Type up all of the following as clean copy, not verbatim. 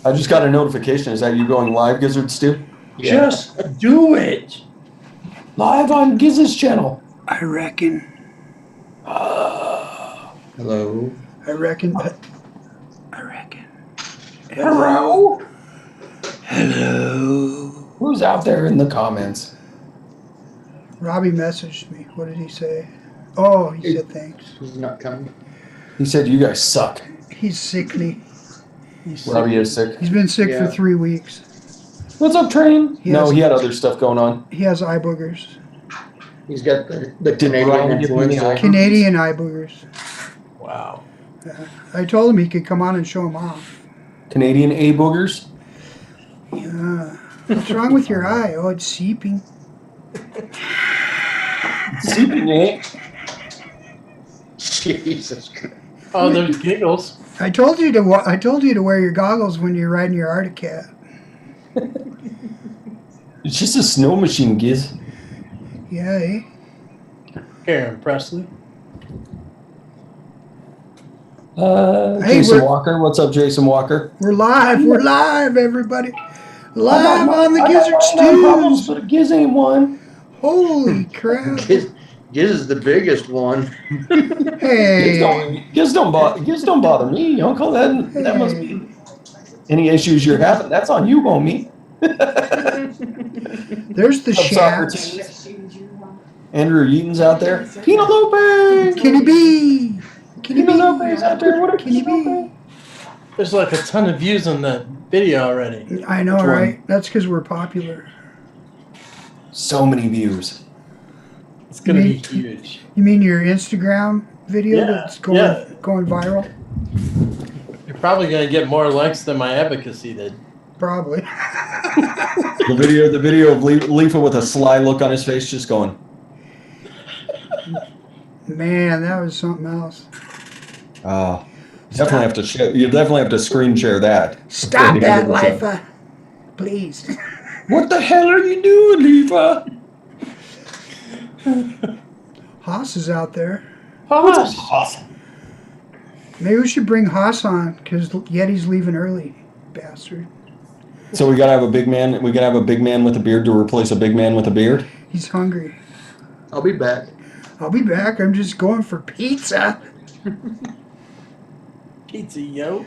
I just got a notification. Is that you going live, Gizzard Stew? Yeah. Just do it. Live on Gizzard's channel. I reckon. Hello. I reckon. Hello? Hello. Who's out there in the comments? Robbie messaged me. What did he say? Oh, he said thanks. He's not coming. He said you guys suck. He's sickly. Robbie is sick. He's been sick for 3 weeks. What's up, Train? He had other stuff going on. He has eye boogers. He's got the Canadian influenza. Canadian eye boogers. Wow. I told him he could come on and show them off. Canadian A boogers? Yeah. What's wrong with your eye? Oh, it's seeping. Seeping, eh? Jesus Christ. Oh, there's giggles. I told you to wear your goggles when you're riding your Arctic Cat. It's just a snow machine, Giz. Yeah, eh? Karen Presley. Jason Walker. What's up, Jason Walker? We're live, everybody. Live on the Gizzard Stews. Stew. But Giz ain't one. Holy crap. Giz is the biggest one. Hey. Giz don't bother me, Uncle. That must be any issues you're having. That's on you, homie. There's the shats. Andrew Eaton's out there. Pina Lopez. Kenny B. Pina Lopez out there. What a Kenny B. There's like a ton of views on that video already. I know, right? That's because we're popular. So many views. It's going to be huge. You mean your Instagram video that's going viral? You're probably going to get more likes than my advocacy did. Probably. The video of Leafa with a sly look on his face, just going. Man, that was something else. Oh, definitely have to share. You definitely have to screen share that. Stop that, Lifa, please. What the hell are you doing, Leafa? Haas is out there. Haas. Maybe we should bring Haas on because Yeti's leaving early, bastard. So we gotta have a big man. We gotta have a big man with a beard to replace a big man with a beard. He's hungry. I'll be back. I'll be back. I'm just going for pizza. Pizza, yo.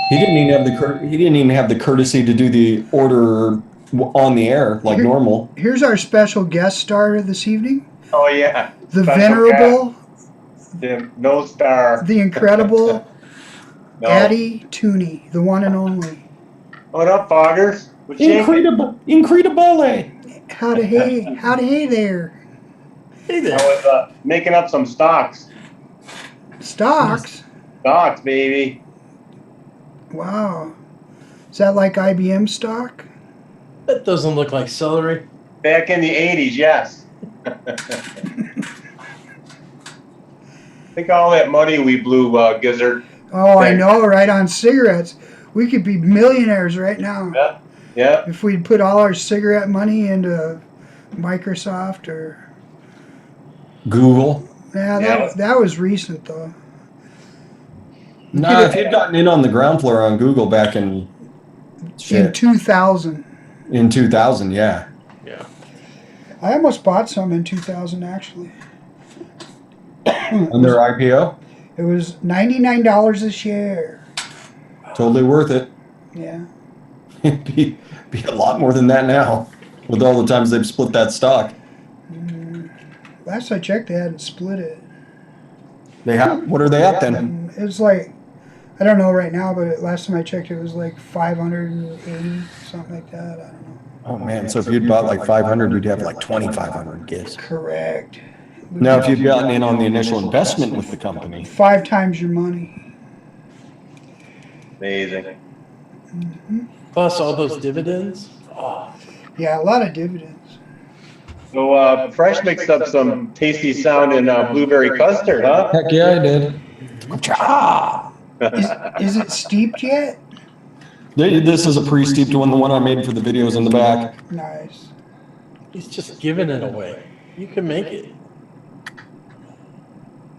He didn't even have the courtesy to do the order on the air like normal. Here's our special guest star this evening. Oh yeah. The Special venerable, guest. No star. the incredible No. Addie Tooney, the one and only. What up, Foggers? What's Incredible. Howdy hey there. Hey there. I was making up some stocks. Stocks? Stocks, baby. Wow. Is that like IBM stock? That doesn't look like celery. Back in the 80s, yes. Think of all that money we blew, Gizzard. Oh, I know, right, on cigarettes. We could be millionaires right now. Yeah. Yeah. If we'd put all our cigarette money into Microsoft or Google. Yeah, that was recent though. No, if you'd gotten in on the ground floor on Google back in 2000. In 2000, yeah. Yeah. I almost bought some in 2000 actually. On their IPO? It was $99 a share. Totally worth it. Yeah. It'd be a lot more than that now, with all the times they've split that stock. Last I checked, they hadn't split it. They have. What are they at then? It was like, I don't know right now, but last time I checked, it was like 580, something like that. I don't know. Oh man! So if you'd bought like 500, you'd have like 2,500 gifts. Correct. Now, if you'd gotten in on the initial investment with the company, 5 times your money. Amazing. Plus all those dividends. Oh. Yeah, a lot of dividends. So, Fresh mixed up some tasty sounding blueberry custard, huh? heck yeah, I did. Is it steeped yet? This is a pre-steeped one, the one I made for the videos in the back. Nice. He's just giving it away. You can make it.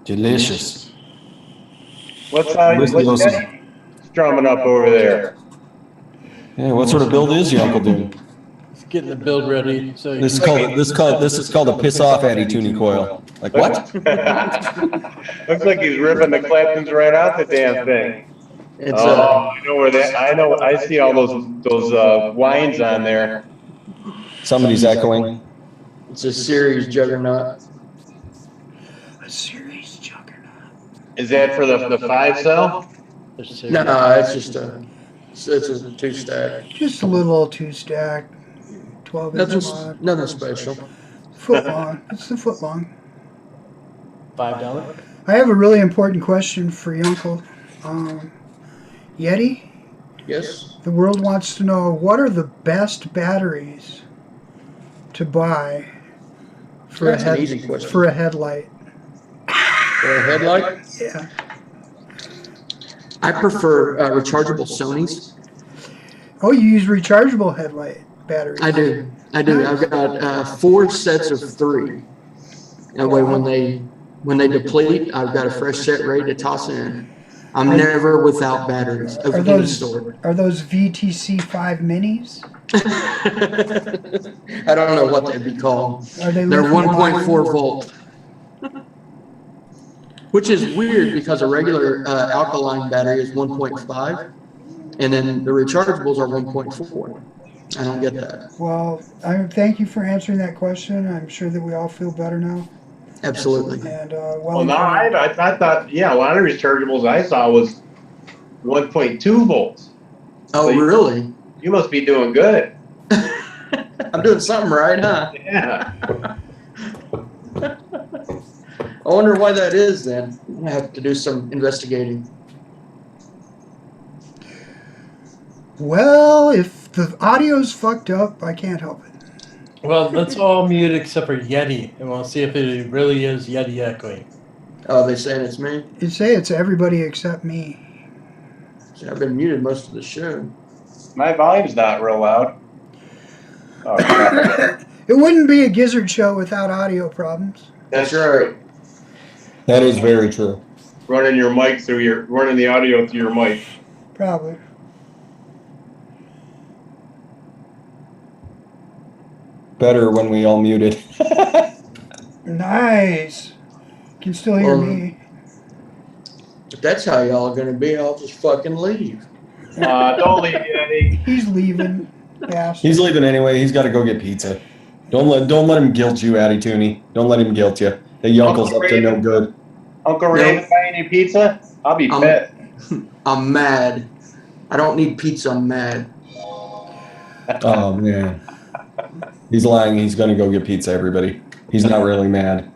Delicious. What's Daddy strumming up over there? Yeah, what sort of build is your uncle doing? He's getting the build ready. So This is called a piss off Addy Tooney coil. Like what? Looks like he's ripping the claptons right out the damn thing. It's Oh, I know where that. I know. I see all those wines on there. Somebody's echoing. it's a series juggernaut. A series juggernaut. Is that for the 5 cell? No, it's just it's a 2-stack. Just a little 2-stack, 12-inch mod. Nothing special. Foot long. It's the foot long. $5. I have a really important question for your uncle. Yeti, Yes. the world wants to know what are the best batteries to buy for That's an easy question. for a headlight. For a headlight, Yeah. I prefer rechargeable Sonys. Oh, you use rechargeable headlight batteries. I do. I've got 4 sets of 3. That way, when they deplete, I've got a fresh set ready to toss in. I'm never without batteries of any sort. Are those VTC 5 minis? I don't know what they'd be called. Are they They're lithium 1.4 volt. Which is weird because a regular alkaline battery is 1.5, and then the rechargeables are 1.4. I don't get that. Well, thank you for answering that question. I'm sure that we all feel better now. Absolutely. And Well, no, I thought, yeah, a lot of rechargeables I saw was 1.2 volts. Oh, really? You must be doing good. I'm doing something right, huh? Yeah. I wonder why that is then. I have to do some investigating. well, if the audio's fucked up, I can't help it. Well, let's all mute except for Yeti, and we'll see if it really is Yeti echoing. Oh, they saying it's me? You say it's everybody except me. See, I've been muted most of the show. My volume's not real loud. Oh, crap. It wouldn't be a Gizzard show without audio problems. That's right. That is very true. Running the audio through your mic. Probably. Better when we all muted. Nice. Can still hear me. If that's how y'all are gonna be, I'll just fucking leave. Don't leave, Eddie. He's leaving. Bastard. He's leaving anyway. He's got to go get pizza. Don't let him guilt you, Addy Tooney. Don't let him guilt you. The uncle's up to no good. Uncle Ray, buy any pizza? I'll be fit. I'm mad. I don't need pizza, I'm mad. Oh man, he's lying. He's going to go get pizza. Everybody. He's not really mad.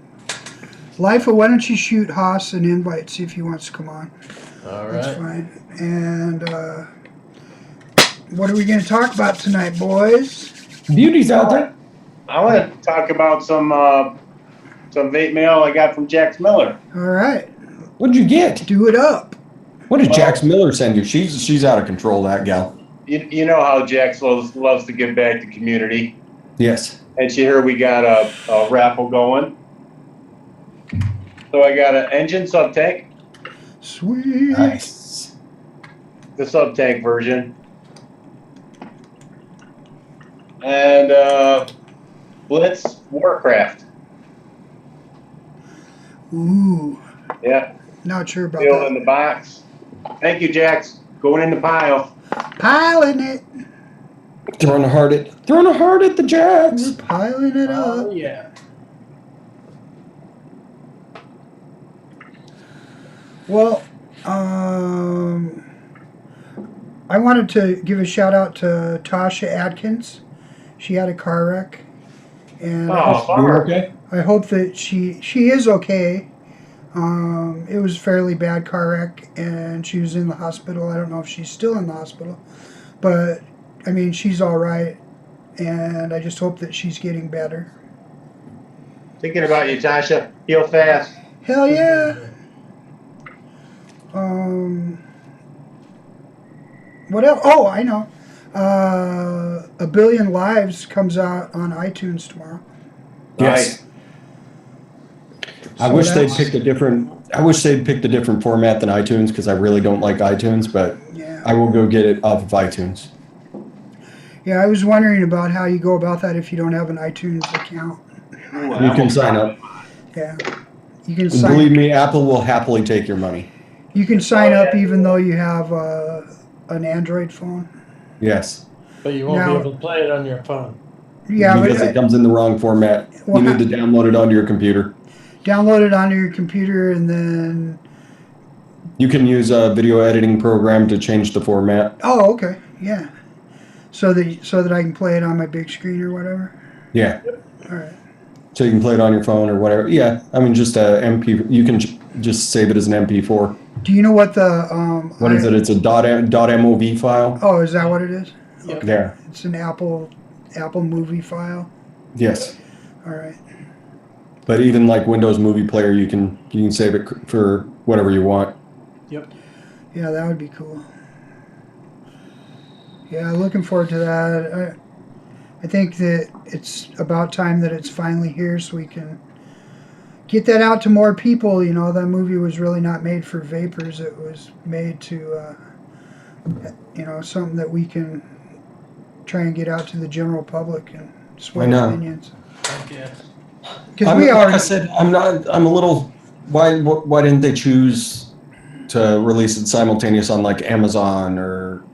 Lifa, why don't you shoot Haas an invite, see if he wants to come on. All That's right. fine. And what are we going to talk about tonight, boys? Beauty's out there. I want to talk about some vape mail I got from Jax Miller. All right. What'd you get? Do it up. What did Jax Miller send you? She's out of control, that gal. You know how Jax loves to give back to community. Yes. And she heard we got a raffle going. So I got an engine sub-tank, Sweet. Nice. the sub-tank version. And Blitz Warcraft. Ooh. Yeah, Not sure about deal in that. the box. Thank you, Jax. Going in the pile. Piling it. Throwing a heart at the Jax. We're piling it Oh, up. yeah. Well, I wanted to give a shout out to Tasha Atkins. She had a car wreck, and Oh, You bummer. okay? I hope that she is okay. It was a fairly bad car wreck, and she was in the hospital. I don't know if she's still in the hospital, but I mean, she's all right, and I just hope that she's getting better. Thinking about you, Tasha. Heal fast. Hell yeah! What else? Oh, I know. A Billion Lives comes out on iTunes tomorrow. Yes. I So wish they'd that's- picked a different format than iTunes because I really don't like iTunes, but Yeah. I will go get it off of iTunes. Yeah, I was wondering about how you go about that if you don't have an iTunes account. You can sign up. Yeah, you can And sign. believe me, Apple will happily take your money. You can sign up even though you have an Android phone. Yes. But you won't Now- be able to play it on your phone. Yeah, Because it comes in the wrong format. Well, You need to download it onto your computer. download it onto your computer and then. You can use a video editing program to change the format. Oh, okay, yeah. So that I can play it on my big screen or whatever. Yeah. All right. So you can play it on your phone or whatever. Yeah. I mean, just a MP. You can just save it as an MP4. Do you know what the What is it? It's a .mov file. Oh, is that what it is? Yep. There. It's an Apple movie file. Yes. All right. But even like Windows Movie Player, you can save it for whatever you want. Yep. Yeah, that would be cool. Yeah, looking forward to that. I think that it's about time that it's finally here so we can get that out to more people. You know, that movie was really not made for vapors. It was made to, something that we can try and get out to the general public and sway opinions. Okay. Because we like already I said, I'm a little. Why didn't they choose to release it simultaneous on like Amazon or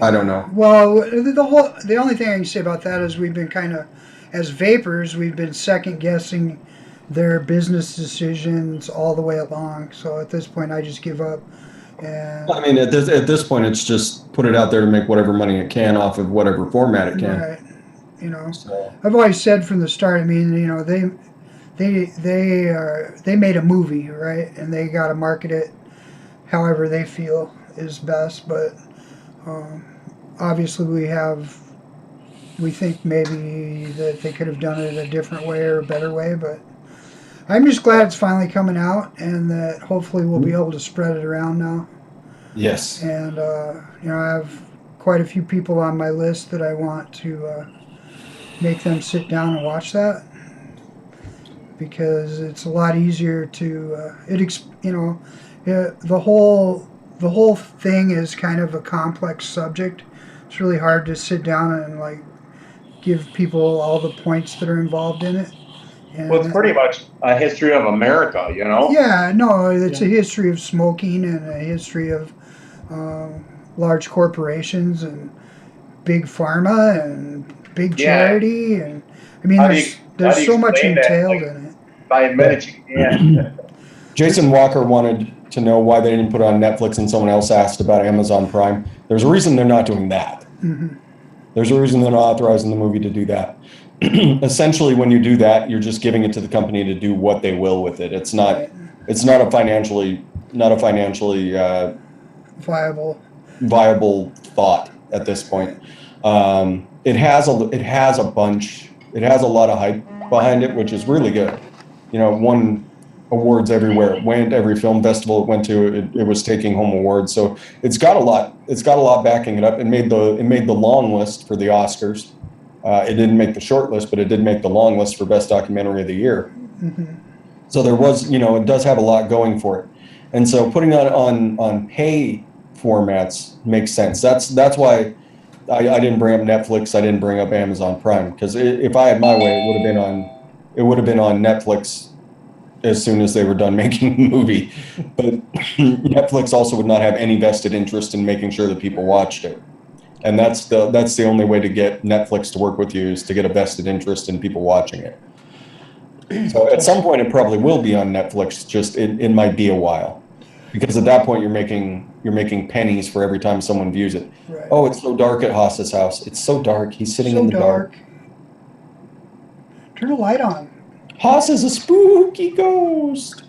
I don't know. Well, the only thing I can say about that is we've been kind of, as vapors, we've been second guessing their business decisions all the way along. So at this point, I just give up. And I mean, at this point, it's just put it out there to make whatever money it can off of whatever format it can. right, you know, So, I've always said from the start. I mean, you know, they made a movie, right, and they got to market it however they feel is best. But obviously, we think maybe that they could have done it a different way or a better way. But I'm just glad it's finally coming out, and that hopefully we'll be able to spread it around now. yes. And you know, I have quite a few people on my list that I want to make them sit down and watch that, because it's a lot easier to the whole thing is kind of a complex subject. It's really hard to sit down and like give people all the points that are involved in it. And, Well, it's pretty much a history of America, you know? yeah, no, it's a history of smoking and a history of large corporations and big pharma and big charity, and I mean, How do there's you so much explain that, entailed like, in it. By a minute, you can't. Jason Walker wanted to know why they didn't put it on Netflix, and someone else asked about Amazon Prime. There's a reason they're not doing that. Mm-hmm. There's a reason they're not authorizing the movie to do that. Essentially, when you do that, you're just giving it to the company to do what they will with it. It's not. Right. It's not a financially Viable. thought at this point. It has a lot of hype behind it, which is really good. You know, it won awards everywhere it went. Every film festival it went to, it was taking home awards. So it's got a lot backing it up. It made the long list for the Oscars. It didn't make the short list, but it did make the long list for best documentary of the year. Mm-hmm. So there was, it does have a lot going for it. And so putting it on pay formats makes sense. That's why I didn't bring up Netflix. I didn't bring up Amazon Prime, because if I had my way, it would have been on Netflix as soon as they were done making the movie. But Netflix also would not have any vested interest in making sure that people watched it. And that's the only way to get Netflix to work with you, is to get a vested interest in people watching it. So at some point it probably will be on Netflix, just it might be a while. Because at that point you're making pennies for every time someone views it. Right. Oh, it's so dark at Haas's house. It's so dark. He's sitting So in the dark. Turn a light on. Haas is a spooky ghost.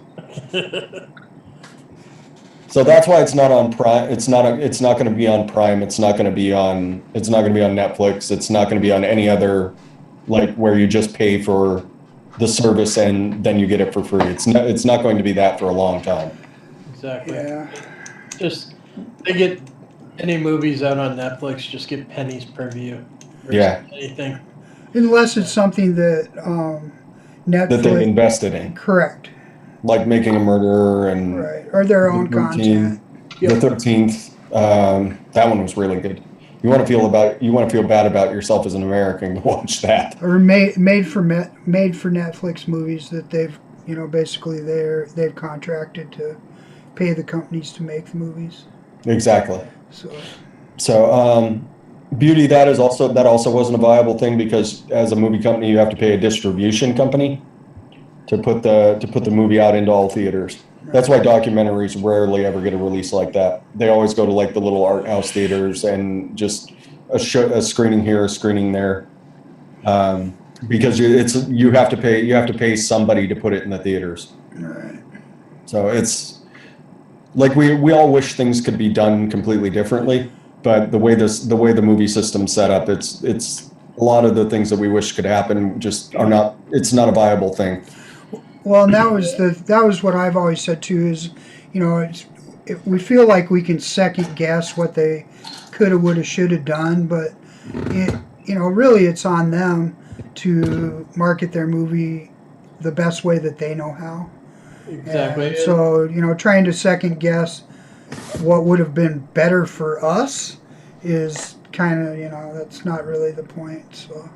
So that's why it's not on Prime. It's not going to be on Prime. It's not going to be on Netflix. It's not going to be on any other, like, where you just pay for the service and then you get it for free. It's not going to be that for a long time. Exactly. Yeah. Just they get any movies out on Netflix, just get pennies per view. Or Yeah. Anything. Unless it's something that Netflix. That they've invested in, Correct. like Making a Murderer and Right. Or their own The 13th. content. The 13th. That one was really good. you want to feel bad about yourself as an American to watch that. Or made for Netflix movies that they've, basically they've contracted to pay the companies to make the movies. Exactly. So Beauty, that also wasn't a viable thing, because as a movie company you have to pay a distribution company to put the movie out into all theaters. That's why documentaries rarely ever get a release like that. They always go to like the little art house theaters and just a screening here, a screening there, because you have to pay somebody to put it in the theaters. right. So it's like we all wish things could be done completely differently, but the way the movie system's set up, it's a lot of the things that we wish could happen just are not. It's not a viable thing. Well, and that was what I've always said too. Is we feel like we can second guess what they coulda, woulda, shoulda done, but really it's on them to market their movie the best way that they know how. Exactly. And so trying to second guess what would have been better for us is kind of that's not really the point. So.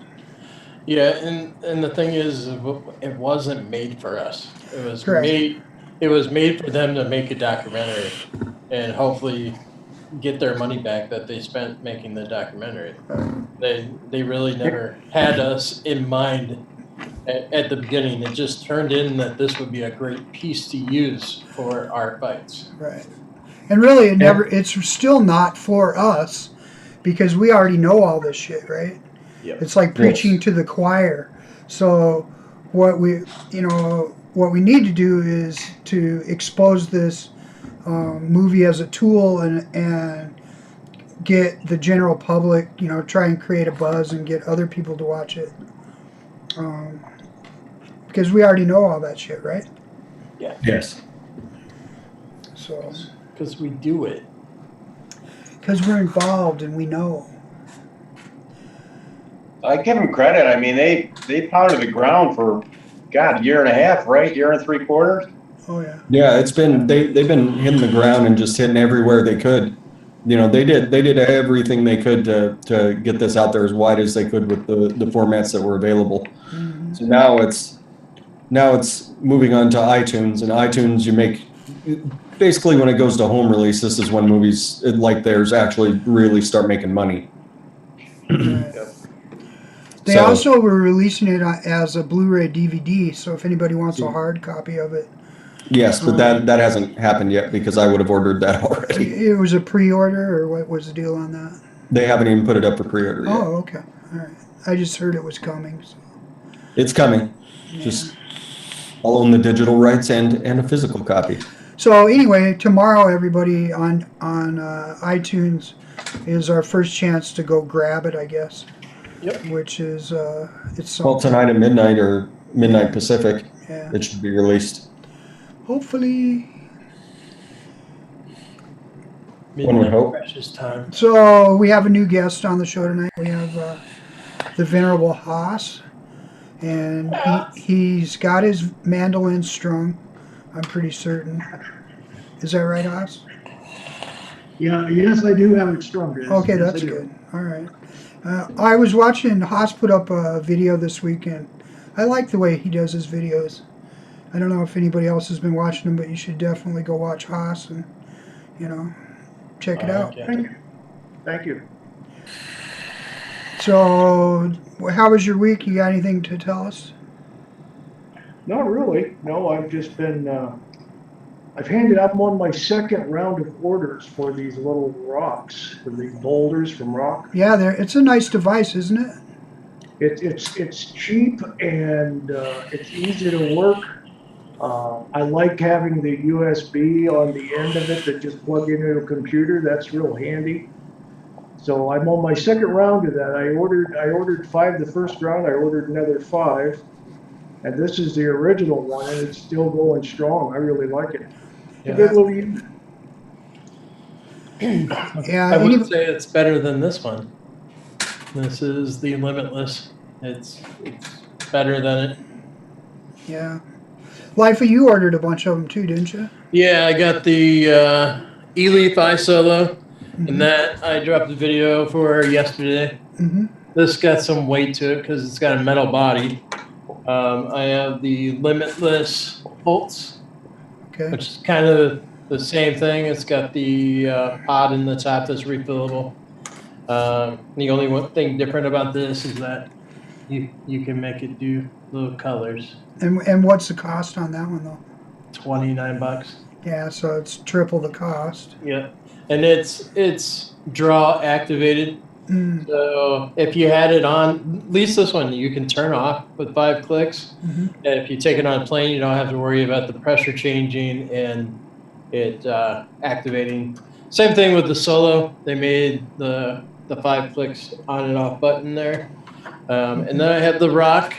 Yeah, and the thing is, it wasn't made for us. It was Correct. It was made for them to make a documentary, and hopefully get their money back that they spent making the documentary. They really never had us in mind at the beginning. It just turned in that this would be a great piece to use for our fights. Right. And really, it's still not for us, because we already know all this shit, right? Yep. It's like preaching to the choir. So what we need to do is to expose this movie as a tool and get the general public, try and create a buzz and get other people to watch it. Because we already know all that shit, right? Yeah. Yes. So. Because we do it. Because we're involved and we know. I give them credit. I mean, they pounded the ground for, God, a year and a half, right? Year and 3/4. Oh yeah. Yeah, they've been hitting the ground and just hitting everywhere they could. They did everything they could to get this out there as wide as they could with the formats that were available. Mm-hmm. So now it's moving on to iTunes, and iTunes you make basically when it goes to home release, this is when movies like theirs actually really start making money. Right. They also were releasing it as a Blu-ray DVD, so if anybody wants a hard copy of it. Yes, but that hasn't happened yet, because I would have ordered that already. It was a pre-order, or what was the deal on that? They haven't even put it up for pre-order yet. Oh, okay. All right. I just heard it was coming. So. It's coming. Yeah. Just I'll own the digital rights and a physical copy. So anyway, tomorrow, everybody on iTunes is our first chance to go grab it, I guess. Yep. Which is it's something. Well, tonight at midnight or midnight Pacific, Yeah. it should be released. Hopefully. One would hope. Precious time. So we have a new guest on the show tonight. We have the Venerable Haas, and he's got his mandolin strung. I'm pretty certain. Is that right, Haas? Yeah, yes, I do have it strung. Yes. Okay, Yes, that's I do. good. All right. I was watching Haas put up a video this weekend. I like the way he does his videos. I don't know if anybody else has been watching them, but you should definitely go watch Haas and, check it out. Okay. Thank you. Thank you. So, how was your week? You got anything to tell us? Not really. No, I've just been, I'm on my second round of orders for these little rocks, for these boulders from rock. Yeah, it's a nice device, isn't it? It's cheap and it's easy to work. I like having the USB on the end of it that just plug into a computer. That's real handy. So I'm on my second round of that. I ordered 5 the first round. I ordered another 5, and this is the original one, and it's still going strong. I really like it. It's a good little unit. Yeah, I would say it's better than this one. This is the Limitless. It's better than it. Yeah. LyFE, you ordered a bunch of them too, didn't you? Yeah, I got the E-Leaf iSolo. And that I dropped the video for yesterday. Mm-hmm. This got some weight to it because it's got a metal body. I have the Limitless Pulse, Okay. which is kind of the same thing. It's got the pod in the top that's refillable. The only one thing different about this is that you can make it do little colors. And what's the cost on that one though? $29. Yeah, so it's triple the cost. Yeah, and it's draw activated. Mm. So if you had it on, at least this one, you can turn off with 5 clicks. Mm-hmm. And if you take it on plane, you don't have to worry about the pressure changing and it activating. Same thing with the Solo. They made the 5 clicks on and off button there. And then I have the Rock.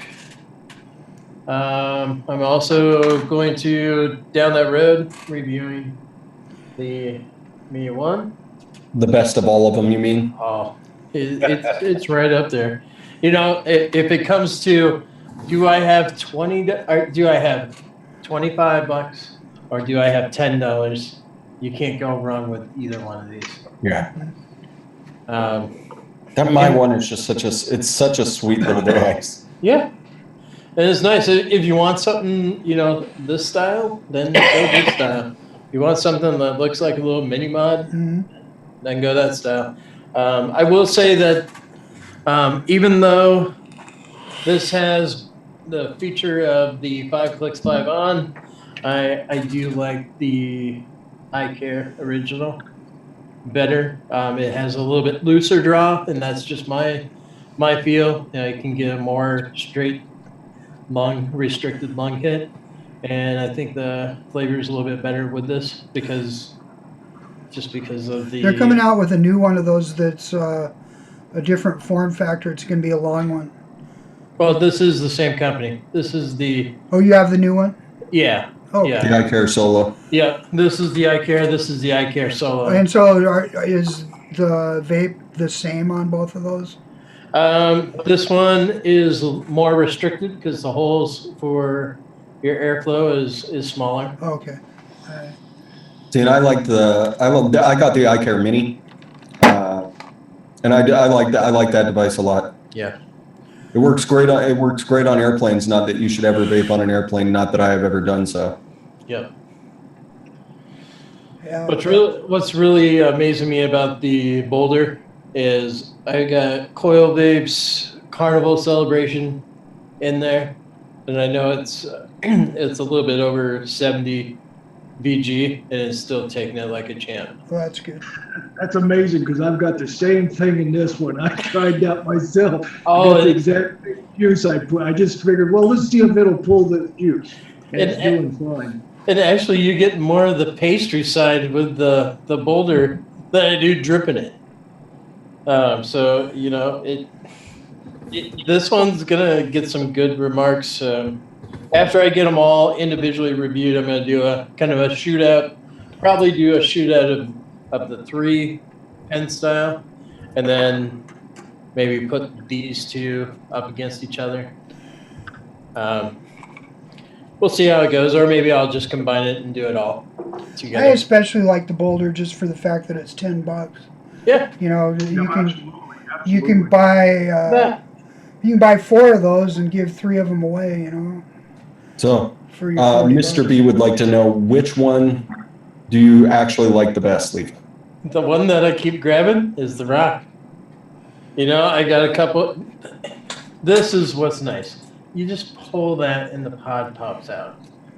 I'm also going to, down that road, reviewing the Mi 1. The best of all of them, you mean? Oh, it's right up there. You know, if it comes to, do I have or do I have $25 or do I have $10? You can't go wrong with either one of these. Yeah. That My one is just it's such a sweet little device. Yeah. And it's nice. If you want something, you know, this style, then go this style. If you want something that looks like a little mini mod, then go that style. I will say that even though this has the feature of the 5 clicks 5 on, I do like the iCare original better. It has a little bit looser draw, and that's just my feel. You can get a more straight restricted lung hit, and I think the flavor is a little bit better with this because of the. They're coming out with a new one of those that's a different form factor. It's going to be a long one. Well, this is the same company. This is the. Oh, you have the new one? Yeah. Oh, yeah. The iCare Solo. Yeah. This is the iCare. This is the iCare Solo. And so is the vape the same on both of those? This one is more restricted because the holes for your airflow is smaller. Okay. All right. See, and I got the iCare Mini, and I like that. I like that device a lot. Yeah. It works great on airplanes. Not that you should ever vape on an airplane. Not that I have ever done so. Yep. Yeah. What's really amazing me about the Boulder is I got Coil Vape's Carnival Celebration in there, and I know it's a little bit over 70 VG, and it's still taking it like a champ. Well, that's good. That's amazing because I've got the same thing in this one. I tried that myself. Oh, That's the exact juice I put. I just figured, well, let's see if it'll pull the juice. And it's doing fine. And actually, you get more of the pastry side with the Boulder than I do dripping it. So you know, this one's gonna get some good remarks. After I get them all individually reviewed, I'm gonna do a kind of a shootout. Probably do a shootout of the 3 pen style, and then maybe put these two up against each other. We'll see how it goes, or maybe I'll just combine it and do it all together. I especially like the Boulder just for the fact that it's $10. Yeah. You know, Absolutely. you can buy 4 of those and give 3 of them away. You know. So, For your $40. Mr. B would like to know, which one do you actually like the best, Leaf? The one that I keep grabbing is the Rock. You know, I got a couple. This is what's nice. You just pull that and the pod pops out.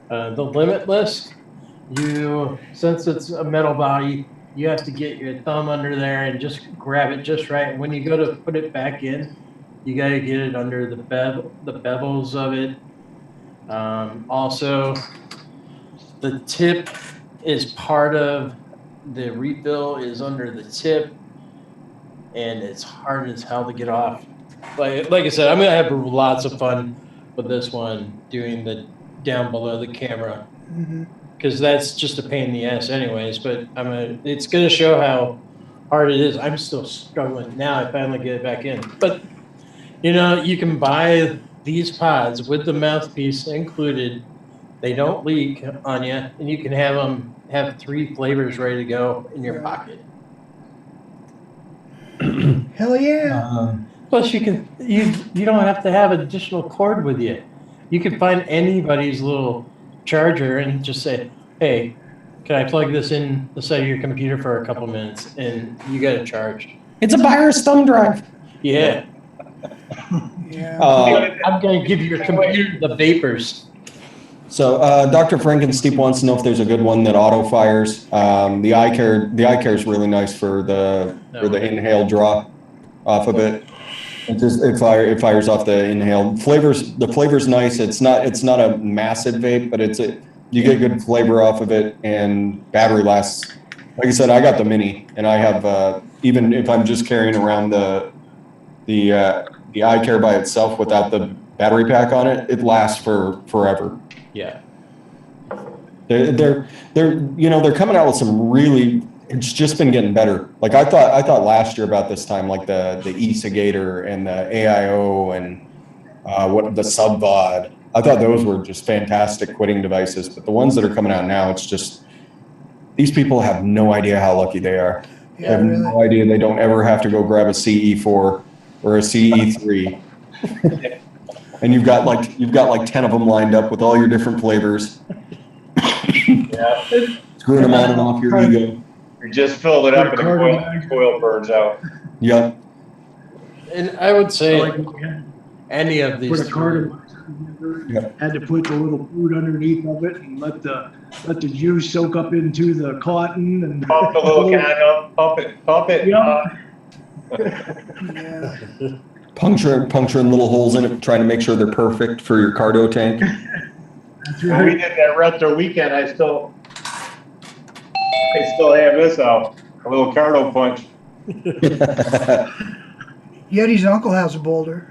The Limitless, since it's a metal body, you have to get your thumb under there and just grab it just right. And when you go to put it back in, you got to get it under the bevels of it. Also, the tip is part of the refill is under the tip, and it's hard as hell to get off. Like I said, I'm gonna have lots of fun with this one doing the down below the camera, because that's just a pain in the ass anyways. But it's gonna show how hard it is. I'm still struggling now. I finally get it back in, but you know, you can buy these pods with the mouthpiece included. They don't leak on you, and you can have 3 flavors ready to go in your pocket. Hell yeah. Plus, you don't have to have an additional cord with you. You can find anybody's little charger and just say, "Hey, can I plug this in the side of your computer for a couple minutes?" And you get it charged. It's a virus thumb drive. Yeah, Yeah. I'm gonna give your computer the vapors. So Dr. Frankensteep wants to know if there's a good one that auto fires. The eye care is really nice for the inhale draw off of it. It fires off the inhale. The flavor's nice. It's not a massive vape, but you get good flavor off of it, and battery lasts. Like I said, I got the mini, and I have even if I'm just carrying around the eye care by itself without the battery pack on it, it lasts for forever. Yeah. They're coming out with some really. It's just been getting better. Like I thought last year about this time, like the e-cigator and the AIO and the sub-VOD. I thought those were just fantastic quitting devices. But the ones that are coming out now, it's just these people have no idea how lucky they are. They have no idea they don't ever have to go grab a CE4 or a CE3. And you've got like 10 of them lined up with all your different flavors. Yeah. Screwing them on and off your ego. You just filled it up and the coil burns out. Yep. And I would say any of these. Put a three. card had to put the little food underneath of it and let the juice soak up into the cotton and Pump the little can up, pump it. Yeah. Yeah. Puncturing little holes in it, trying to make sure they're perfect for your cardo tank. That's When right. we did that retro weekend, I still have this out, a little cardo punch. Yeti's uncle has a boulder.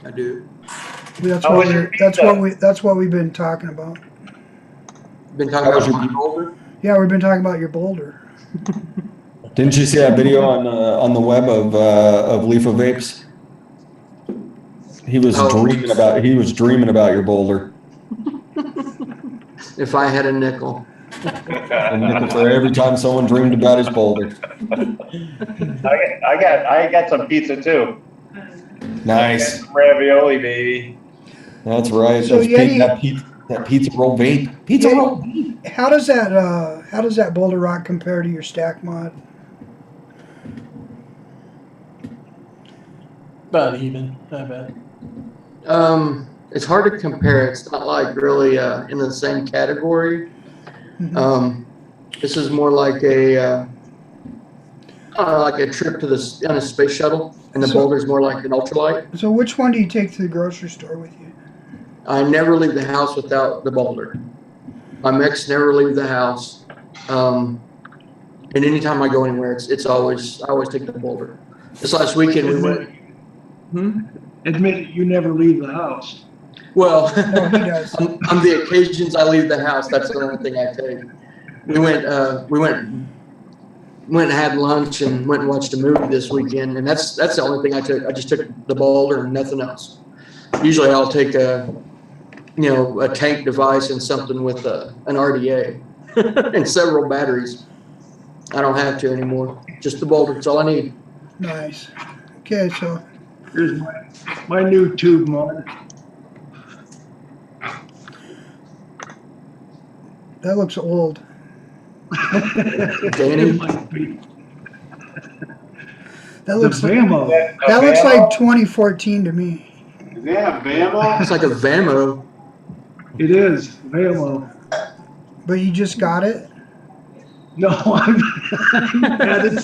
I do. That's How what was your that's what we've been talking about. Been talking How was about your- my boulder. Yeah, we've been talking about your boulder. Didn't you see that video on the web of Leafa Vapes? He was dreaming about your boulder. If I had a nickel. And looking for every time someone dreamed about his boulder. I got some pizza too. Nice. Ravioli, baby. That's right. So Yeti- that pizza roll vape. Pizza Yeti- roll. How does that boulder rock compare to your stack mod? About even, I bet. It's hard to compare. It's not like really in the same category. This is more like a trip to on a space shuttle, and the boulder's more like an ultralight. So which one do you take to the grocery store with you? I never leave the house without the boulder. My mechs never leave the house. And anytime I go anywhere, I always take the boulder. This last weekend we went. Admit it, you never leave the house. Well, No, he does. on the occasions I leave the house, that's the only thing I take. We went and had lunch and went and watched a movie this weekend, and that's the only thing I took. I just took the boulder and nothing else. Usually I'll take a tank device and something with an RDA and several batteries. I don't have to anymore. Just the boulder. That's all I need. Nice. Okay, so Here's my new tube mod. that looks old. Danny? It might be. That looks The like, Vamo. that looks like 2014 to me. Is that a Bama? It's like a Vamo. It is Vamo. But you just got it? No, I've had it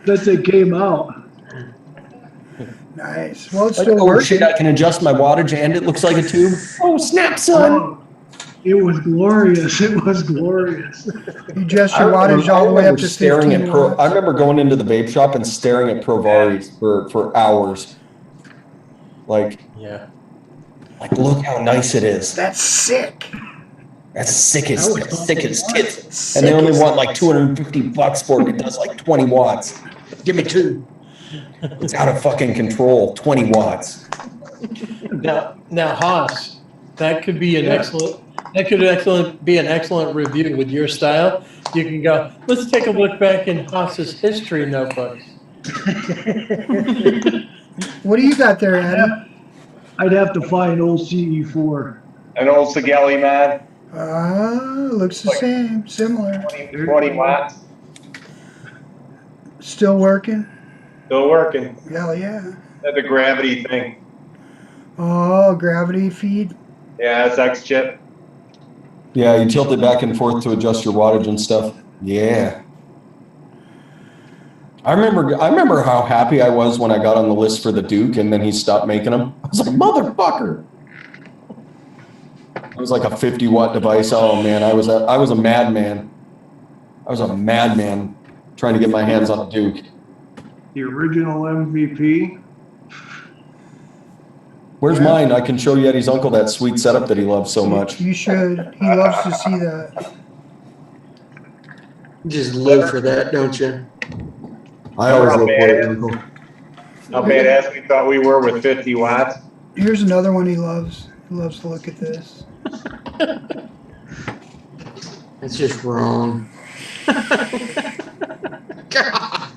since it came out. Nice. Well, it's Like, still oh working. shit, I can adjust my wattage and it looks like a tube. Oh snap, son. Oh, it was glorious. It was glorious. You adjust your wattage all the way up to 15 I watts. remember going into the vape shop and staring at Provaris for hours. Like, Yeah. look how nice it is. That's sick. That's sick as tits. Sick And they only as- want like $250 for it. It does like 20 watts. Give me two. It's out of fucking control. 20 watts. Now, Haas, that could be an excellent review with your style. You can go, let's take a look back in Haas's history notebooks. What do you got there, Addy? I'd have to find old CE4. An old Sigelli, man, Looks the same, similar. 20 watts, Still working? still working. Hell yeah. That's the gravity thing. Oh, gravity feed. Yeah, it's X chip. Yeah, you tilt it back and forth to adjust your wattage and stuff. Yeah. I remember how happy I was when I got on the list for the Duke and then he stopped making them. I was like, motherfucker. It was like a 50-watt device. Oh man, I was a madman. I was a madman trying to get my hands on a Duke. The original MVP. Where's mine? I can show Yeti's uncle that sweet setup that he loves so much. You should. He loves to see that. You just live for that, don't you? I always look for it, uncle. How badass we thought we were with 50 watts. Here's another one he loves. He loves to look at this. It's just wrong. God.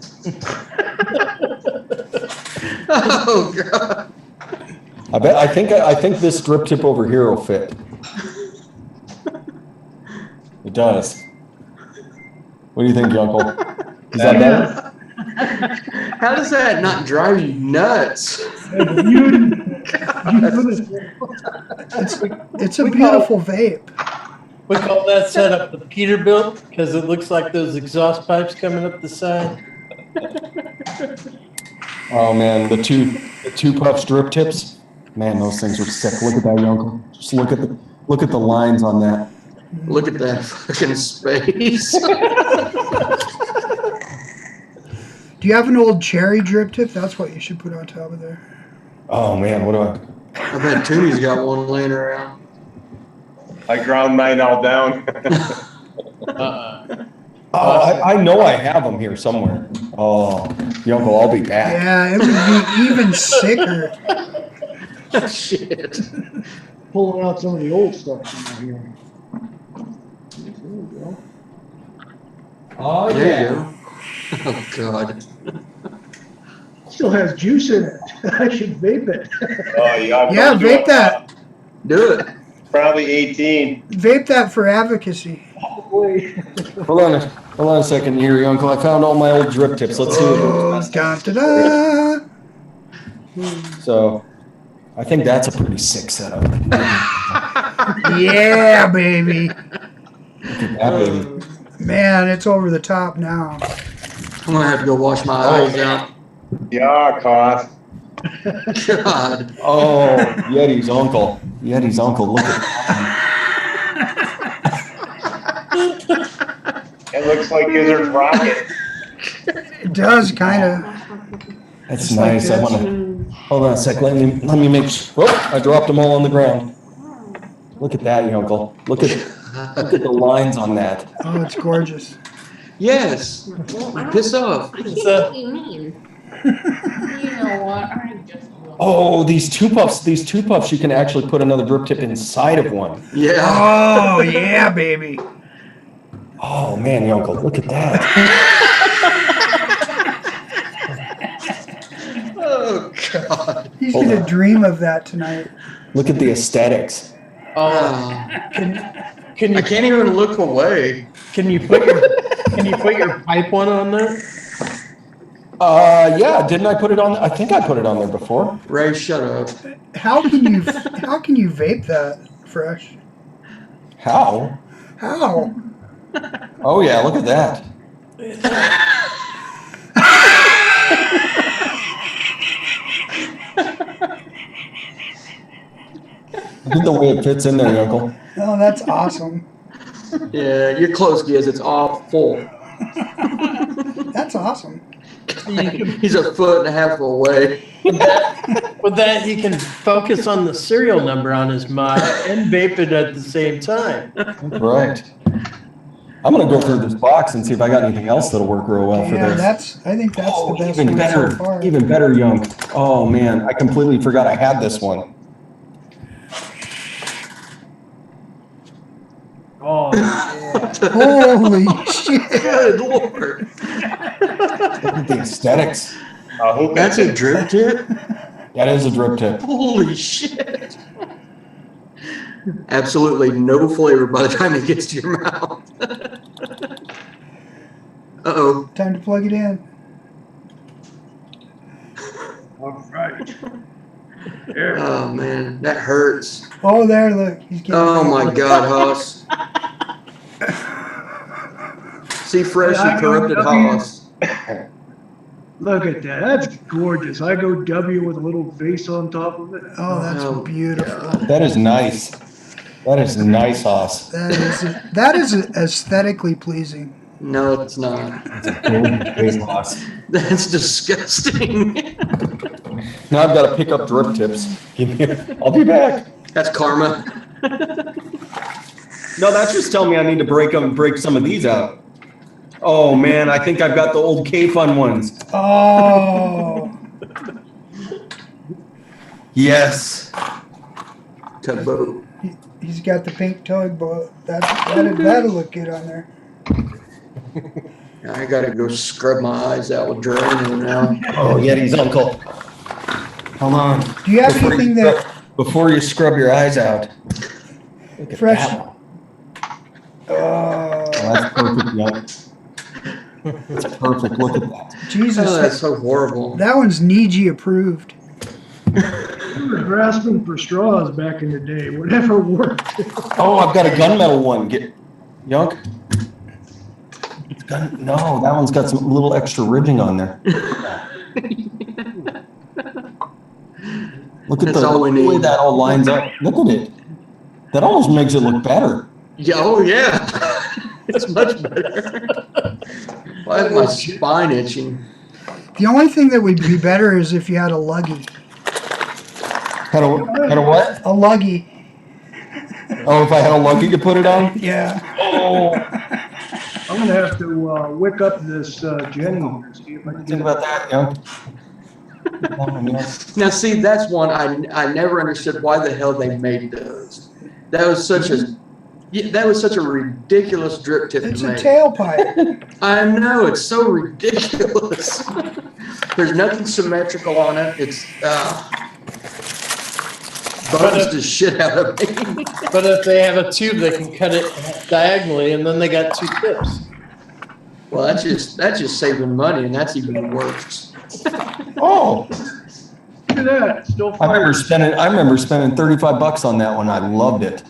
Oh God. I think this drip tip over here will fit. It does. What do you think, Uncle? Is that better? How does that not drive you nuts? It's a beautiful vape. We call that setup the Peterbilt because it looks like those exhaust pipes coming up the side. Oh man, the two puffs drip tips. Man, those things are sick. Look at that, Uncle. Just look at the lines on that. Look at that fucking space. Do you have an old cherry drip tip? That's what you should put on top of there. Oh man, what do I bet Tooney's got one laying around. I ground mine all down. I know I have them here somewhere. Oh, Uncle, I'll be back. Yeah, it would be even sicker. Shit. Pulling out some of the old stuff from here. There we go. Oh There you go. Oh God. Still has juice in it. I should vape it. Oh, yeah. Yeah, vape that. Do it. Probably 18. Vape that for advocacy. Wait. Hold on a second here, Uncle. I found all my old drip tips. Let's see. Oh, da-da-da. So, I think that's a pretty sick setup. Yeah, baby. That baby. Man, it's over the top now. I'm gonna have to go wash my eyes out. Yeah, cough. God. Oh, Yeti's uncle. Yeti's uncle. Look at that. It looks like Gizzard's rocket. It does, kind of. That's Just like nice. I this. want to. Hold on a sec. Let me make sure. Oh, I dropped them all on the ground. Look at that, Uncle. Look at the lines on that. Oh, it's gorgeous. Yes. Piss off. I get what you mean. You know what? I just will. Oh, these two puffs. You can actually put another drip tip inside of one. Yeah. Oh, yeah, baby. Oh man, Uncle, look at that. Oh God. He's Hold going to on. dream of that tonight. Look at the aesthetics. Oh. Can I you can't even look away. can you put your pipe one on there? Yeah, didn't I put it on? I think I put it on there before. Ray, shut up. How can you vape that fresh? How? How? Oh yeah, look at that. Look at the way it fits in there, Uncle. Oh, that's awesome. Yeah, you're close, Giz. It's all full. That's awesome. He's a foot and a half away. With that, he can focus on the serial number on his mod and vape it at the same time. Right. I'm gonna go through this box and see if I got anything else that'll work real well for Yeah, this. I think that's the best even one better, so far. even better, Young. Oh man, I completely forgot I had this one. Oh, yeah. Holy shit. Good Lord. at the aesthetics. Who That's a drip tip? That is a drip tip. Holy shit. Absolutely no flavor by the time it gets to your mouth. Uh-oh. Time to plug it in. All right. There. Oh, man. That hurts. Oh, there, look. He's getting Oh, my God, Hoss. See fresh and corrupted Hoss. Look at that. That's gorgeous. I go W with a little vase on top of it. Oh, that's Oh, beautiful. That is nice. That is nice, Hoss. That is aesthetically pleasing. No, it's not. That's a golden face, Hoss. That's disgusting. Now I've got to pick up drip tips. I'll be back. That's karma. No, that's just telling me I need to break some of these out. Oh man, I think I've got the old K-Fun ones. Oh. Yes. Tugboat. He's got the pink tugboat. That'll look good on there. I gotta go scrub my eyes out with Drano now. Oh, Yeti's uncle. Hold on. Do you have anything that Before you scrub your eyes out. Look at fresh? that one. Oh, Oh, that's perfect, Young. That's perfect. Look at that. Jesus, Oh, that's so horrible. that one's Niji approved. We were grasping for straws back in the day. Whatever worked. Oh, I've got a gunmetal one. Yunk. No, that one's got some little extra ridging on there. Look at That's all we the way need. that all lines up. Look at it. That almost makes it look better. Yeah, oh yeah. It's much better. Why is my spine itching? The only thing that would be better is if you had a luggy. Had a what? A luggy. Oh, if I had a luggy to put it on? Yeah. Oh, I'm gonna have to wick up this Jenny here, see if I can think get about that, Young. Now see, that's one I never understood why the hell they made those. That was such a ridiculous drip tip It's to a make. tailpipe. I know, it's so ridiculous. There's nothing symmetrical on it. It's bugs the shit out of me. But if they have a tube, they can cut it diagonally, and then they got two tips. Well, that's just saving money, and that's even worse. Oh, Look at that, still I remember fire. spending $35 on that one. I loved it.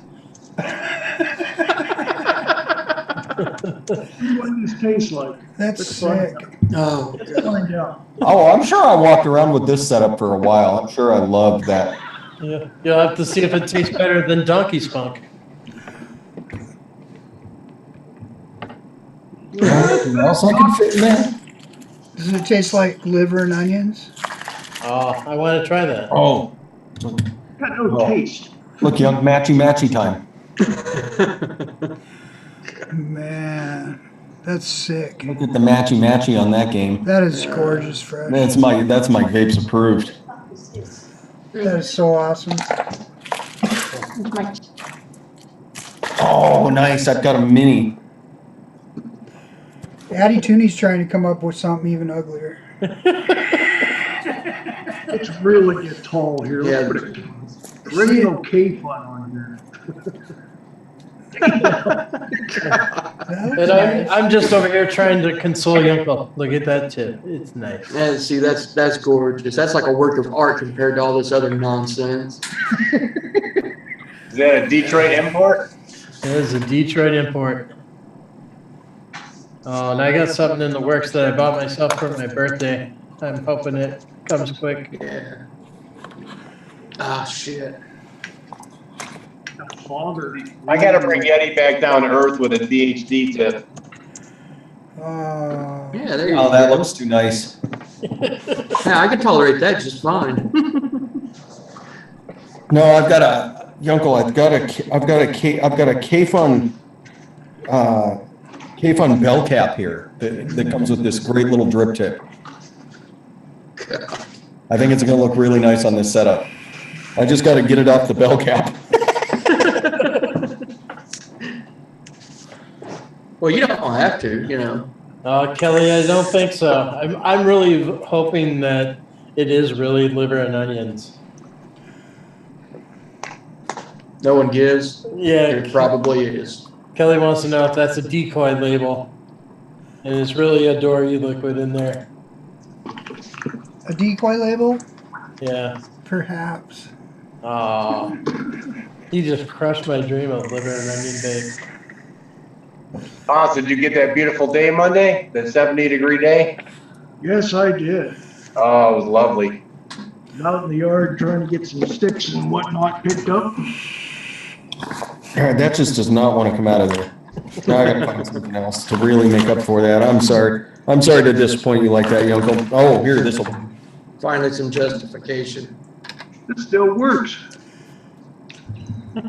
See what these taste like. That's Let's find sick. Oh, Let's find out. Oh, I'm sure I walked around with this setup for a while. I'm sure I loved that. Yeah, you'll have to see if it tastes better than donkey spunk. Anything else I can fit in there? Does it taste like liver and onions? Oh, I want to try that. Oh, Got no Oh. taste. look, Young, matchy time. Man, that's sick. Look at the matchy on that game. That is gorgeous, Fred. That's my Vapes approved. That is so awesome. Oh, nice. I've got a mini. Addy Tooney's trying to come up with something even uglier. Let's really get tall here. Yeah. Let's put a original K-Fun on here. And I'm just over here trying to console Yunkel. Look at that tip. It's nice. and see, that's gorgeous. That's like a work of art compared to all this other nonsense. Is that a Detroit import? It is a Detroit import. Oh, and I got something in the works that I bought myself for my birthday. I'm hoping it comes quick. Yeah. Ah, shit. Father. I gotta bring Yeti back down to earth with a DHD tip. Oh, Yeah, there you Oh, go. that looks too nice. Yeah, I can tolerate that just fine. No, I've got a Yunkel. I've got a K-Fun bell cap here that comes with this great little drip tip. I think it's going to look really nice on this setup. I just got to get it off the bell cap. Well, you don't have to, you know. Kelly, I don't think so. I'm really hoping that it is really liver and onions. No one gives. Yeah, It probably is. Kelly wants to know if that's a decoy label, and it's really a Dory liquid in there. A decoy label? Yeah. Perhaps. Oh, you just crushed my dream of liver and onion vape. Hans, did you get that beautiful day Monday? That 70-degree day? Yes, I did. Oh, it was lovely. Out in the yard trying to get some sticks and whatnot picked up. That just does not want to come out of there. Now I gotta find something else to really make up for that. I'm sorry. I'm sorry to disappoint you like that, Yunko. Oh, here, this'll. Finally, some justification. It still works.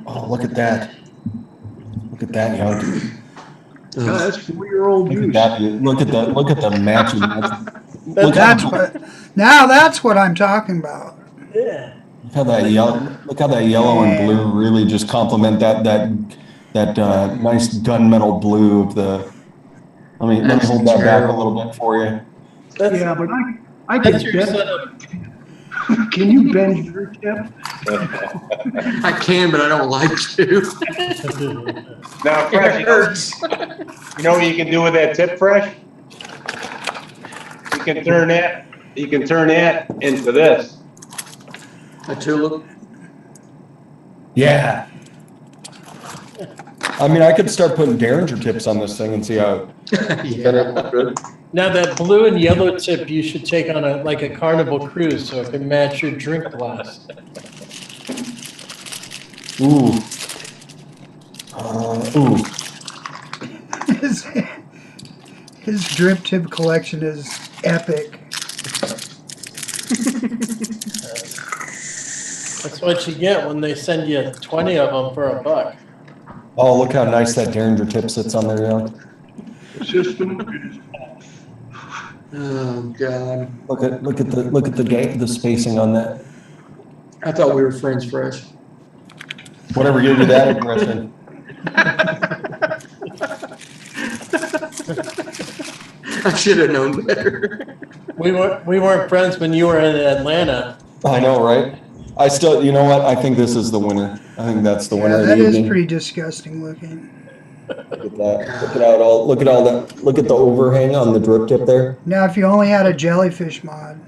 Oh, look at that. Look at that, Yunko. Yeah, that's 4-year-old Look at juice. that. Look at the matching. Look That's what I'm talking about. Yeah. Look how that yellow and blue really just complement that nice gunmetal blue of the. Let me hold that back a little bit for you. Yeah, but I can That's your bend. setup. Can you bend your tip? I can, but I don't like to. Now, Fresh, you know what you can do with that tip, Fresh? You can turn that into this. A tulip. Yeah. I mean, I could start putting Derringer tips on this thing and see how. Yeah. Now that blue and yellow tip, you should take on a Carnival cruise so it can match your drink glass. Ooh. Ooh. His drip tip collection is epic. That's what you get when they send you 20 of them for $1. Oh, look how nice that Derringer tip sits on there, Young. The system is Oh God. Look at the spacing on that. I thought we were friends, Fresh. Whatever gave you that impression. I should have known better. We weren't friends when you were in Atlanta. I know, right? I still, you know what? I think this is the winner. I think that's the winner Yeah, of that the is evening. pretty disgusting looking. Look at that. Look at all that. Look at the overhang on the drip tip there. Now, if you only had a jellyfish mod,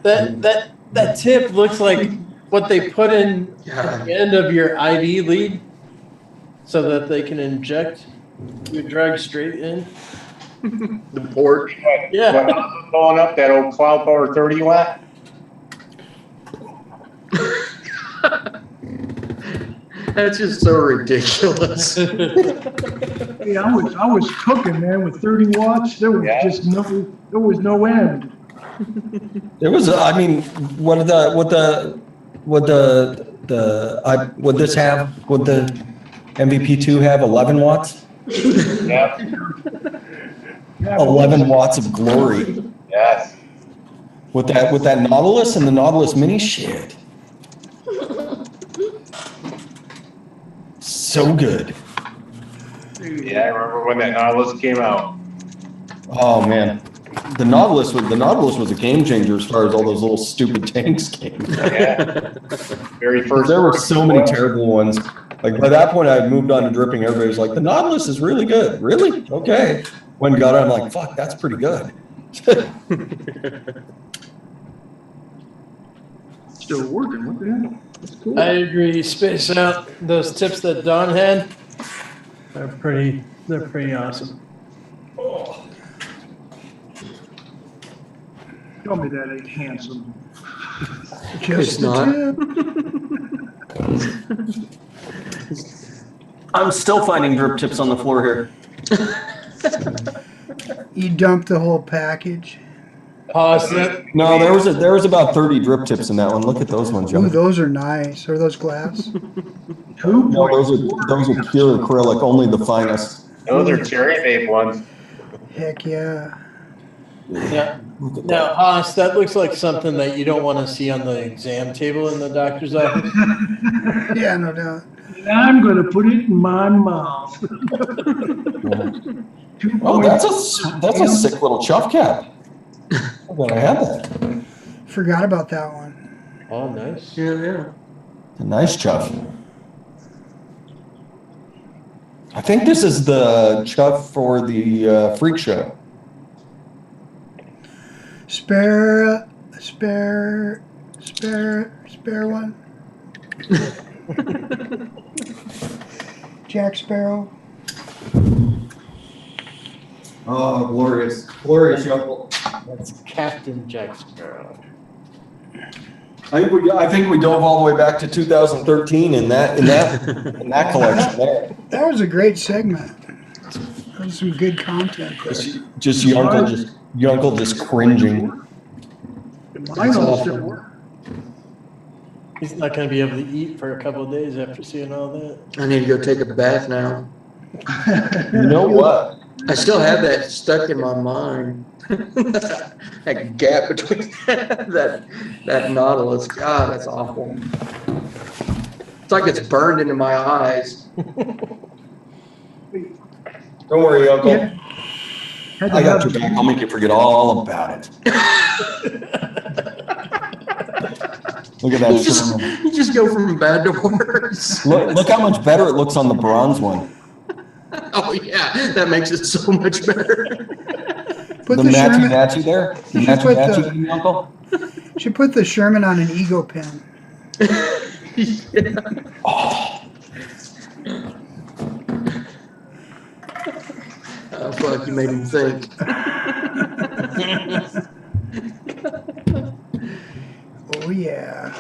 That tip looks like what they put in at the end of your IV lead so that they can inject your drug straight in. The port. Yeah. When I was going up that old Cloud Power 30 watt. That's just so ridiculous. Yeah, I was cooking, man, with 30 watts. There was just no end. There was, I mean, would this have? Would the MVP2 have 11 watts? Yeah. 11 watts of glory. Yes. With that Nautilus and the Nautilus Mini, shit. So good. Yeah, I remember when that Nautilus came out. Oh man, the Nautilus was a game changer as far as all those little stupid tanks came. Yeah. Very first. There were so many terrible ones. Like by that point, I had moved on to dripping. Everybody was like, "The Nautilus is really good." Really? Okay. When got it, I'm like, "Fuck, that's pretty good." Still working. What the hell? That's cool. I agree. Space out those tips that Don had. They're pretty awesome. Tell me that ain't handsome. just It's not. the tip. I'm still finding drip tips on the floor here. You dumped the whole package. Pause that. No, there was about 30 drip tips in that one. Look at those ones, Ooh, Joe. those are nice. Are those glass? No, those are pure acrylic, only the finest. Those are cherry vape ones. Heck yeah. Yeah. Look at Now, Haas, that looks like something that you don't want to see on the exam table in the doctor's office. Yeah, no doubt. I'm gonna put it in my mouth. Oh, that's a sick little chuff cap. I'm gonna have that. Forgot about that one. Oh, nice. Yeah. A nice chuff. I think this is the chuff for the freak show. Spare one. Jack Sparrow. Oh, glorious young. That's Captain Jack Sparrow. I think we dove all the way back to 2013 in that collection there. That was a great segment. That was some good content there. Just Yunkel just cringing. Mine all still work. He's not going to be able to eat for a couple of days after seeing all that. I need to go take a bath now. You know what? I still have that stuck in my mind. That gap between that Nautilus. God, that's awful. It's like it's burned into my eyes. Don't worry, Uncle. Yeah. I got your back. I'll make you forget all about it. Look at that Sherman. You just go from bad to worse. Look how much better it looks on the bronze one. Oh yeah, that makes it so much better. Put The the Sherman. matchy there? The You should put matchy, Uncle? Should put the Sherman on an ego pin. Yeah. Oh fuck, you made him think. Oh yeah.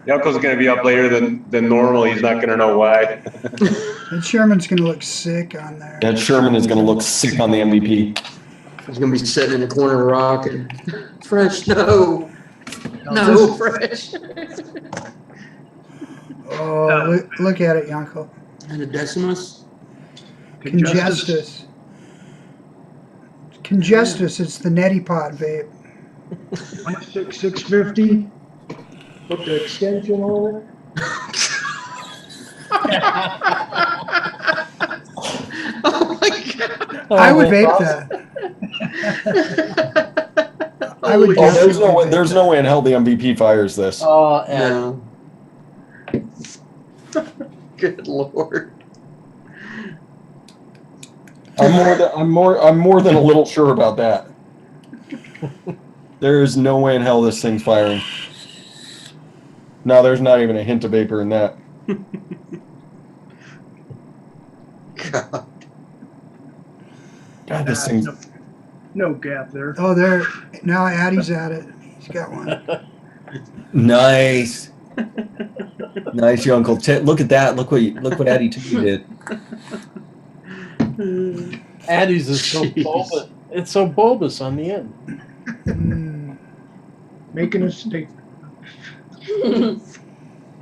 The uncle's gonna be up later than normal. He's not gonna know why. That Sherman's gonna look sick on there. That Sherman is going to look sick on the MVP. He's gonna be sitting in the corner rocking. Fresh, no. No, fresh. Oh, look at it, Yanko. And a Decimus? Congestus. Congestus, it's the neti pot vape. 650. Put the extension on it. Oh my god. I would vape that. I would Oh, definitely there's no way in hell the MVP fires this. Oh, and No. Good lord. I'm more than a little sure about that. There is no way in hell this thing's firing. No, there's not even a hint of vapor in that. God, this thing's... No gap there. Oh, there. Now Addie's at it. He's got one. Nice. Nice, your uncle. Look at that. Look what Addie 2 did. Addie's is so Jeez. bulbous. It's so bulbous on the end. Making a statement.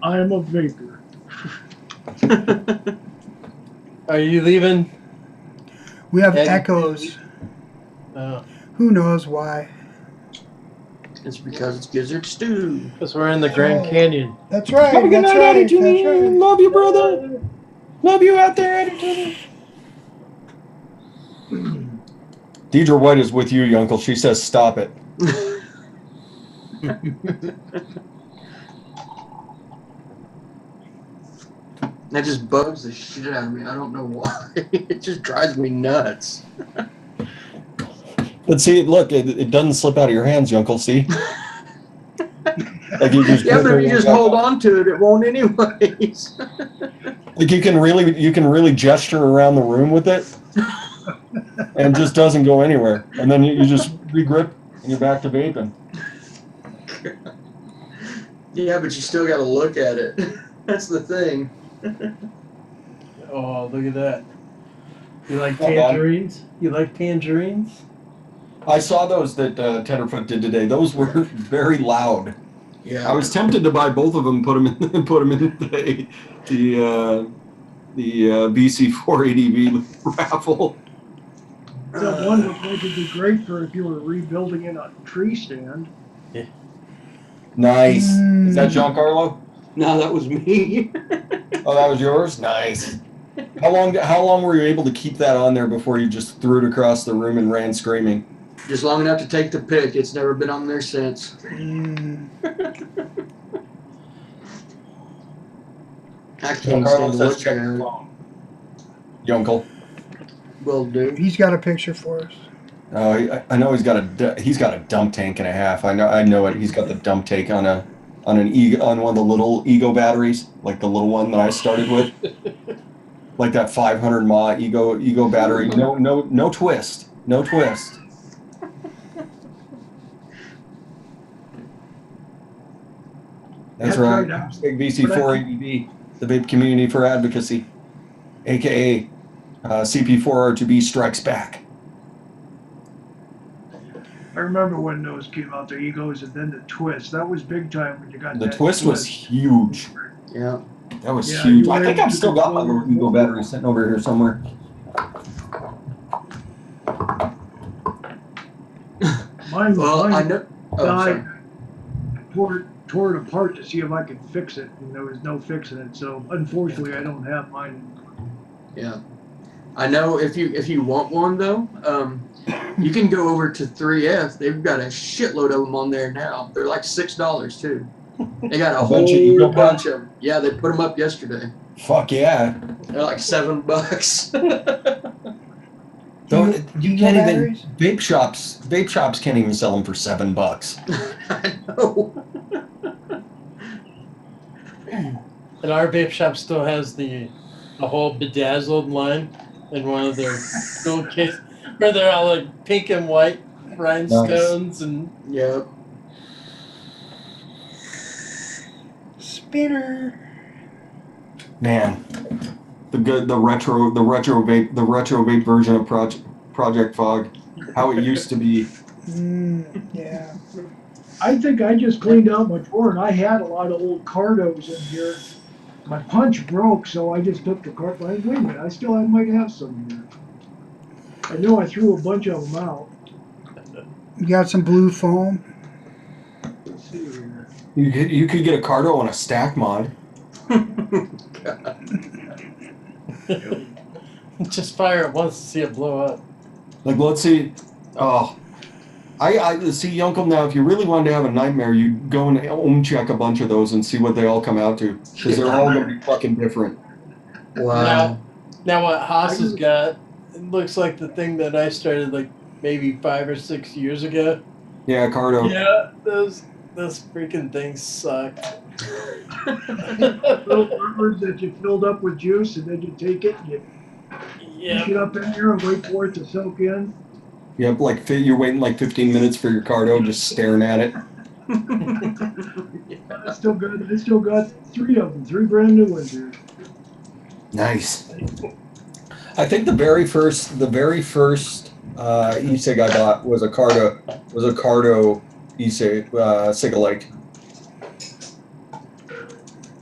I'm a vapor. Are you leaving? We have Eddie. echoes. Oh, Who knows why? It's because it's Gizzard stew. because we're in the Grand Canyon. That's right. Have a good That's night, right. Addie That's Jr. right. Love you, brother. Love you out there, Addie Jr. Deidre White is with you, uncle. She says, stop it. That just bugs the shit out of me. I don't know why. It just drives me nuts. But see, look, it doesn't slip out of your hands, uncle. See? Like you just Yeah, but if you just hold on to it, it won't anyways. Like you can really gesture around the room with it, and it just doesn't go anywhere. And then you just regrip and you're back to vaping. Yeah, but you still got to look at it. That's the thing. Oh, look at that. You like Not bad. tangerines? You like tangerines? I saw those that Tenderfoot did today. Those were very loud. Yeah. I was tempted to buy both of them, put them in the VC480V raffle. That one looked like it'd be great for if you were rebuilding in a tree stand. Nice. Is that Giancarlo? No, that was me. Oh, that was yours? Nice. How long were you able to keep that on there before you just threw it across the room and ran screaming? Just long enough to take the pic. It's never been on there since. Mm. I can't Carlos stand to says look check at your it. phone. Yunkel. Will do. He's got a picture for us. Oh, I know he's got a dump tank and a half. I know it. He's got the dump tank on one of the little Ego batteries, like the little one that I started with, like that 500 mAh Ego battery. No twist, no twist. That's right. Big VC4ADV, the Vape Community for Advocacy, aka CP4R2B Strikes Back. I remember when those came out, the Egos and then the Twist. That was big time when you got The that twist was huge. Yeah. That was Yeah, huge. you I were think able I've to still got my control little Ego battery sitting over here somewhere. Mine, Well, I mine know. Oh, sorry. died, tore it apart to see if I could fix it, and there was no fixing it. So unfortunately, I don't have mine. Yeah. I know if you want one though, you can go over to 3F. They've got a shitload of them on there now. They're like $6 too. They got a A whole bunch of Ego bunch of them. Yeah, they put them up yesterday. Fuck yeah. They're like $7. You can't even vape shops can't even sell them for $7. I know. And our vape shop still has the whole bedazzled line in one of their gold case where they're all like pink and white rhinestones and Yep. Spinner. Man, the retro vape version of Project Fog, how it used to be. Yeah. I think I just cleaned out my drawer, and I had a lot of old Cardos in here. My punch broke, so I just took the cart. Wait a minute, I might have some here. I know I threw a bunch of them out. You got some blue foam. Let's see here. You could get a Cardo on a stack mod. just fire it once to see it blow up. Like, let's see. Oh, I see, Uncle. Now, if you really wanted to have a nightmare, you go and check a bunch of those and see what they all come out to, because they're all gonna be fucking different. Wow. Now what Haas has got, it looks like the thing that I started like maybe 5 or 6 years ago. Yeah, Cardo. Yeah, those freaking things suck. Little rivers that you filled up with juice, and then you take it and you push it up in there and wait for it to soak in. Yep, like you're waiting like 15 minutes for your Cardo, just staring at it. That's still good. I still got 3 of them, 3 brand new ones here. Nice. I think the very first e-cig I bought was a Cardo e-cig Cig-a-Lake.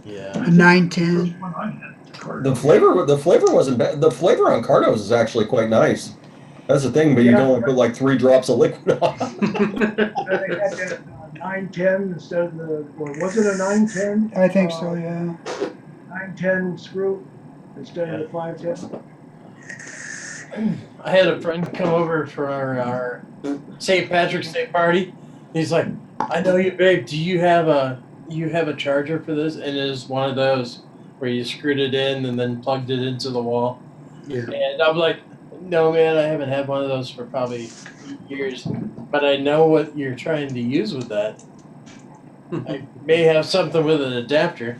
A 910. The flavor wasn't bad. The flavor on Cardos is actually quite nice. That's the thing, but you can only put like 3 drops of liquid on. They had that 910 instead of the, or was it a 910? I think so, yeah. 910 screw instead of the 510. I had a friend come over for our St. Patrick's Day party. He's like, "I know you, babe. Do you have a charger for this?" And it is one of those where you screwed it in and then plugged it into the wall. Yeah. And I'm like, "No, man, I haven't had one of those for probably years, but I know what you're trying to use with that. I may have something with an adapter."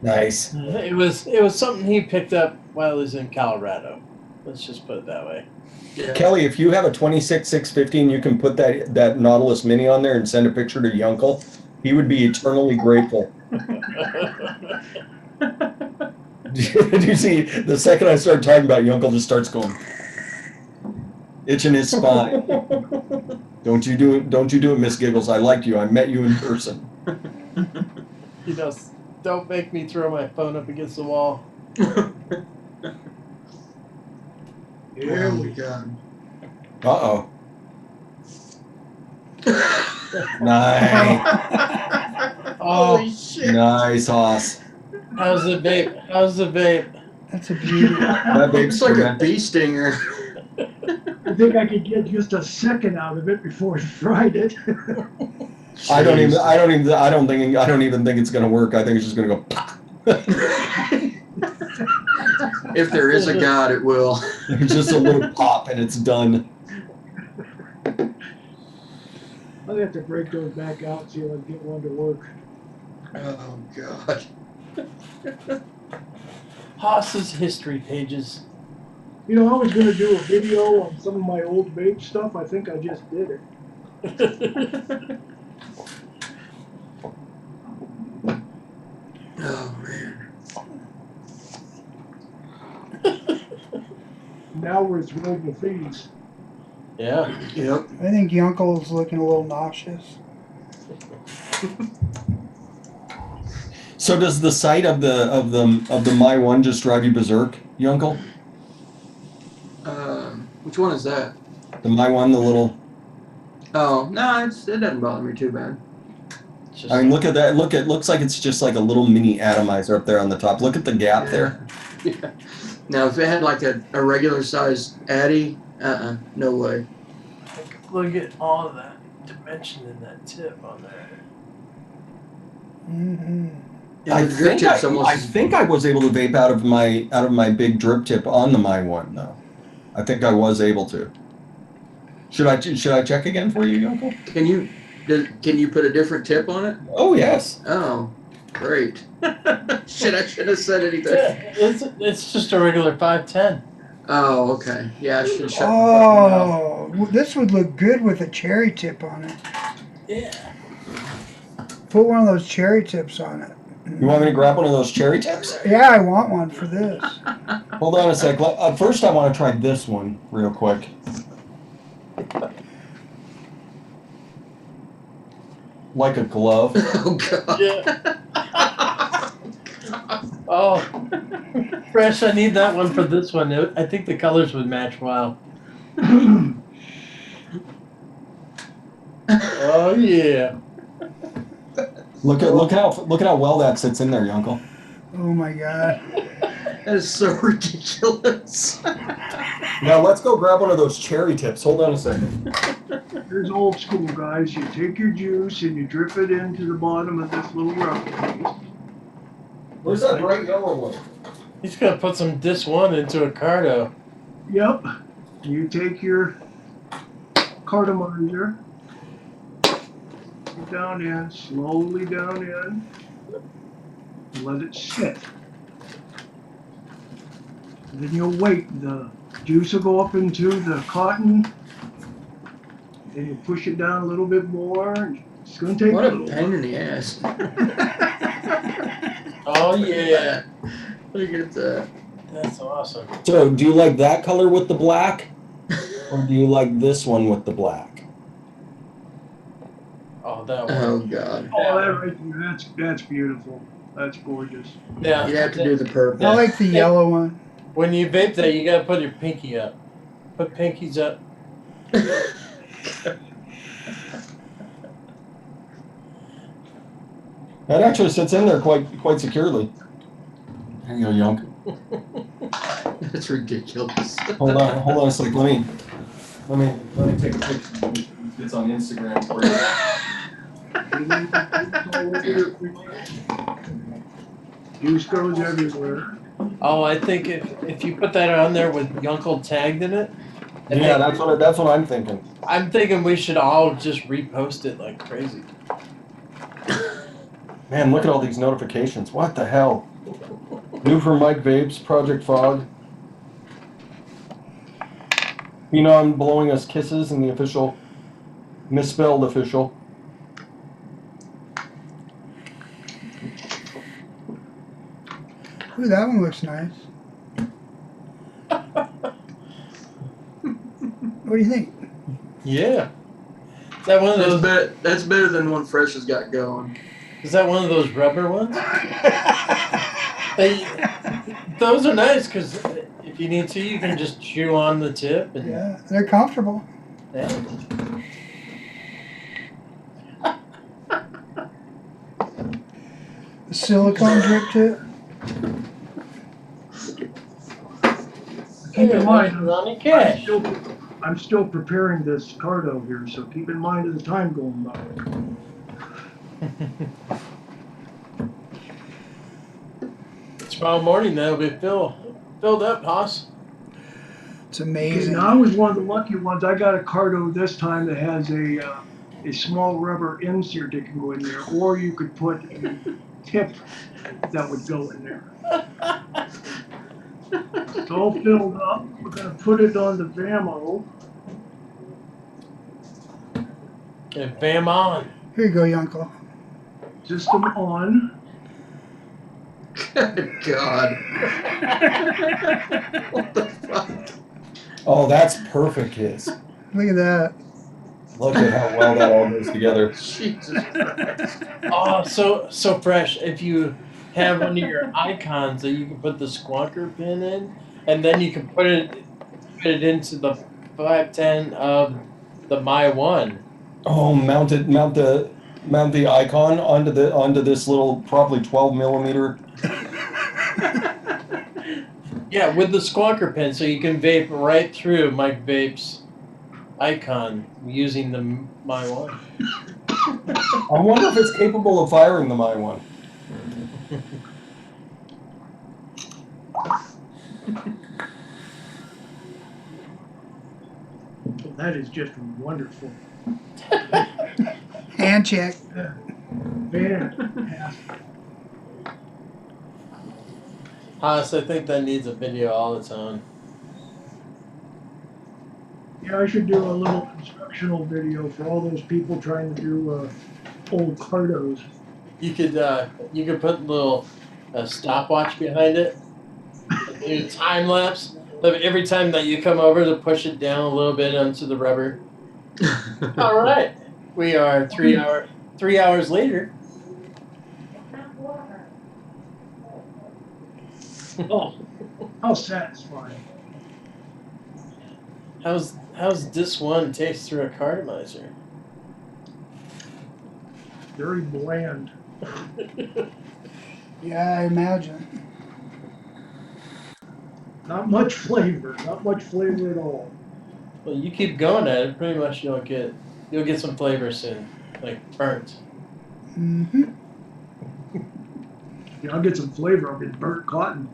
Nice. It was something he picked up while he was in Colorado. Let's just put it that way. Yeah. Kelly, if you have a 26615, you can put that Nautilus Mini on there and send a picture to your uncle. He would be eternally grateful. Did you see, the second I started talking about it, your uncle just starts going, itching his spine. Don't you do it, Miss Giggles. I like you. I met you in person. You know, don't make me throw my phone up against the wall. Here we go. Uh-oh. Nice. Holy shit. Nice, Hoss. How's the vape? How's the vape? That's a beauty. That vape's It's like a tremendous. bee stinger. I think I could get just a second out of it before I fried it. I don't even think it's gonna work. I think it's just gonna go. If there is a God, it will. It's just a little pop and it's done. I'll have to break those back out, see if I can get one to work. Oh, God. Haas's history pages. You know, I was gonna do a video on some of my old vape stuff. I think I just did it. Oh, man. Now we're thrilled with these. Yeah. Yep. I think Yunkle's looking a little nauseous. So does the sight of the My One just drive you berserk, Yunkel? Which one is that? The My One, the little. Oh, no, it doesn't bother me too bad. It's just, I mean, look at that. Looks like it's just like a little mini atomizer up there on the top. Look at the gap there. Yeah. Now, if it had like a regular sized Addy, no way. look at all of that dimension in that tip on there. Mm-hmm. Yeah, I the drip tip's almost think I was able to vape out of my big drip tip on the My One though. I think I was able to. Should I check again for you, Uncle? Can you put a different tip on it? Oh yes. Oh, great. Shit, I shouldn't have said anything. Yeah, it's just a regular 510. Oh, okay. Yeah, I should have shut the fucking mouth. Oh, this would look good with a cherry tip on it. Yeah. Put one of those cherry tips on it. You want me to grab one of those cherry tips? Yeah, I want one for this. Hold on a sec. First, I want to try this one real quick. Like a glove. Oh, God. Yeah. Oh, Fresh, I need that one for this one. I think the colors would match well. Oh yeah. Look at how well that sits in there, Uncle. Oh my God. That is so ridiculous. Now let's go grab one of those cherry tips. Hold on a second. Here's old school, guys. You take your juice and you drip it into the bottom of this little rubber. Where's that bright yellow one? He's gonna put some Dis One into a Cardo. Yep. You take your cartomizer, get down in, slowly down in, and let it sit. And then you'll wait. The juice will go up into the cotton. Then you push it down a little bit more. And it's going to take What a a little pain while. in the ass. Oh yeah. Look at that. That's awesome. So, do you like that color with the black, or do you like this one with the black? Oh, that one. Oh, God. Oh, that right there, that's beautiful. That's gorgeous. Yeah. You'd have to do the purple. I like the yellow one. When you vape that, you gotta put your pinky up. Put pinkies up. That actually sits in there quite securely. There you go, Yunk. That's ridiculous. Hold on a sec. Let me take a picture. It's on Instagram for you. Juice goes everywhere. Oh, I think if you put that on there with Yunkel tagged in it, Yeah, that's what I'm thinking. I'm thinking we should all just repost it like crazy. Man, look at all these notifications. What the hell? New from Mike Vapes, Project Fog. Phenom blowing us kisses in the official, misspelled official. Ooh, that one looks nice. What do you think? Yeah. Is that one of those? That's better than one Fresh has got going. Is that one of those rubber ones? Those are nice because if you need to, you can just chew on the tip. And, Yeah, they're comfortable. yeah. The silicone drip tip. Keep in mind, Ronnie Cash. I'm still preparing this cardo here, so keep in mind the time going by. Tomorrow morning that'll be filled up, Haas. It's Okay, amazing. now I was one of the lucky ones. I got a cardo this time that has a small rubber insert that can go in there, or you could put a tip that would go in there. It's all filled up. We're gonna put it on the Vamo. And bam on. Here you go, Yunkel. System on. God. What the fuck? Oh, that's perfect, kids. Look at that. Look at how well that all goes together. Jesus Christ. Oh, so fresh. If you have one of your icons that you can put the squonker pin in, and then you can put it into the 510 of the My One. Oh, mount the icon onto this little probably 12 millimeter. Yeah, with the squonker pin, so you can vape right through Mike Vape's icon using the My One. I wonder if it's capable of firing the My One. That is just wonderful. Hand check. Fantastic. Haas, I think that needs a video all its own. Yeah, I should do a little instructional video for all those people trying to do old cardos. You could put a little stopwatch behind it. Do time lapse. Every time that you come over to push it down a little bit onto the rubber. All right, we are 3 hours later. Oh, how satisfying. How's this one taste through a cartomizer? Very bland. Yeah, I imagine. Not much flavor. Not much flavor at all. Well, you keep going at it, pretty much you'll get some flavor soon, like burnt. Mm-hmm. Yeah, I'll get some flavor. I'll get burnt cotton.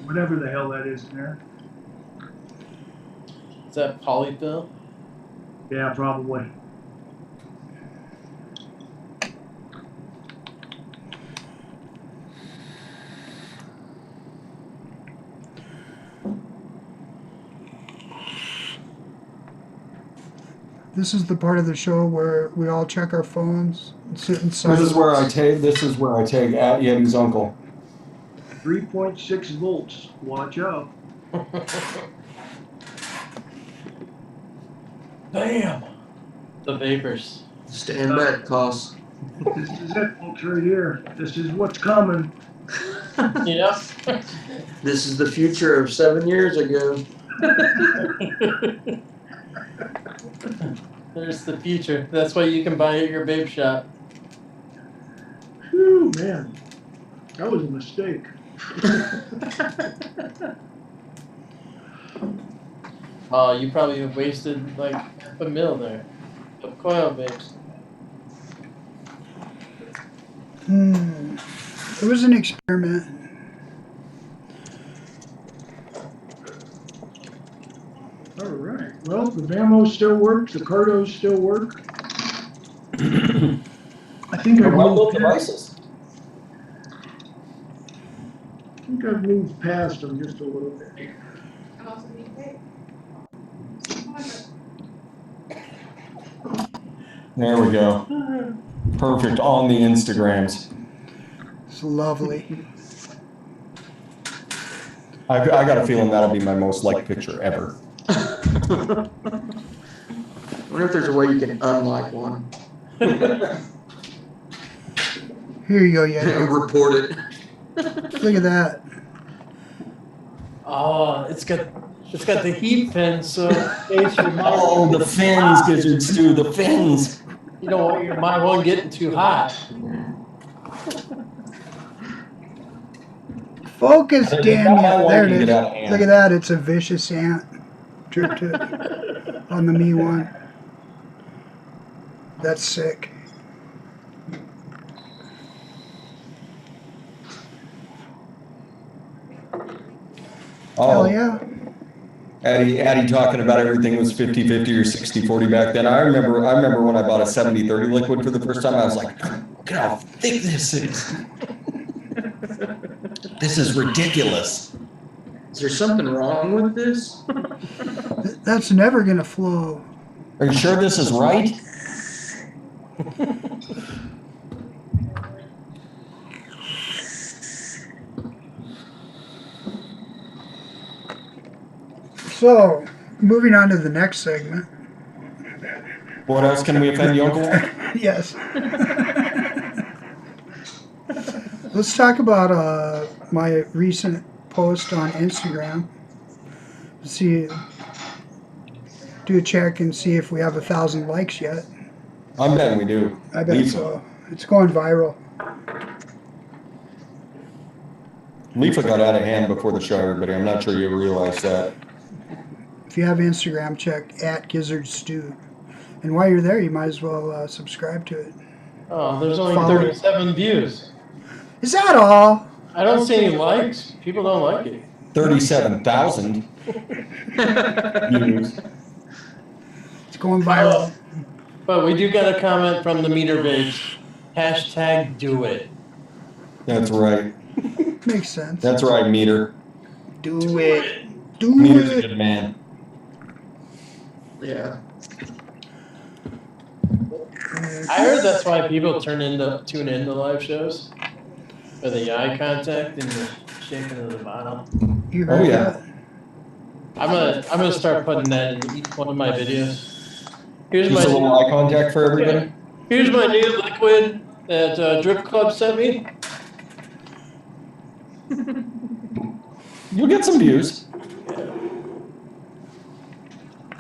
Whatever the hell that is in there. Is that polyfill? Yeah, probably. This is the part of the show where we all check our phones and sit in silence. This is where I take at Yeti's uncle. 3.6 volts. Watch out. Bam! The vapors. Stand back, Cost. This is it, folks, right here. This is what's coming. Yeah. This is the future of 7 years ago. There's the future. That's what you can buy at your vape shop. Whew, man. That was a mistake. Oh, you probably have wasted like half a mil there of coil vapes. It was an experiment. All right. Well, the Vamo still works. The cardos still work. I think I've moved past them just a little bit. There we go. Perfect on the Instagrams. It's lovely. I got a feeling that'll be my most liked picture ever. I wonder if there's a way you can unlike one. Here you go, Yeti. Report it. Look at that. Oh, it's got the heat pin, so in case your Oh, the fins, Gizzard Stew, the fins. You don't want your My One getting too hot. Focus, Now damn my you. one There it can is. get out of hand. Look at that. It's a vicious ant. Drip to on the me one. That's sick. Hell yeah. Addy talking about everything was 50-50 or 60-40 back then. I remember when I bought a 70-30 liquid for the first time, I was like, look at how thick this is. This is ridiculous. Is there something wrong with this? That's never gonna flow. Are you sure this is right? So, moving on to the next segment. What else can we offend you, Uncle? Yes. Let's talk about my recent post on Instagram. See, do a check and see if we have 1,000 likes yet. I'm betting we do. I bet so. It's going viral. Leafa got out of hand before the show, everybody. I'm not sure you realize that. If you have Instagram, check at Gizzard Stew. And while you're there, you might as well subscribe to it. Oh, there's only Follow. 37 views. Is that all? I don't see any likes. People don't like it. 37,000 views. It's going viral. But we do get a comment from the meter babes. Hashtag do it. That's right. Makes sense. That's right, Meter. Do it. Do Meter's a it. good man. Yeah. I heard that's why people tune into live shows. For the eye contact and the shaking of the bottle. You heard Oh, yeah. that? I'm gonna start putting that in each one of my videos. Here's Just a little my eye contact for everybody. here's my new liquid that Drip Club sent me. You'll get some views.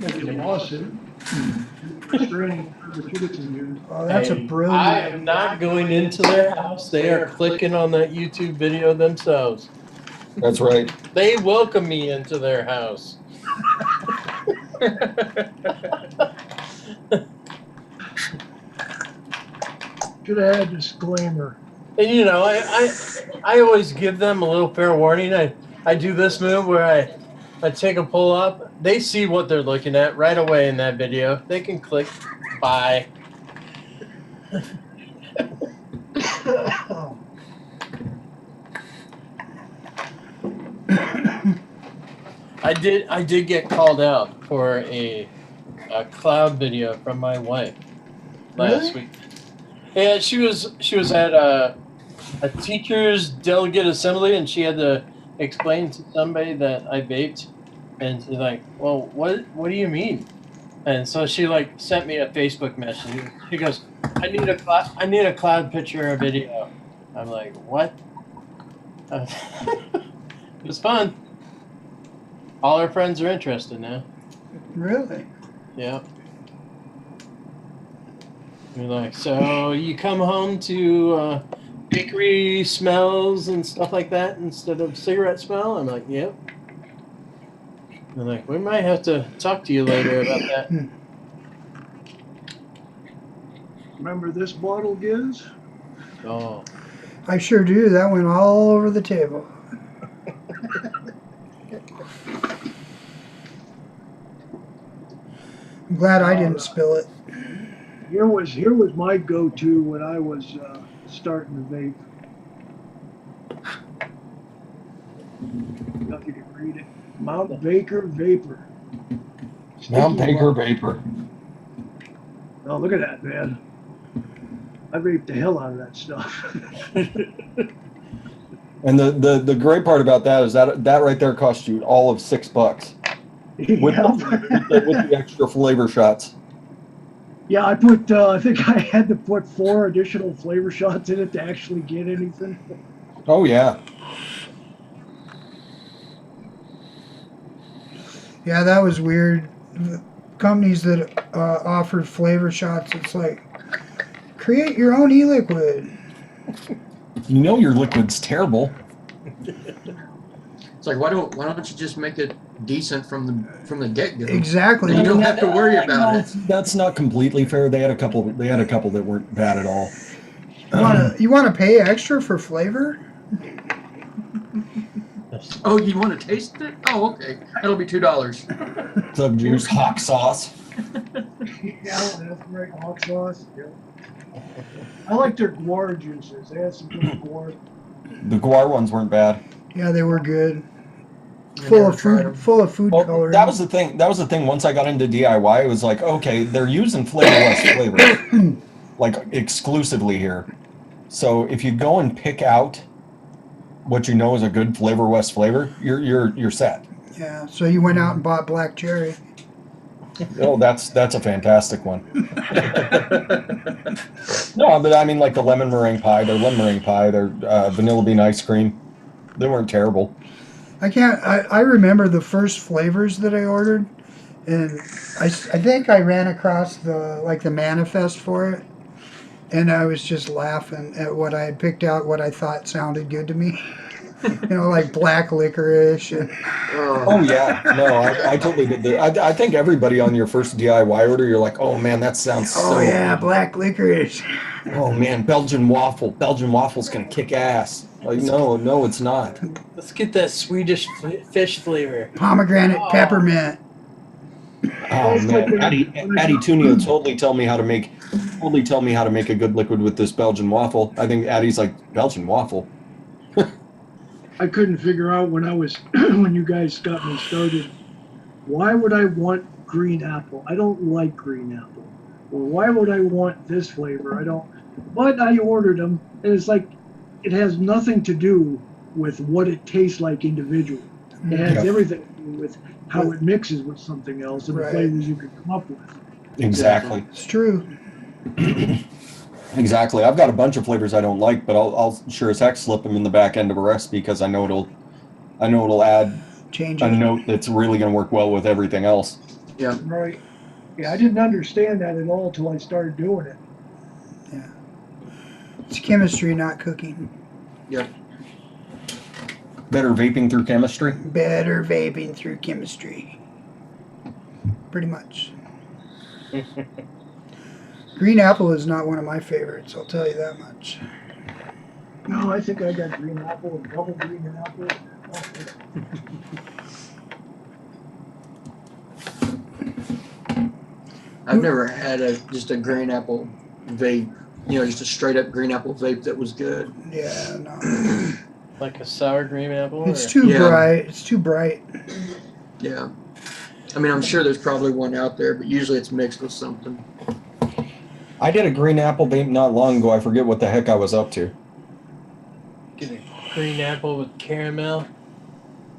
Maybe a lawsuit. Restraining perpetuity use. Oh, that's a Hey, brilliant. I am not going into their house. They are clicking on that YouTube video themselves. That's right. They welcome me into their house. Should have had a disclaimer. And you know, I always give them a little fair warning. I do this move where I take a pull up. They see what they're looking at right away in that video. They can click buy. I did get called out for a cloud video from my wife last week. Yeah, she was at a teacher's delegate assembly, and she had to explain to somebody that I vaped, and she's like, "Well, what do you mean?" And so she like sent me a Facebook message. She goes, "I need a cloud picture or video." I'm like, "What?" It was fun. All our friends are interested now. Really? Yeah. You're like, so you come home to bakery smells and stuff like that instead of cigarette smell? I'm like, yep. They're like, we might have to talk to you later about that. Remember this bottle, Giz? Oh. I sure do. That went all over the table. I'm glad I didn't spill it. Here was my go-to when I was starting to vape. If you can read it. Mount Baker Vapor. Mount Baker Vapor. Oh, look at that, man. I vaped the hell out of that stuff. And the great part about that is that right there cost you all of $6 with the extra flavor shots. Yeah, I put. I think I had to put 4 additional flavor shots in it to actually get anything. Oh yeah. Yeah, that was weird. The companies that offered flavor shots, it's like, create your own e-liquid. You know your liquid's terrible. It's like, why don't you just make it decent from the get-go? Exactly. You don't have to worry about it. That's not completely fair. They had a couple that weren't bad at all. You wanna pay extra for flavor? Oh, you want to taste it? Oh, okay. That'll be $2. Sub juice, hot sauce. Yeah, that's right, hot sauce, yeah. I like their guar juices, they had some good guar. The guar ones weren't bad. Yeah, they were good. I Full never of tried food, 'em. full of food Well, coloring. that was the thing. That was the thing. Once I got into DIY, it was like, okay, they're using flavorless flavors, like exclusively here. So if you go and pick out what you know is a good flavorless flavor, you're set. Yeah, so you went out and bought black cherry. Oh, that's a fantastic one. No, but I mean, like the lemon meringue pie, their vanilla bean ice cream, they weren't terrible. I remember the first flavors that I ordered, and I think I ran across the manifest for it, and I was just laughing at what I had picked out, what I thought sounded good to me. Like black licorice. And Oh yeah, no, I totally did. I think everybody on your first DIY order, you're like, oh man, that sounds so. oh yeah, black licorice. Oh man, Belgian waffle. Belgian waffle's gonna kick ass. Like no, it's not. Let's get that Swedish fish flavor. Pomegranate peppermint. Oh man, Addie Tooney will totally tell me how to make a good liquid with this Belgian waffle. I think Addie's like, Belgian waffle. I couldn't figure out when when you guys got me started, why would I want green apple? I don't like green apple. Or why would I want this flavor? I don't, but I ordered them, and it's like, it has nothing to do with what it tastes like individually. It has everything to do with how it mixes with something else and the flavors you could come up with. Exactly. It's true. Exactly. I've got a bunch of flavors I don't like, but I'll sure as heck slip them in the back end of a recipe because I know it'll add Change a it. note that's really going to work well with everything else. Yeah. Right. Yeah, I didn't understand that at all until I started doing it. Yeah. It's chemistry, not cooking. Yep. Better vaping through chemistry. Better vaping through chemistry. Pretty much. Green apple is not one of my favorites, I'll tell you that much. No, I think I got green apple and double green apple. I've never had just a green apple vape, just a straight up green apple vape that was good. Yeah, no. Like a sour green apple? It's or- too Yeah. bright. It's too bright. Yeah. I mean, I'm sure there's probably one out there, but usually it's mixed with something. I did a green apple vape not long ago. I forget what the heck I was up to. Get a green apple with caramel.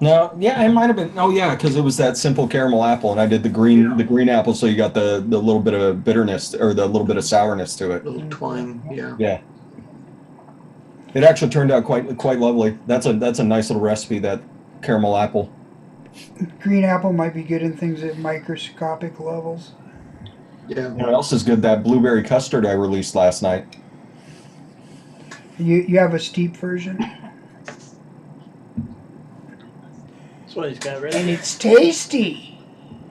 No, yeah, it might have been. Oh yeah, because it was that simple caramel apple, and I did the green apple, so you got the little bit of bitterness or the little bit of sourness to it. Little twang, yeah. Yeah. It actually turned out quite lovely. That's a nice little recipe, that caramel apple. Green apple might be good in things at microscopic levels. Yeah. What else is good? That blueberry custard I released last night. You have a steep version, That's what he's got and ready. it's tasty.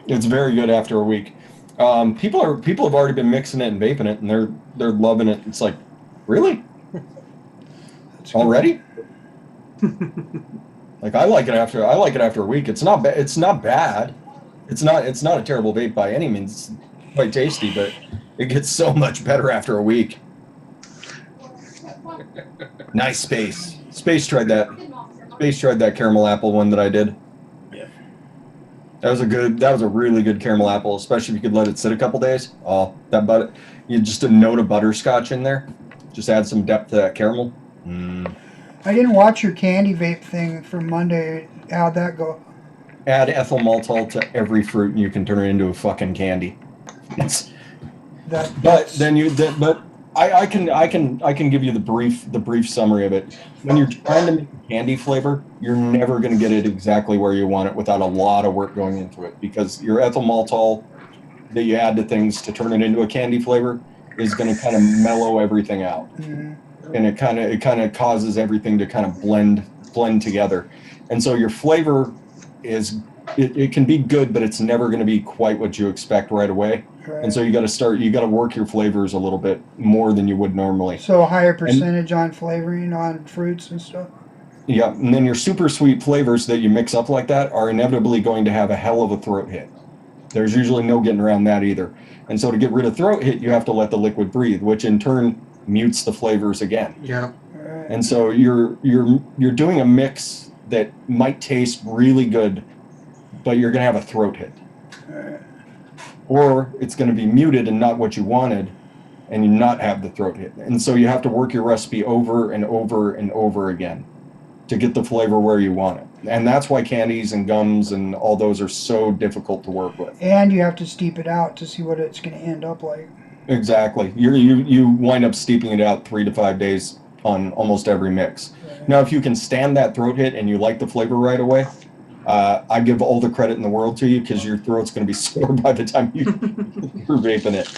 It's very good after a week. People have already been mixing it and vaping it, and they're loving it. It's like, really? Already? Like I like it after a week. It's not bad. It's not bad. It's not a terrible vape by any means. It's quite tasty, but it gets so much better after a week. Nice Space. Space tried that. Space tried that caramel apple one that I did. Yeah. That was a really good caramel apple, especially if you could let it sit a couple days. Oh, that butter, you just a note of butterscotch in there. Just add some depth to that caramel. I didn't watch your candy vape thing from Monday. How'd that go? Add ethyl maltol to every fruit, and you can turn it into a fucking candy. I can give you the brief summary of it. When you're trying to make a candy flavor, you're never going to get it exactly where you want it without a lot of work going into it, because your ethyl maltol that you add to things to turn it into a candy flavor is going to kind of mellow everything out. Mm-hmm. And it kind of causes everything to kind of blend blend together. And so your flavor it can be good, but it's never going to be quite what you expect right away. Right. And so you got to work your flavors a little bit more than you would normally. So a higher percentage on flavoring on fruits and stuff. Yeah, and then your super sweet flavors that you mix up like that are inevitably going to have a hell of a throat hit. There's usually no getting around that either. And so to get rid of throat hit, you have to let the liquid breathe, which in turn mutes the flavors again. Yeah. Right. And so you're doing a mix that might taste really good, but you're going to have a throat hit. Right. Or it's going to be muted and not what you wanted, and you not have the throat hit. And so you have to work your recipe over and over and over again to get the flavor where you want it. And that's why candies and gums and all those are so difficult to work with. And you have to steep it out to see what it's going to end up like. Exactly. You wind up steeping it out 3 to 5 days on almost every mix. Right. Now, if you can stand that throat hit and you like the flavor right away, I give all the credit in the world to you, because your throat's going to be sore by the time you're vaping it.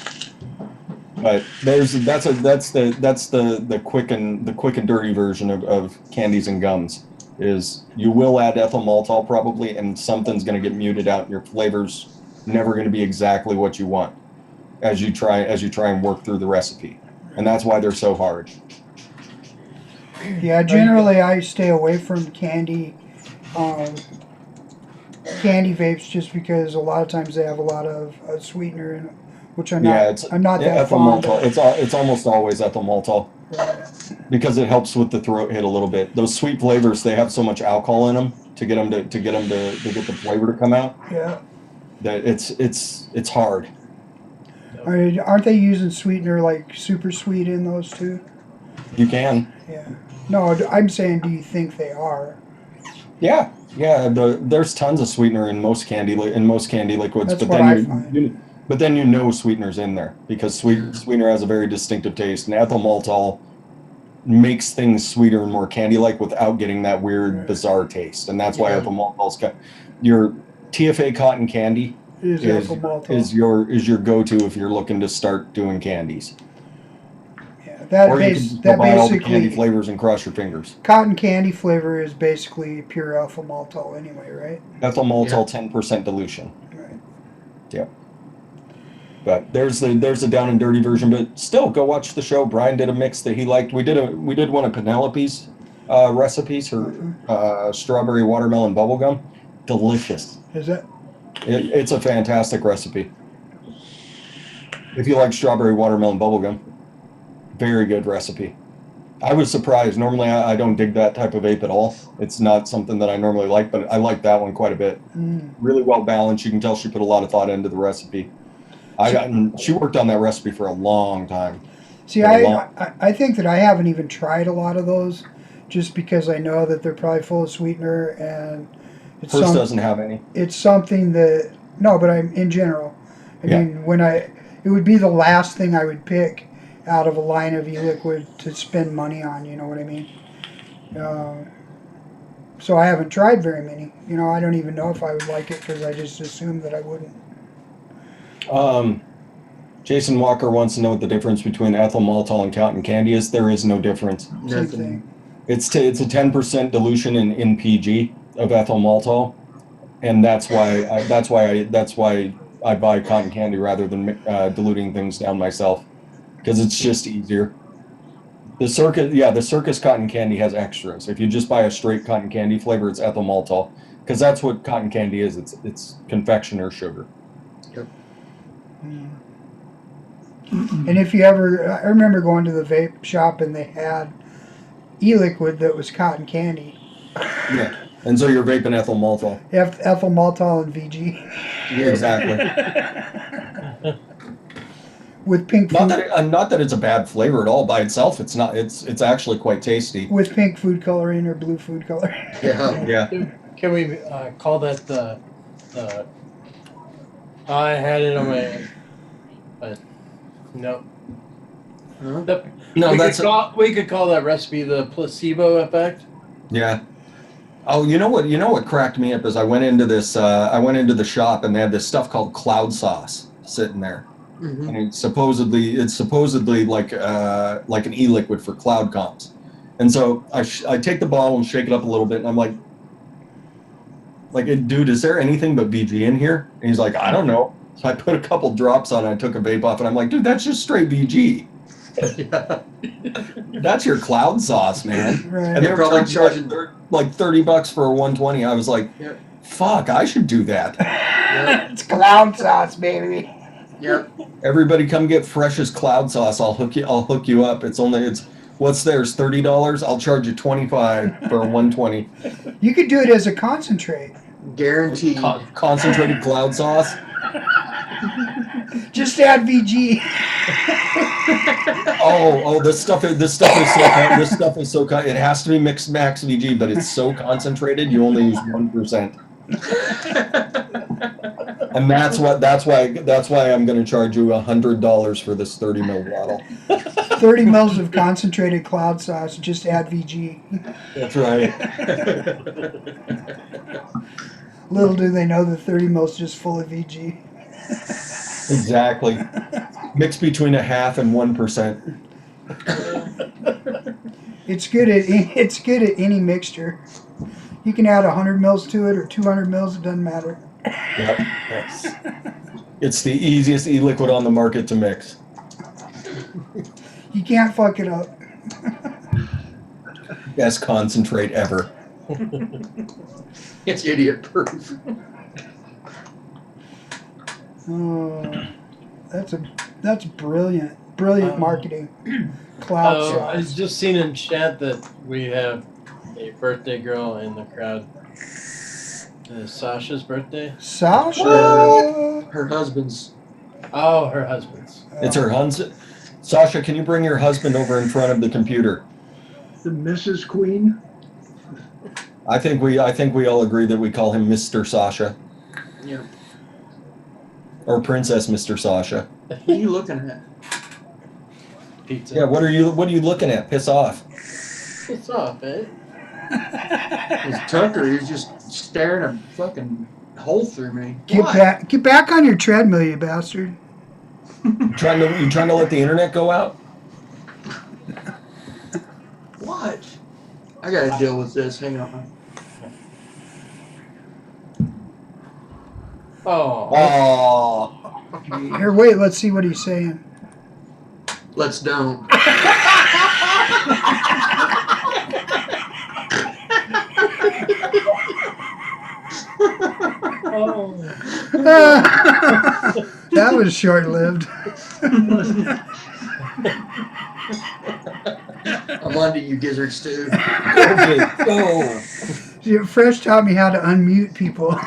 But that's the quick and dirty version of candies and gums. Is you will add ethyl maltol probably, and something's going to get muted out, and your flavor's never going to be exactly what you want as you try and work through the recipe. And that's why they're so hard. Yeah, generally I stay away from candy vapes, just because a lot of times they have a lot of sweetener in it, which I'm not that ethyl fond maltol. of. It's almost always ethyl maltol, because it helps with the throat hit a little bit. Those sweet flavors, they have so much alcohol in them to get the flavor to come out. Yeah. That it's hard. Aren't they using sweetener like super sweet in those too? You can. Yeah. No, I'm saying, do you think they are? Yeah. There's tons of sweetener in most candy liquids, That's but what then I find. but then you know sweetener's in there, because sweetener has a very distinctive taste, and ethyl maltol makes things sweeter and more candy-like without getting that weird, bizarre taste. And that's why ethyl maltol's got your TFA cotton candy Ethyl maltol. is your go-to if you're looking to start doing candies. Yeah, Or you can just go buy all the candy basically, flavors and cross your fingers. cotton candy flavor is basically pure ethyl maltol anyway, right? Ethyl maltol, 10% dilution. Right. Yep. But there's the down and dirty version. But still, go watch the show. Brian did a mix that he liked. We did one of Penelope's recipes, her strawberry watermelon bubblegum. Delicious. Is it? It's a fantastic recipe. If you like strawberry watermelon bubblegum, very good recipe. I was surprised. Normally, I don't dig that type of vape at all. It's not something that I normally like, but I like that one quite a bit. Really well balanced. You can tell she put a lot of thought into the recipe. She worked on that recipe for a long time. See, I think that I haven't even tried a lot of those, just because I know that they're probably full of sweetener, and Hers doesn't have any. It's something that, no, but I'm in general. I mean, it would be the last thing I would pick out of a line of e-liquid to spend money on, you know what I mean? So I haven't tried very many. I don't even know if I would like it, because I just assumed that I wouldn't. Jason Walker wants to know what the difference between ethyl maltol and cotton candy is. There is no difference. Same thing. It's a 10% dilution in PG of ethyl maltol, and that's why I buy cotton candy rather than diluting things down myself, because it's just easier. The Circus cotton candy has extras. If you just buy a straight cotton candy flavor, it's ethyl maltol, because that's what cotton candy is. It's confectioner sugar. Yep. And if you ever, I remember going to the vape shop and they had e-liquid that was cotton candy. Yeah. And so you're vaping ethyl maltol. Ethyl maltol and VG. Yeah, exactly. With pink food. Not that it's a bad flavor at all by itself. It's not. It's actually quite tasty. With pink food coloring or blue food coloring. Yeah. Can we call that the? I had it on my. No. Huh? We could call that recipe the placebo effect. Yeah. Oh, you know what cracked me up is I went into the shop and they had this stuff called cloud sauce sitting there. Mm-hmm. And it's supposedly like an e-liquid for cloud comps. And so I take the bottle and shake it up a little bit, and I'm like, dude, is there anything but VG in here? And he's like, I don't know. So I put a couple drops on it. I took a vape off, and I'm like, dude, that's just straight VG. That's your cloud sauce, man. Right. And they're probably charging like $30 for a 120. I was like, Yep. fuck, I should do that. It's cloud sauce, baby. Yep. Everybody come get Fresh's cloud sauce. I'll hook you up. It's what's theirs, $30? I'll charge you $25 for a 120. You could do it as a concentrate. Guaranteed. Concentrated cloud sauce. Just add VG. Oh, this stuff is so it has to be mixed max VG, but it's so concentrated you only use 1%. And that's why I'm going to charge you $100 for this 30 ml bottle. 30 mils of concentrated cloud sauce. Just add VG. That's right. Little do they know that 30 mils is just full of VG. Exactly. Mix between a half and 1%. It's good at any mixture. You can add 100 mils to it or 200 mils. It doesn't matter. Yep. Yes. It's the easiest e-liquid on the market to mix. You can't fuck it up. Best concentrate ever. It's idiot proof. Oh, that's brilliant marketing. Cloud I sauce. just seen in chat that we have a birthday girl in the crowd. Sasha's birthday? Sasha. Her husband's. Oh, her husband's. It's her husband. Sasha, can you bring your husband over in front of the computer? The Mrs. Queen. I think we all agree that we call him Mr. Sasha Yeah. or Princess Mr. Sasha. What are you looking at? Pizza. Yeah, what are you looking at? Piss off. What's up, eh? His Tucker, he's just staring a fucking hole through me. Get back on your treadmill, you bastard. You trying to let the internet go out? What? I gotta deal with this. Hang on. Oh. Oh. Here, wait. Let's see what he's saying. Let's don't. That was short-lived. I'm on to you, Gizzard stew. Okay, go. Yeah, Fresh taught me how to unmute people.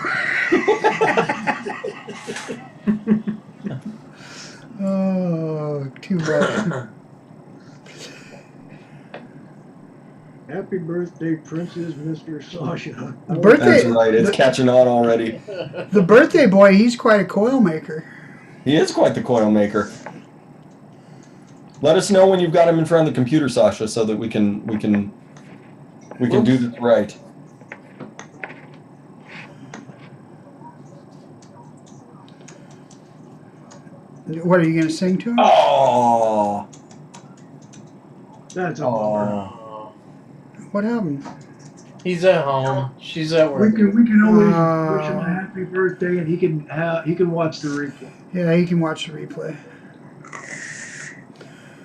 Oh, too much. Happy birthday, Princess Mr. Sasha. Birthday. That's right. It's catching on already. The birthday boy, he's quite a coil maker. He is quite the coil maker. Let us know when you've got him in front of the computer, Sasha, so that we can do this right. What are you going to sing to him? Oh. That's a bummer. Oh. What happened? He's at home. She's at We work. can always wish him a happy birthday, and he can watch the replay. Yeah, he can watch the replay.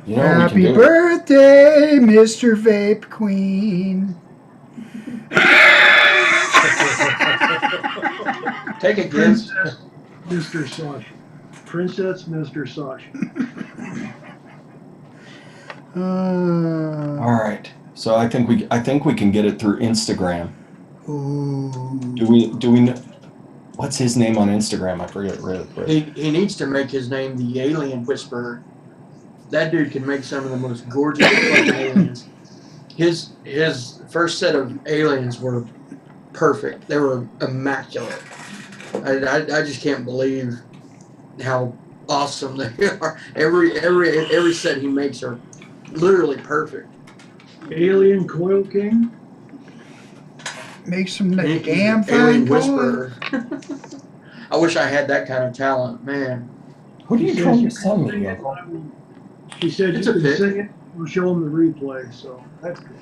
You know what we Happy can do? birthday, Mr. Vape Queen. Take it, Giz. Princess Mr. Sasha. Princess Mr. Sasha. All right. So I think we can get it through Instagram. Ooh. Do we know, what's his name on Instagram? I forget really quick. He needs to make his name the Alien Whisperer. That dude can make some of the most gorgeous fucking aliens. His first set of aliens were perfect. They were immaculate. I just can't believe how awesome they are. Every set he makes are literally perfect. Alien Coil King. Make some He's damn an Alien fine coil. Whisperer. I wish I had that kind of talent, man. What are you He trying to says, tell me? "I will He said It's you a can pick. sing it. We'll show him the replay, so that's good.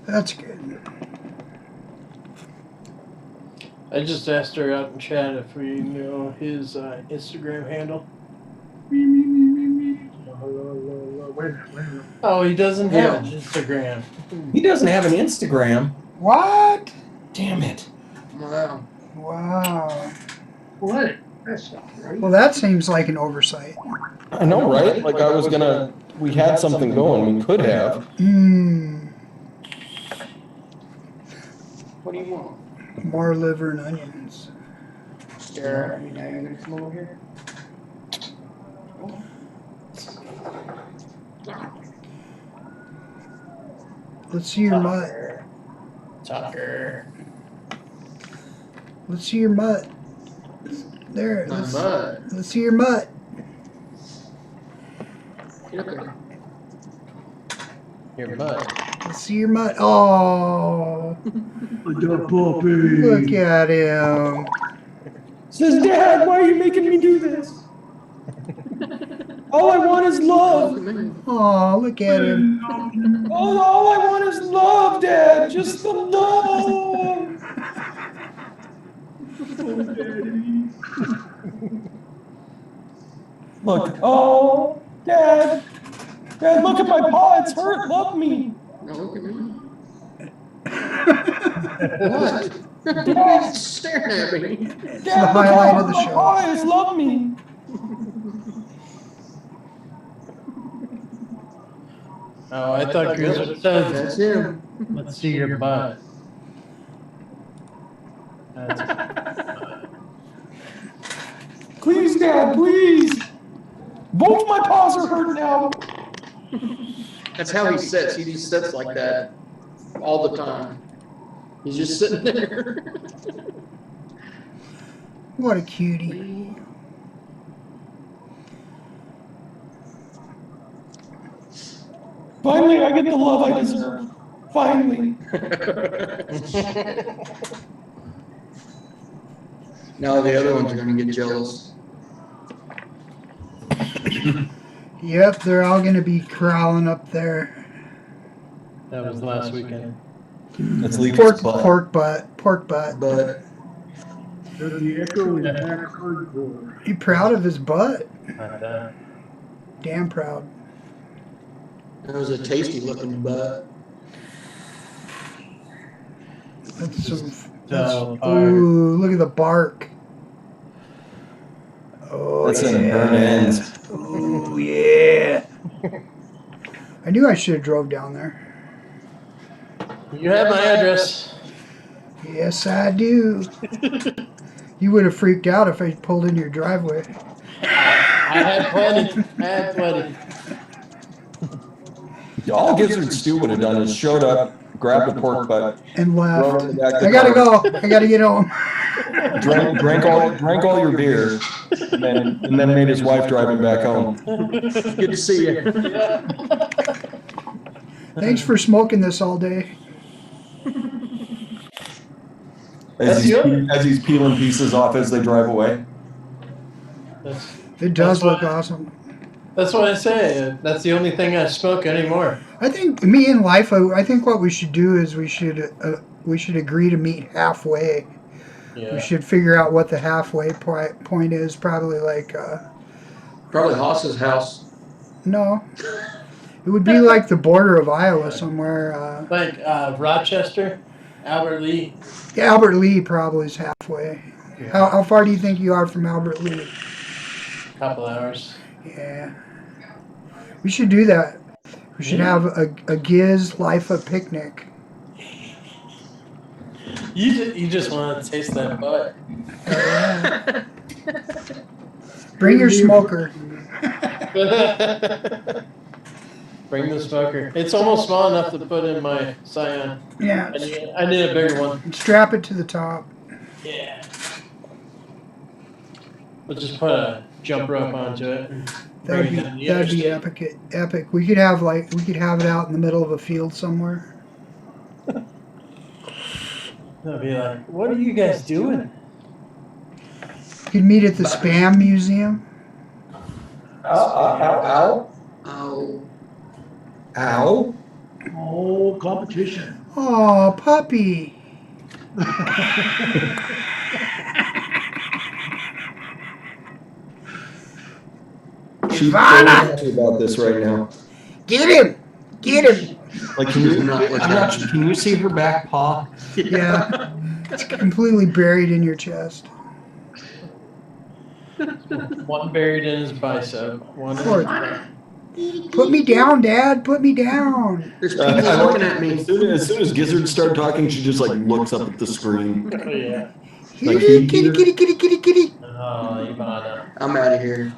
That's good. I just asked her out in chat if we know his Instagram handle. Wait a minute. Oh, he doesn't have an Instagram. He doesn't have an Instagram. What? Damn it. Wow. Wow. What? That's not right. Well, that seems like an oversight. I know, right? Like I was gonna, we had something going, we could have. What do you want? More liver and onions. Stare at me now. You're gonna come over here. Let's see your mutt. Tucker. Let's see your mutt. There. My Let's, butt. let's see your mutt. Get up there. Your butt. Let's see your mutt. Oh, The puppy. look at him. Says, Dad, why are you making me do this? All I want is love. Oh, look at him. All I want is love, Dad. Just the love. Look, oh, Dad. Dad, look at my paw. It's hurt. Love me. No, look at me. What? Dad, staring at me. It's the highlight of the My show. paw is love me. Oh, I thought Gizzard said, That's him. let's see your butt. That's Please, Dad, please. Both my paws are hurt now. That's how he sits. He just sits like that all the time. He's just sitting there. What a cutie. Finally, I get the love I deserve. Finally. Now the other ones are gonna get jealous. Yep, they're all gonna be crawling up there. That was last weekend. That's Leaf's Pork butt. butt. But The echo is back hardcore. You proud of his butt? Not that. Damn proud. that was a tasty looking butt. That's some. So, Ooh, look at the bark. Oh, That's in burn ends. Ooh, yeah. I knew I should have drove down there. you have my address. Yes, I do. You would have freaked out if I pulled in your driveway. I had plenty. All Gizzard Stew would have done is showed up, grabbed the pork butt, And thrown it left. in the back of the I gotta car, go. I gotta get home. drank all your beer, and then made his wife drive him back home. Good to see you. Thanks for smoking this all day. As he's peeling pieces off as they drive away. It does That's look why- awesome. That's what I say. That's the only thing I smoke anymore. I think me and life. I think what we should do is we should agree to meet halfway. We Yeah. should figure out what the halfway point is. Probably like Probably Haas's house. no. It would be like the border of Iowa somewhere. Like Rochester, Albert Lee. Yeah, Albert Lee probably is halfway. How far do you think you are from Albert Lee? Couple hours. Yeah. We should do that. We should have a Giz Life picnic. You just want to taste that butt. Bring your smoker. Bring the smoker. It's almost small enough to put in my Scion. Yeah. I need a bigger one. Strap it to the top. Yeah. We'll just put a jump rope onto it. That'd be epic. Epic. We could have it out in the middle of a field somewhere. They'll be like, what are you guys doing? You could meet at the Spam Museum. Ow. Oh, Ow. Oh, competition. Oh, puppy. She's so Ivana! happy about this right now. Get him! Get him! Like, can you? Not what's I'm not. happening. Can you see her back paw? Yeah. It's completely buried in your chest. One buried in his bicep. One in Poor- his back. Put me down, Dad. Put me down. There's people looking at me. As soon as Gizzard started talking, she just like looks up at the screen. Oh, yeah. Like Kitty, he- kitty, kitty, kitty, kitty, kitty. Oh, Ivana. I'm out of here.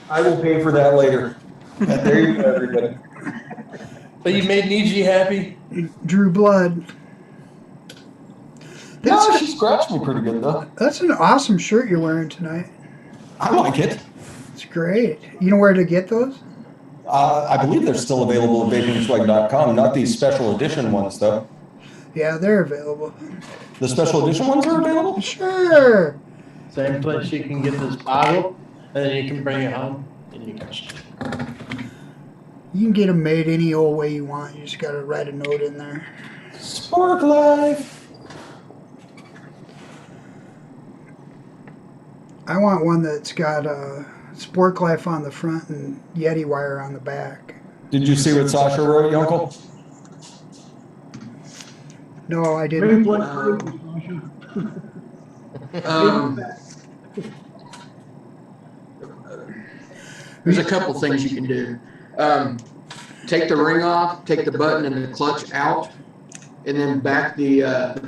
I will pay for that later. And there you go, everybody. But you made Niji happy? Drew blood. No, That's, she scratched me pretty good though. that's an awesome shirt you're wearing tonight. I like it. It's great. You know where to get those? I believe they're still available at vapingswag.com. Not these special edition ones though. Yeah, they're available. The special edition ones are available. Sure. Same place you can get this bottle, and then you can bring it home, and you can. You can get them made any old way you want. You just got to write a note in there. SPORKLyFE. I want one that's got SPORKLyFE on the front and Yeti wire on the back. Did you see what Sasha wrote, Uncle? No, I Vape didn't. like crazy, Um, there's a couple things you can do. Take the ring off, take the button and the clutch out, and then back the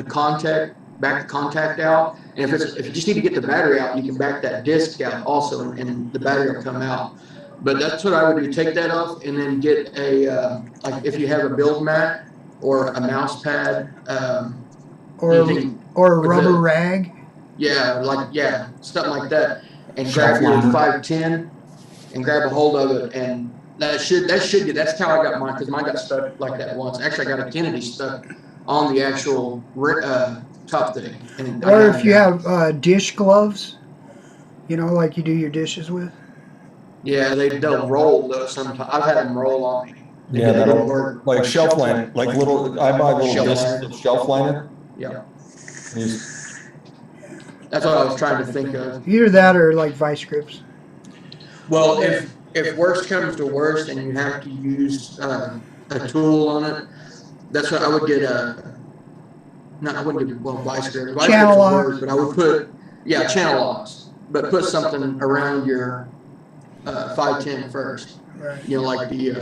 contact out. And if you just need to get the battery out, you can back that disc out also, and the battery will come out. But that's what I would do. Take that off, and then get a like if you have a build mat or a mouse pad. Or anything or a with rubber the- rag. Yeah, something like that, and grab your 510 and grab a hold of it, and that should get. That's how I got mine, because mine got stuck like that once. Actually, I got a Kennedy stuck on the actual top thing. And I Or got if it you out. have dish gloves, you know, like you do your dishes with. Yeah, they'll roll though sometimes. I've had them roll on me. Yeah, They that'll didn't work. like shelf liner, like little. I buy little Shelf discs liner. of shelf liner. Yeah, Just- that's what I was trying to think of. Either that or like vice grips. Well, if worst comes to worst and you have to use a tool on it, that's what I would get I wouldn't get, vice grip. Vice Channel grips lock. work, but I would put, channel locks, but put something around your 510 first. Right. You know, like the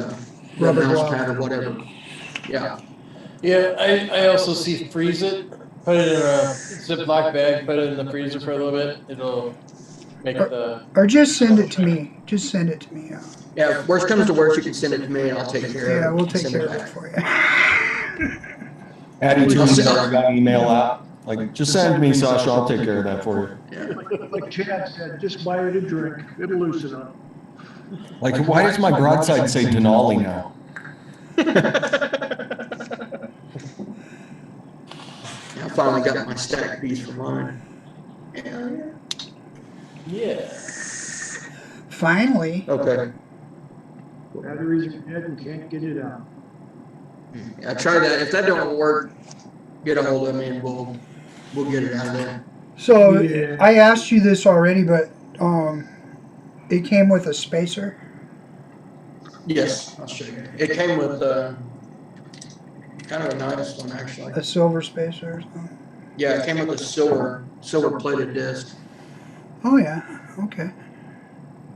Rubber mouse glove. pad or whatever. Yeah. Yeah, I also see freeze it, put it in a Ziploc bag, put it in the freezer for a little bit. It'll make the. Or just send it to me. Just send it to me. Yeah, Yeah, if worst comes to worst, you can send it to me and I'll take care of it. yeah, we'll take Send care it of it back. for you. Addie to I got an email out. Like, just send it to me, Sasha. I'll take care of that for you. like Chad said, just buy it a drink. It'll loosen up. Like, why does my broadside say Denali now? I finally got my stack piece for mine. Yeah. Finally. Okay. Batteries are dead and can't get it out. I try that. If that don't work, get a hold of me and we'll get it out of there. So Yeah. I asked you this already, but it came with a spacer. Yes, I'll show you. It came with kind of a nice one actually. A silver spacer or something. Yeah, it came with a silver plated disc. Oh yeah. Okay.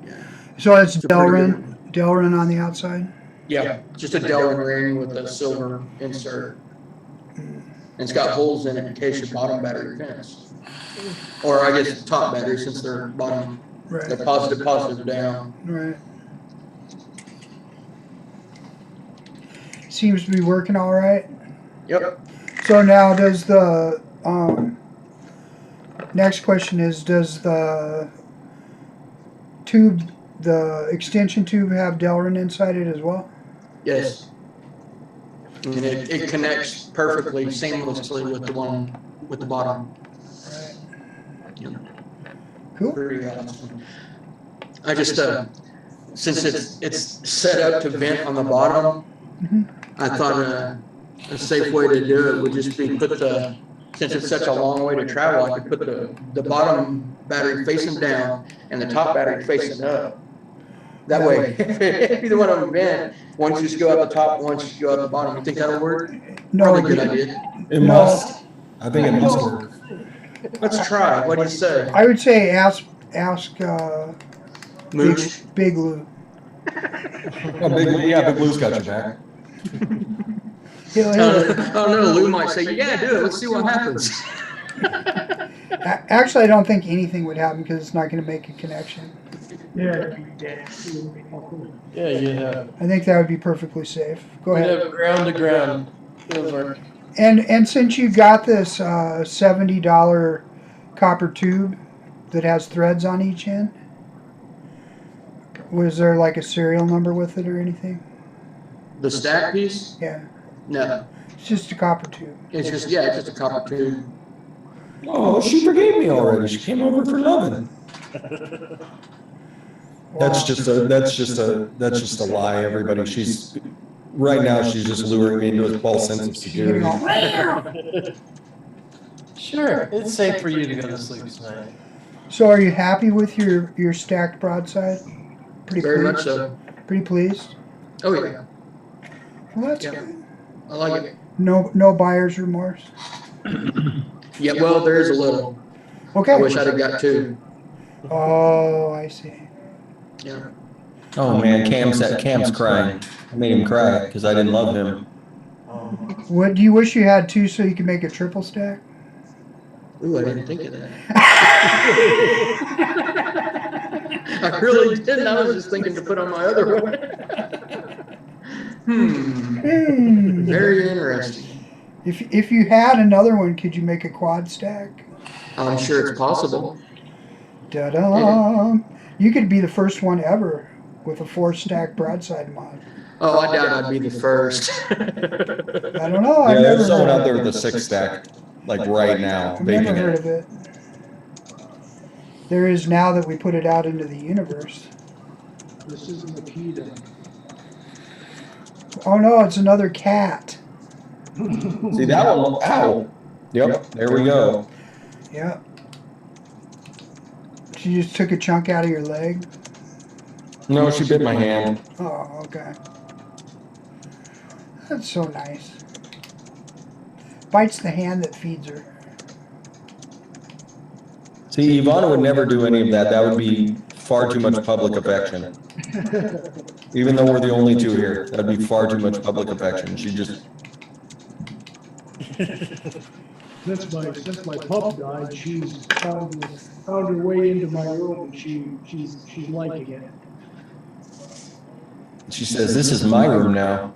Yeah. So it's It's a pretty Delrin on the outside. Yeah, just a Delrin ring with a silver insert. And it's got holes in it in case your bottom battery fails. Or I guess top battery, since they're bottom, Right. they're positive down. Right. Seems to be working all right. Yep. So now does the next question is, does the tube, the extension tube, have Delrin inside it as well? Yes. And it connects perfectly, seamlessly with the one with the bottom. Right. You know, Cool. pretty awesome. I just since it's set up to vent on the bottom, I thought a safe way to do it would just be since it's such a long way to travel, I could put the bottom battery facing down and the top battery facing up. That way, if either one of them vent, one just go out the top, one just go out the bottom. You think that'll work? No, Probably a good idea. It must. I think it must work. Let's try. What do you say? I would say ask Mooch? Big Lou. Oh, Big Blue's got your back. He'll- Oh no, Lou might say, you gotta do it. Let's see what happens. Actually, I don't think anything would happen because it's not going to make a connection. Yeah, it'd be dead. Yeah, you'd have, I think that would be perfectly safe. Go you'd ahead. have ground to ground. It'll work. And since you got this $70 copper tube that has threads on each end, was there like a serial number with it or anything? The stack piece? Yeah, No. it's just a copper tube. It's just a copper tube. Oh, she forgave me already. She came over for loving. That's just a lie, everybody. Right now she's just luring me into a false sense of security. Sure, it's safe for you to go to sleep tonight. So are you happy with your stacked broadside? Pretty Very pleased? much so. Pretty pleased? Oh yeah, Well, that's Yeah. good. I like it. No buyer's remorse. Yeah, well, there is a little. Okay. I wish I'd have got two. Oh, I see. Yeah. Oh man, Cam's crying. I made him cry because I didn't love him. What do you wish you had two so you could make a triple stack? Ooh, I didn't think of that. I really didn't. I was just thinking to put on my other one. Very interesting. If you had another one, could you make a quad stack? I'm sure it's possible. Da-da! You could be the first one ever with a 4-stack broadside mod. Oh, I doubt I'd be the first. I don't know. I've Yeah, never there's someone heard out there of with a 6-stack, like right now, I've never vaping heard it. of it. There is now that we put it out into the universe. This isn't the key then. Oh no, it's another cat. See that one? Ow! Yep, there we go. Yeah. She just took a chunk out of your leg. No, she bit my hand. Oh, okay. That's so nice. Bites the hand that feeds her. See, Ivana would never do any of that. That would be far too much public affection. Even though we're the only two here, that'd be far too much public affection. She just. Since my pup died, she's found her way into my room, and she's liking it. She says, "This is my room now.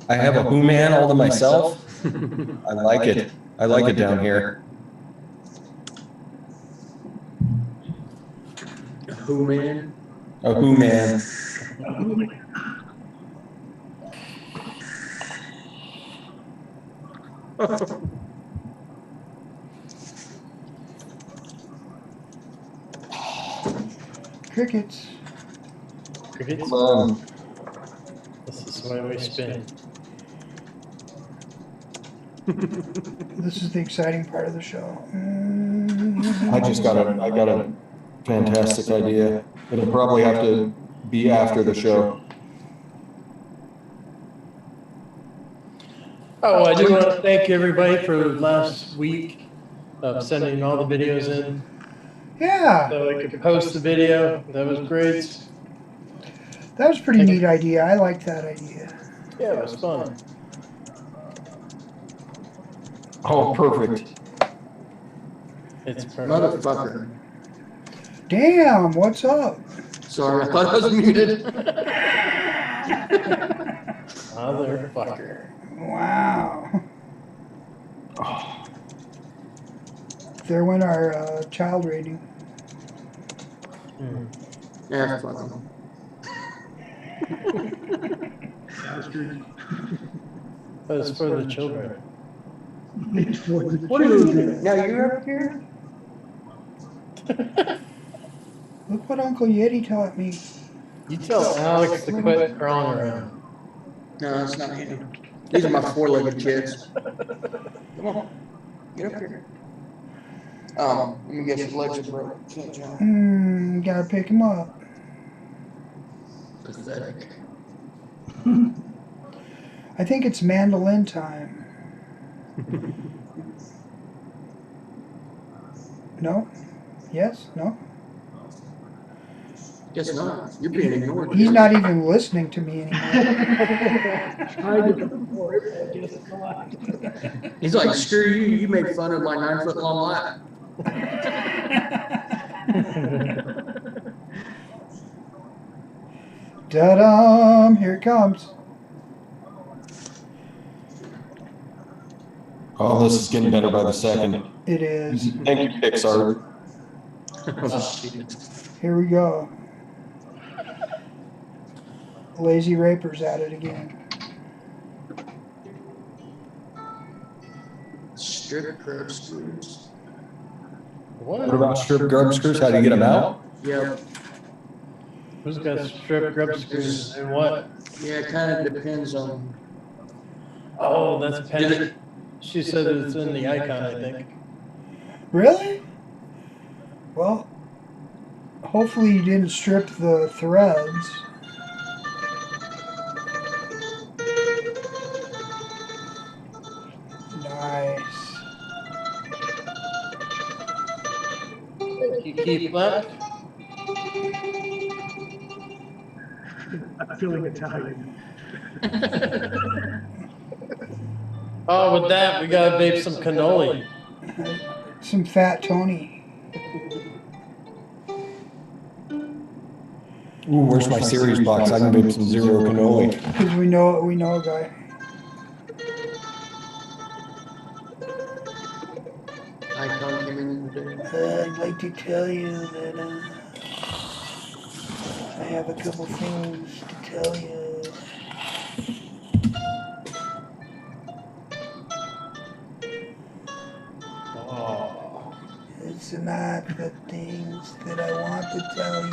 I have a Who-Man all to myself. I like it. I like it down here." Who, man? A Who-Man. Crickets. Crickets? This is why we spin. This is the exciting part of the show. I got a fantastic idea. It'll probably have to be after the show. Oh, I do want to thank everybody for last week of sending all the videos in Yeah, so I could post the video. That was great. that was a pretty neat idea. I liked that idea. Yeah, it was fun. Oh, perfect. It's perfect. Motherfucker. Damn, what's up? Sorry, I thought I was muted. Motherfucker. Wow. There went our child rating. Yeah, fuck 'em. That was for the children. What are you doing? Now you're up here? Look what Uncle Yeti taught me. You tell Alex to quit crawling around. No, that's not him. These are my four-legged kids. Come on, get up here. Let me guess, your legs are broke. Can't jump. Gotta pick him up. Pathetic. I think it's mandolin time. No? Yes? No? Guess not. You're being ignored. He's not even listening to me anymore. He's like, screw you. You made fun of my 9-foot-long lap. Da-dum! Here it comes. Oh, this is getting better by the second. It is. Thank you, Pixar. Here we go. Lazy Raper's at it again. Strip grub screws. What about strip grub screws? How do you get them out? Yep. Who's got strip grub screws and what? Yeah, it kind of depends on. Oh, that's Penny. She said it's in the icon, I think. Really? Well, hopefully you didn't strip the threads. Nice. You keep left. I'm feeling Italian. Oh, with that, we gotta vape some cannoli. Some Fat Tony. Ooh, where's my series box? I can make some zero cannoli. Because we know a guy. Icon came in today. I'd like to tell you that I have a couple things to tell you. Oh. It's not the things that I want to tell you.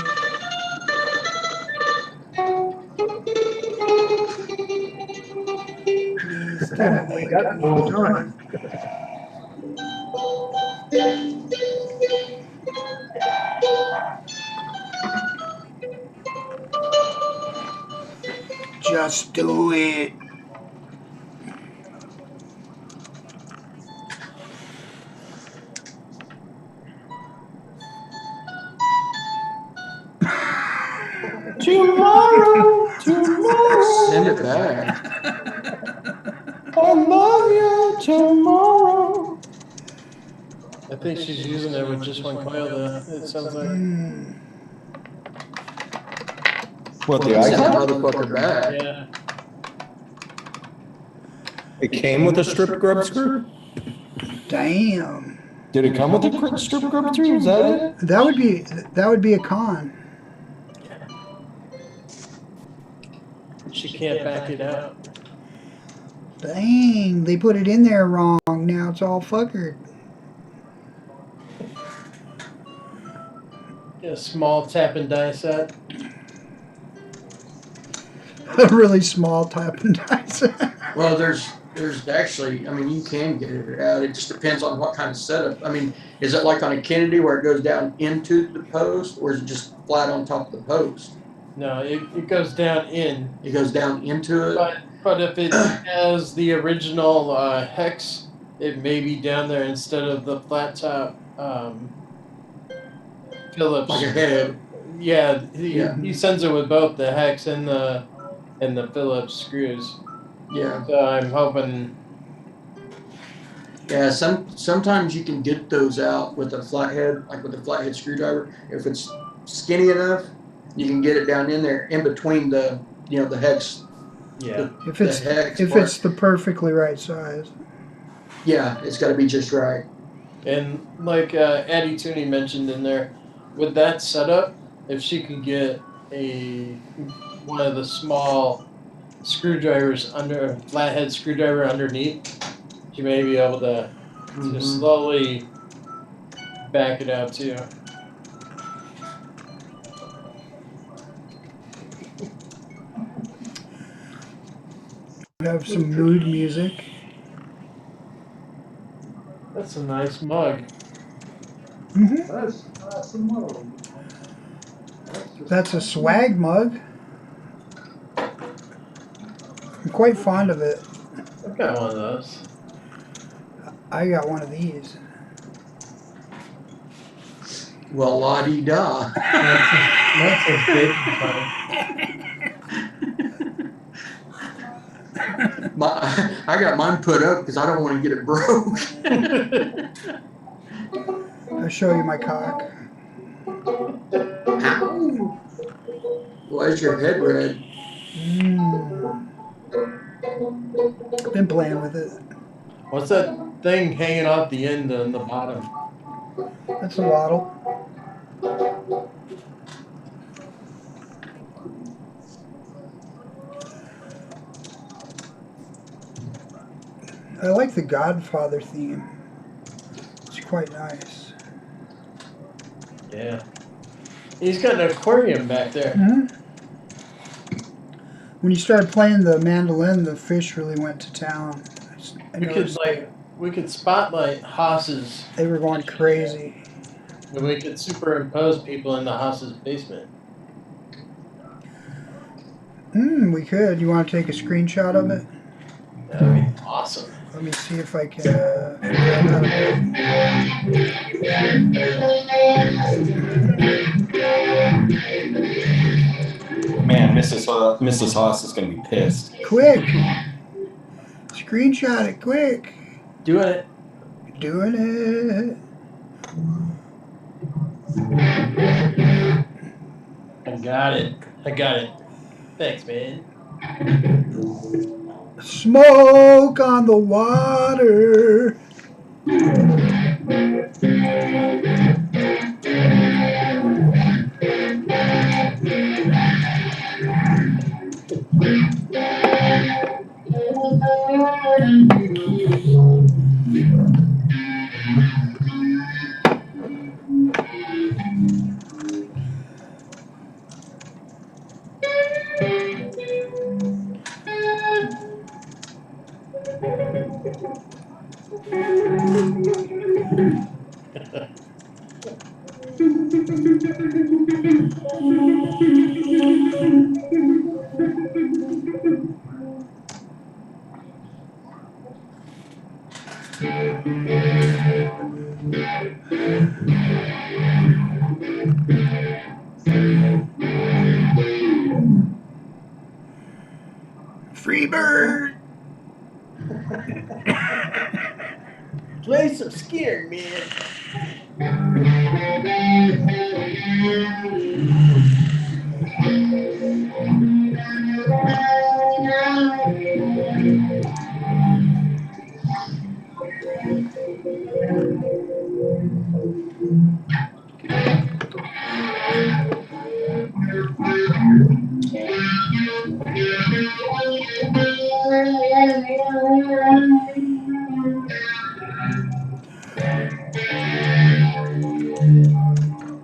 Please don't make Got me. all the time. Just do it. Tomorrow, Send it back. I love you tomorrow. I think she's using it with just one coil though. It sounds like. What, the Send that icon? motherfucker back. Yeah. It came with a strip grub screw? Damn. Did it come with a strip grub screw? Is that it? That would be a con. She can't back it out. Dang, they put it in there wrong. Now it's all fuckered. A small tap and die set. A really small tap and die set. Well, there's actually, I mean, you can get it out. It just depends on what kind of setup. I mean, is it like on a Kennedy where it goes down into the post, or is it just flat on top of the post? No, it goes down in. It goes down into it. But if it has the original hex, it may be down there instead of the flat top Phillips. Like a head. Yeah, he sends it with both the hex and the Phillips screws. Yeah. So I'm hoping. Yeah. Sometimes you can get those out with a flathead, like with a flathead screwdriver. If it's skinny enough, you can get it down in there, in between the hex. Yeah. If it's the perfectly right size. Yeah, it's got to be just right. And like Addie Tooney mentioned in there, with that setup, if she could get one of the small screwdrivers under a flathead screwdriver underneath, she may be able to just slowly back it out too. We have some mood music. That's a nice mug. That's a swag mug. I'm quite fond of it. I've got one of those. I got one of these. Well, la-di-da. That's a vaping I got mine put up because I don't want to get it broke. I'll show you my cock. Ow. Why is your head red? Been playing with it. What's that thing hanging off the end on the bottom? That's a waddle. I like the Godfather theme. It's quite nice. Yeah. He's got an aquarium back there. When you started playing the mandolin, the fish really went to town. We could spotlight Haas's. They were going crazy. And we could superimpose people in the Haas's basement. We could. You want to take a screenshot of it? That would be awesome. Let me see if I can figure out how to Man, Mrs. Haas is going to be pissed. Quick! Screenshot it, quick! Doing it. Doing it. I got it. Thanks, man. Smoke on the water. Free bird. Play some scared, man.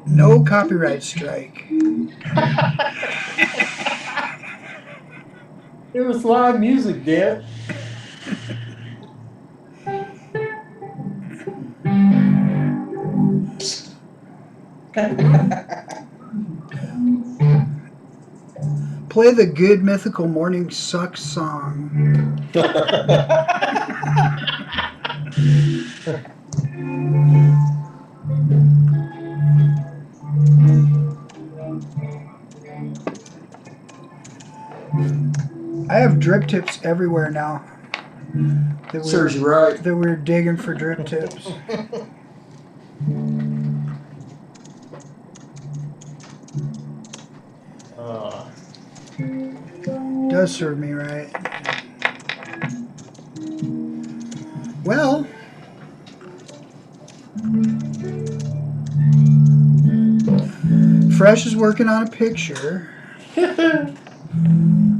No copyright strike. It was live music, damn. Play the Good Mythical Morning Sucks song. I have drip tips everywhere now. Serves you right. That we're digging for drip tips. Does serve me right. Well, Fresh is working on a picture.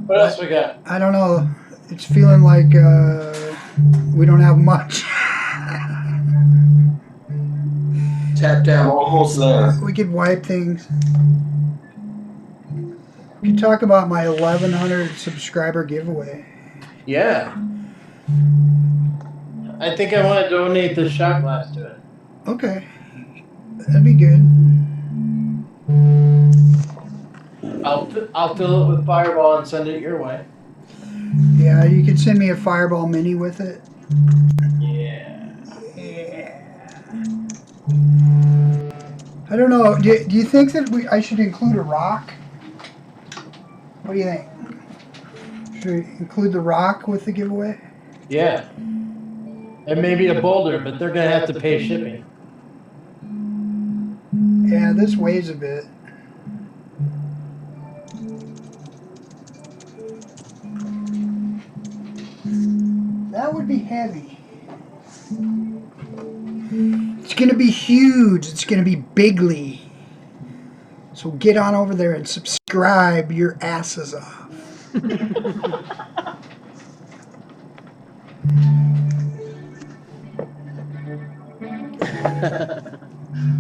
What else we got? I don't know. It's feeling like we don't have much. Tapped out. Almost there. We could wipe things. We could talk about my 1,100 subscriber giveaway. Yeah. I think I want to donate the shot glass to it. Okay. That'd be good. I'll fill it with Fireball and send it your way. Yeah, you could send me a Fireball Mini with it. Yeah. Yeah. I don't know. Do you think that I should include a rock? What do you think? Should we include the rock with the giveaway? Yeah. And maybe a boulder, but they're gonna have to pay shipping. Yeah, this weighs a bit. That would be heavy. It's going to be huge. It's going to be bigly. So get on over there and subscribe your asses off.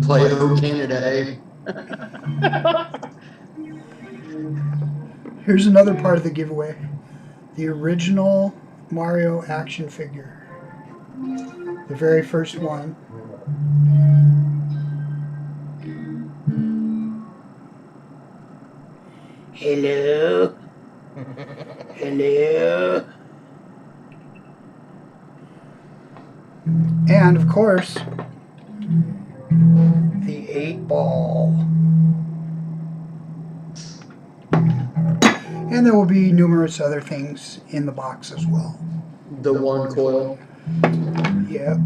Play O Canada, eh? Here's another part of the giveaway. The original Mario action figure. The very first one. Hello. Hello. And of course, the 8-ball. And there will be numerous other things in the box as well. The one coil. Yep.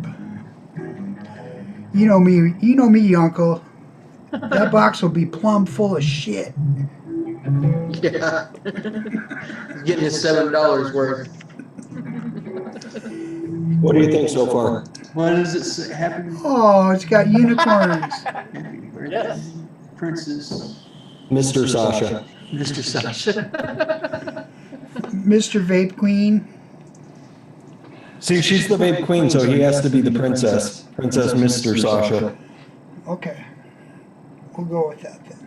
You know me, Uncle. That box will be plumb full of shit. Yeah. Getting his $7 worth. What do you think so far? What does it say? Happy Oh, it's got unicorns. birthday, Yes. Princess. Mr. Sasha. Mr. Sasha. Mr. Vape Queen. See, she's the vape queen, so he has to be the princess. Princess Mr. Sasha. Okay. We'll go with that then.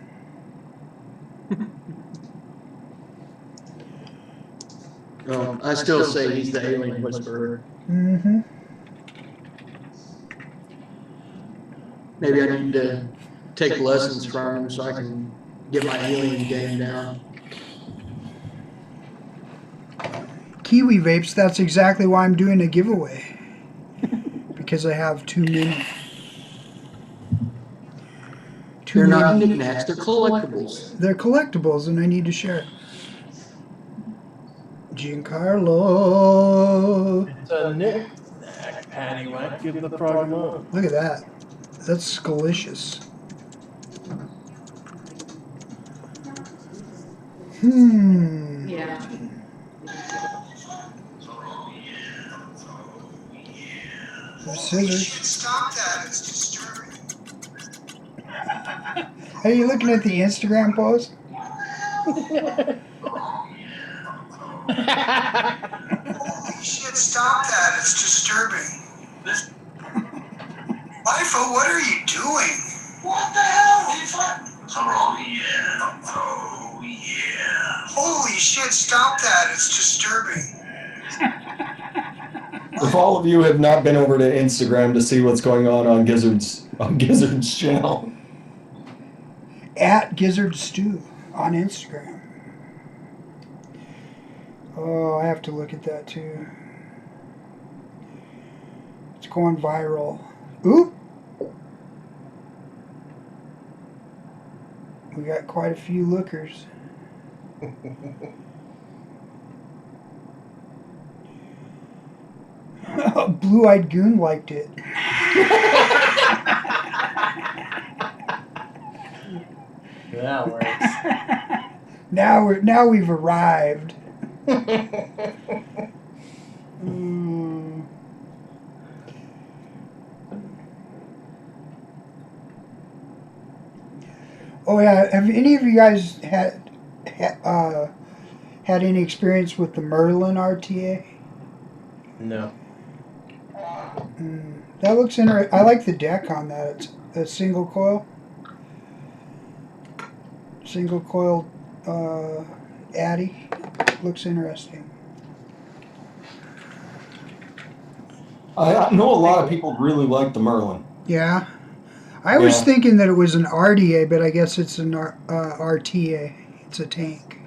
I still say he's the alien whisperer. Mm-hmm. Maybe I need to take lessons from him so I can get my alien game down. Kiwi vapes, that's exactly why I'm doing a giveaway. Because I have too many. They're not knickknacks, they're collectibles. They're collectibles and I need to share it. Giancarlo. It's a knick-knack paddywhack. Give the frog a look. Look at that. That's delicious. Yeah. There's scissors. Stop that, it's disturbing. Are you looking at the Instagram post? Holy shit, stop that, it's disturbing. Lifa, what are you doing? What the hell, Lifa? Oh yeah, oh yeah. Holy shit, stop that, it's disturbing. If all of you have not been over to Instagram to see what's going on Gizzard's channel. At Gizzard Stew on Instagram. Oh, I have to look at that too. It's going viral. Oop! We got quite a few lookers. Blue-eyed Goon liked it. That works. Now we've arrived. Mm. Oh yeah, have any of you guys had any experience with the Merlin RTA? No. That looks interesting. I like the deck on that. It's a single coil. Single coil Addy. Looks interesting. I know a lot of people really like the Merlin. Yeah. I was Yeah. thinking that it was an RDA, but I guess it's an RTA. It's a tank.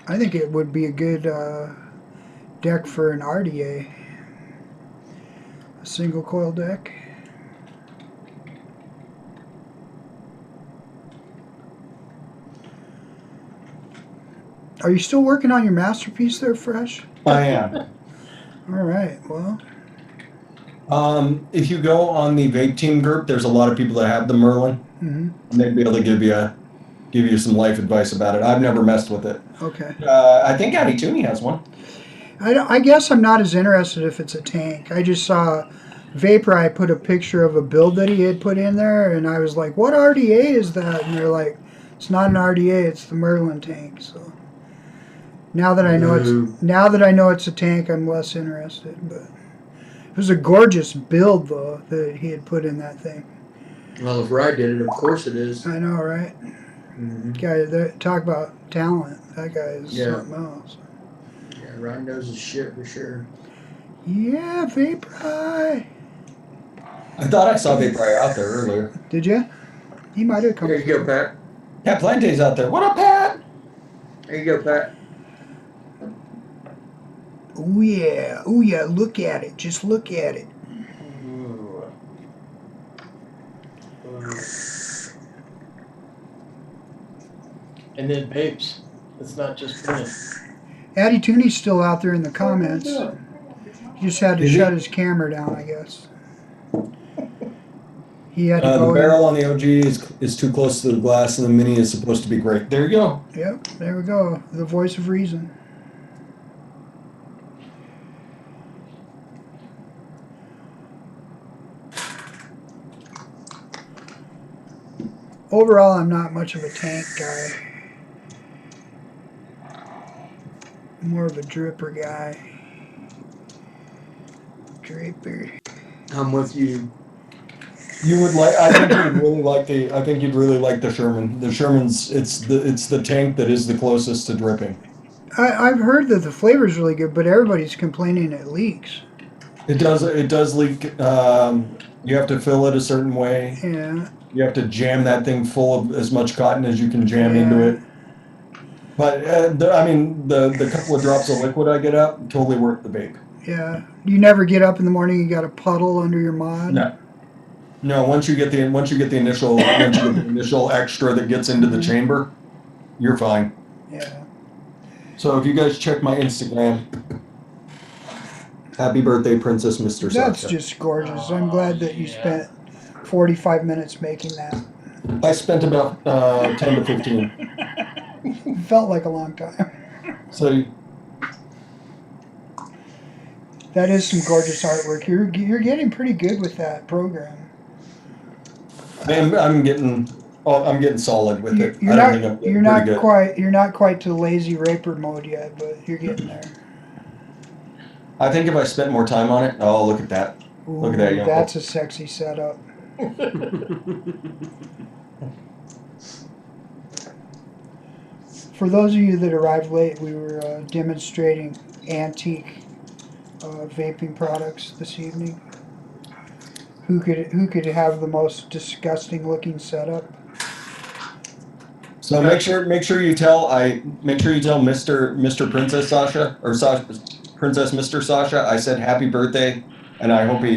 I think it would be a good deck for an RDA. A single coil deck. Are you still working on your masterpiece there, Fresh? I am. All right. Well, If you go on the Vape Team group, there's a lot of people that have the Merlin, mhm. and they'd be able to give you some life advice about it. I've never messed with it. Okay. I think Addy Tooney has one. I guess I'm not as interested if it's a tank. I just saw Vapor. I put a picture of a build that he had put in there, and I was like, "What RDA is that?" And they're like, "It's not an RDA. It's the Merlin tank." So now that I know it's a tank, I'm less interested. But it was a gorgeous build though that he had put in that thing. Well, if Rye did it, of course it is. I know, right? Mm-hmm. Guy, talk about talent. That guy is Yeah. something else. Yeah, Rye knows his shit for sure. Yeah, Vapor. I thought I saw Vape Rye out there earlier. Did you? He might have come. There you go, Pat. Pat Plante's out there. What up, Pat? There you go, Pat. Oh yeah, oh yeah, look at it, just look at it. Ooh. And then vapes. It's not just me. Addy Tooney's still out there in the comments. He just had to Is he? shut his camera down, I guess. He had to The go barrel on the OG is too close to the glass, and the mini is supposed to be great. There you go. Yep, there we go. The voice of reason. Overall, I'm not much of a tank guy. More of a dripper guy. Draper. I'm with you. You would like. I think you'd really like the. I think you'd really like the Sherman. The Sherman's. It's the tank that is the closest to dripping. I've heard that the flavor's really good, but everybody's complaining it leaks. It does. It does leak. You have to fill it a certain way. Yeah. You have to jam that thing full of as much cotton as you can jam into it. But I mean, the couple of drops of liquid I get out totally worth the vape. Yeah. You never get up in the morning. You got a puddle under your mod. No. No. Once you get the initial extra that gets into the chamber, you're fine. Yeah. So if you guys check my Instagram, happy birthday, Princess Mr. That's Sasha. just gorgeous. I'm glad that you spent 45 minutes making that. I spent about 10 to 15. It felt like a long time. So That is some gorgeous artwork. You're getting pretty good with that program. I'm getting solid with it. You're I don't not think I'm getting you're pretty not good. quite to lazy raper mode yet, but you're getting there. I think if I spent more time on it, oh, look at that. Look at that, Ooh, young that's a sexy setup. For those of you that arrived late, we were demonstrating antique vaping products this evening. Who could have the most disgusting looking setup? So make sure you tell Mr. Princess Sasha or Princess Mr. Sasha I said happy birthday, and I hope he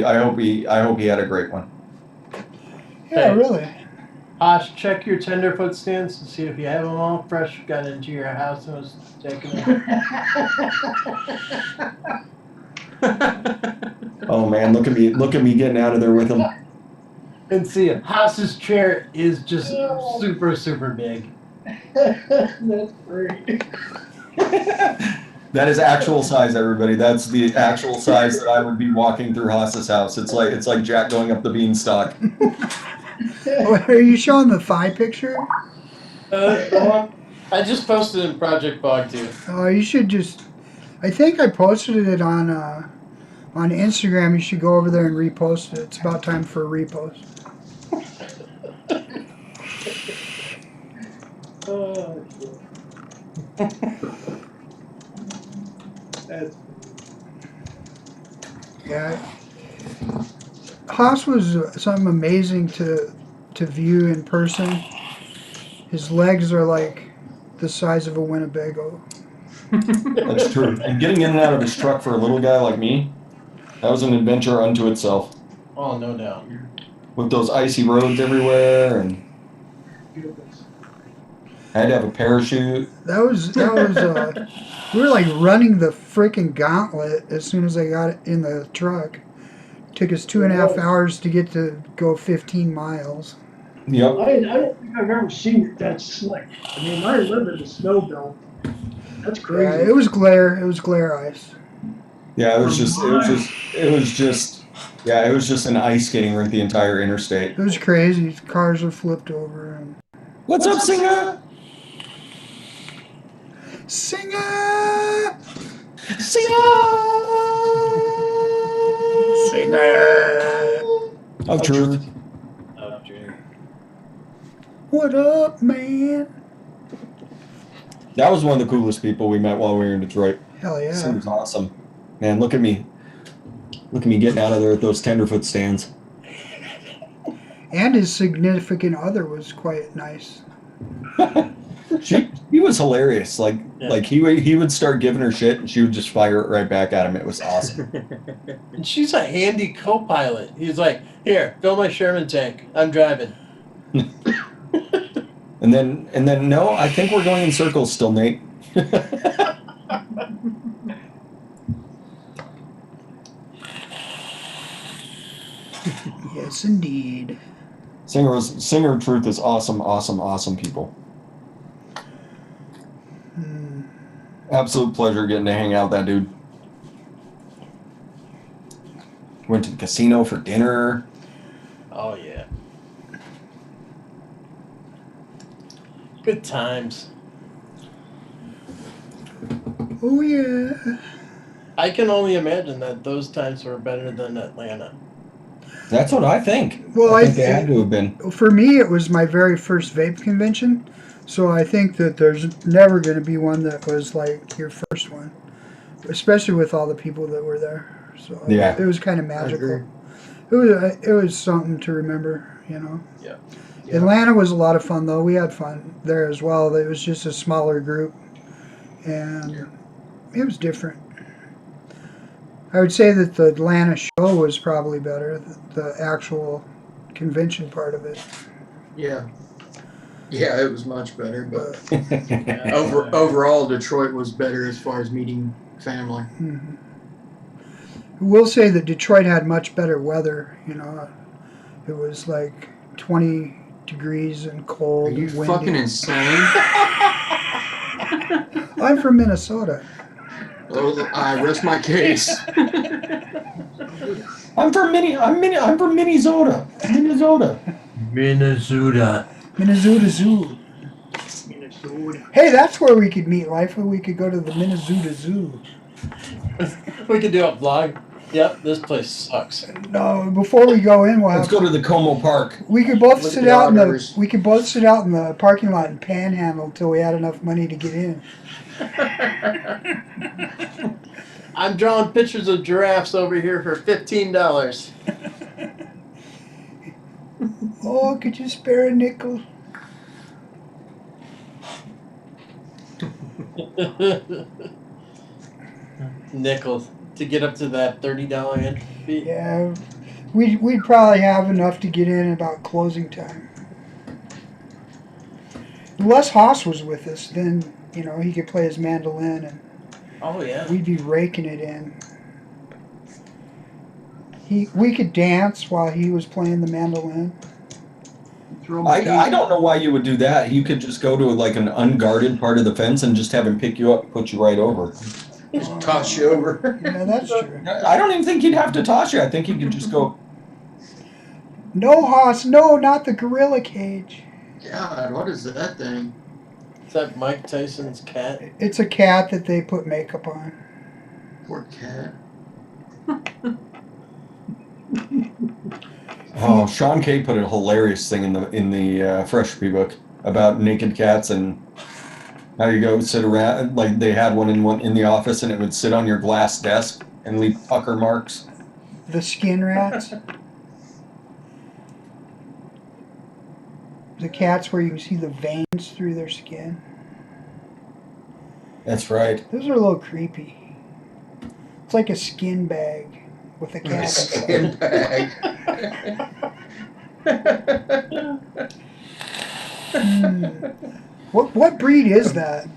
had a great one. Yeah, Hey. really. Osh, check your tenderfoot stands to see if you have them all fresh. Got into your house and was taking them. Oh man, look at me getting out of there with him. And see, Haas's chair is just super, super big. That's great. That is actual size, everybody. That's the actual size that I would be walking through Haas's house. It's like Jack going up the beanstalk. Oh, are you showing the thigh picture? I just posted in Project Bog too. Oh, you should just. I think I posted it on Instagram. You should go over there and repost it. It's about time for a repost. That's Yeah. Haas was something amazing to view in person. His legs are like the size of a Winnebago. That's true. And getting in and out of his truck for a little guy like me, that was an adventure unto itself. Oh, no doubt. With those icy roads everywhere, and I had to have a parachute. That was we were like running the freaking gauntlet as soon as I got it in the truck. Took us 2.5 hours to get to go 15 miles. Yep. I don't think I've ever seen it that slick. I mean, I live in the snow belt. That's Yeah, crazy. it was glare. It was glare ice. Yeah, it was just an ice skating rink the entire interstate. It was crazy. Cars were flipped over. And What's up, singer? singer, Of truth. what up, man? That was one of the coolest people we met while we were in Detroit. Hell It yeah. was awesome. Man, look at me. Look at me getting out of there with those tenderfoot stands. And his significant other was quite nice. He was hilarious. Like Yeah. like he would start giving her shit and she would just fire it right back at him. It was awesome. And she's a handy co-pilot. He's like, here, fill my Sherman tank. I'm driving. And then no, I think we're going in circles still, Nate. Yes, indeed. Singer of Truth is awesome people. Absolute pleasure getting to hang out with that dude. Went to the casino for dinner. Oh, yeah. Good times. Oh yeah. I can only imagine that those times were better than Atlanta. That's what I think. Well, I think they had to have been. For me, it was my very first vape convention, so I think that there's never going to be one that was like your first one, especially with all the people that were there. So Yeah. it was kind of magical. It was something to remember, you know. Yeah. Atlanta was a lot of fun though. We had fun there as well. It was just a smaller group, and it was different. I would say that the Atlanta show was probably better, the actual convention part of it. Yeah. Yeah, it was much better, but Yeah. overall, Detroit was better as far as meeting family. Mm-hmm. I will say that Detroit had much better weather, you know. It was like 20 degrees and cold Are you and windy. fucking insane? I'm from Minnesota. Oh, I rest my case. I'm from Minnesota. Minnesota Zoo. Hey, that's where we could meet, Life. We could go to the Minnesota Zoo. We could do a vlog. Yep, this place sucks. No, before we go in, we'll Let's have go to the Como Park. we could both Look sit at the out in the auditors. we could both sit out in the parking lot and panhandle until we had enough money to get in. I'm drawing pictures of giraffes over here for $15. Oh, could you spare a nickel? Nickels to get up to that $30 entry fee. Yeah, we'd probably have enough to get in about closing time. Unless Haas was with us, then you know he could play his mandolin and Oh yeah. we'd be raking it in. We could dance while he was playing the mandolin. I don't know why you would do that. You could just go to like an unguarded part of the fence and just have him pick you up and put you right over. Just toss you over. Yeah, that's true. I don't even think he'd have to toss you. I think he could just go. No, Haas, no, not the gorilla cage. God, what is that thing? Is that Mike Tyson's cat? It's a cat that they put makeup on. Poor cat. Oh, Sean Kay put a hilarious thing in the Fresh Recipe book about naked cats and how you go sit around. Like they had one in the office and it would sit on your glass desk and leave pucker marks. The skin rats. The cats where you can see the veins through their skin. That's right. Those are a little creepy. It's like a skin bag with a cat. Skin bag. What breed is that?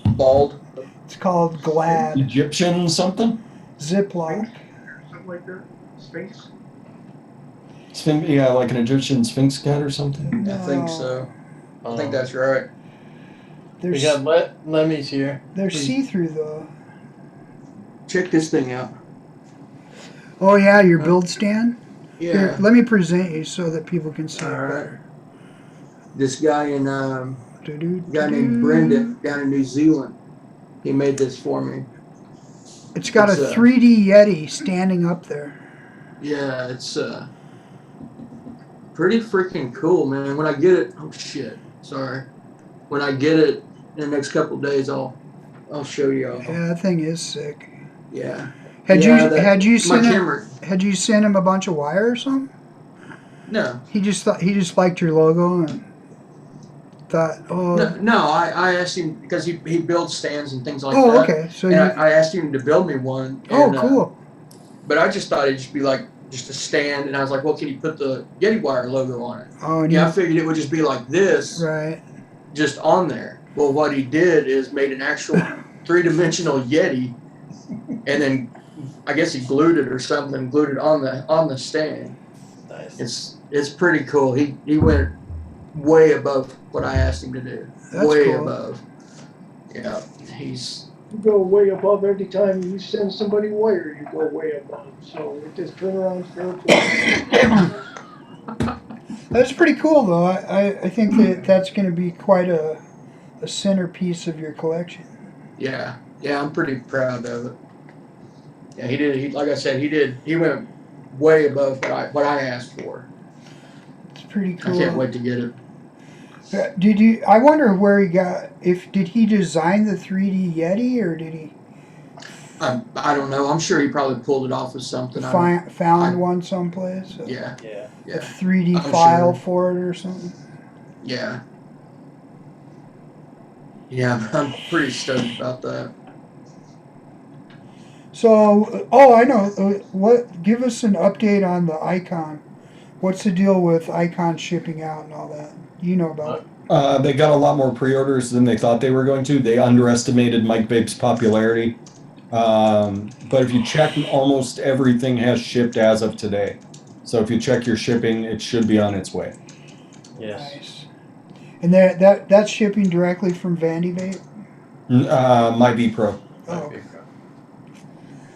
Bald. It's called Glad. Egyptian something? Ziploc. Something like that. Sphinx. Yeah, like an Egyptian sphinx cat or something. I think so. I think that's right. They're, We got Lemmy's here. they're see-through though. Check this thing out. Oh yeah, your build stand? Yeah. Here, let me present you so that people can see it All right. better. This guy in Doo-doo, a guy named doo-doo. Brendan down in New Zealand. He made this for me. It's got It's, a 3D Yeti standing up there. Yeah, it's pretty freaking cool, man. When I get it, oh shit, sorry. When I get it in the next couple of days, I'll show y'all. Yeah, that thing is sick. Yeah. Had Yeah, you my sent him? camera. Had you sent him a bunch of wire or something? No. He just liked your logo and thought, oh, No, I asked him because he builds stands and things like oh, that. okay. So And you, I asked him to build me one. oh, and, cool. But I just thought it'd just be like just a stand, and I was like, well, can you put the Yeti Wire logo on it? Oh, and Yeah, I figured it would just be like this, right. just on there. Well, what he did is made an actual three-dimensional Yeti, and then I guess he glued it or something, glued it on the stand. Nice. It's pretty cool. He went way above what I asked him to do. That's way cool. above. Yeah, he's. You go way above every time you send somebody wire. You go way above. So with this turnaround fair. That's pretty cool, though. I think that's going to be quite a centerpiece of your collection. Yeah, I'm pretty proud of it. Yeah, he did. Like I said, he went way above what I asked for. It's pretty cool. I can't wait to get it. Did you? I wonder where he got. Did he design the 3D Yeti or did he I don't know. I'm sure he probably pulled it off of something. found one someplace? Yeah. Yeah. A 3D I'm file sure. for it or something. Yeah. Yeah, I'm pretty stoked about that. So, I know. What? Give us an update on the Icon. What's the deal with Icon shipping out and all that? You know about it. They got a lot more pre-orders than they thought they were going to. They underestimated Mike Vape's popularity. But if you check, almost everything has shipped as of today. So if you check your shipping, it should be on its way. Yes. Nice. And that's shipping directly from Vandy Vape? My V Pro. Oh,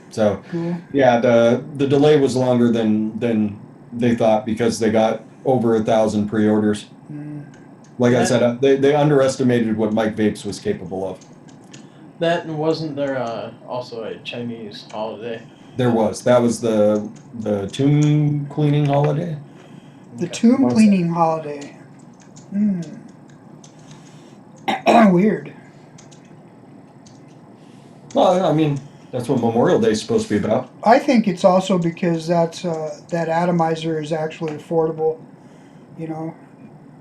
So cool. yeah, the delay was longer than they thought because they got over 1,000 pre-orders. Like I said, they underestimated what Mike Vapes was capable of. That wasn't there also a Chinese holiday? There was. That was the tomb cleaning holiday. The tomb cleaning holiday. Weird. Well, I mean, that's what Memorial Day is supposed to be about. I think it's also because that atomizer is actually affordable. You know,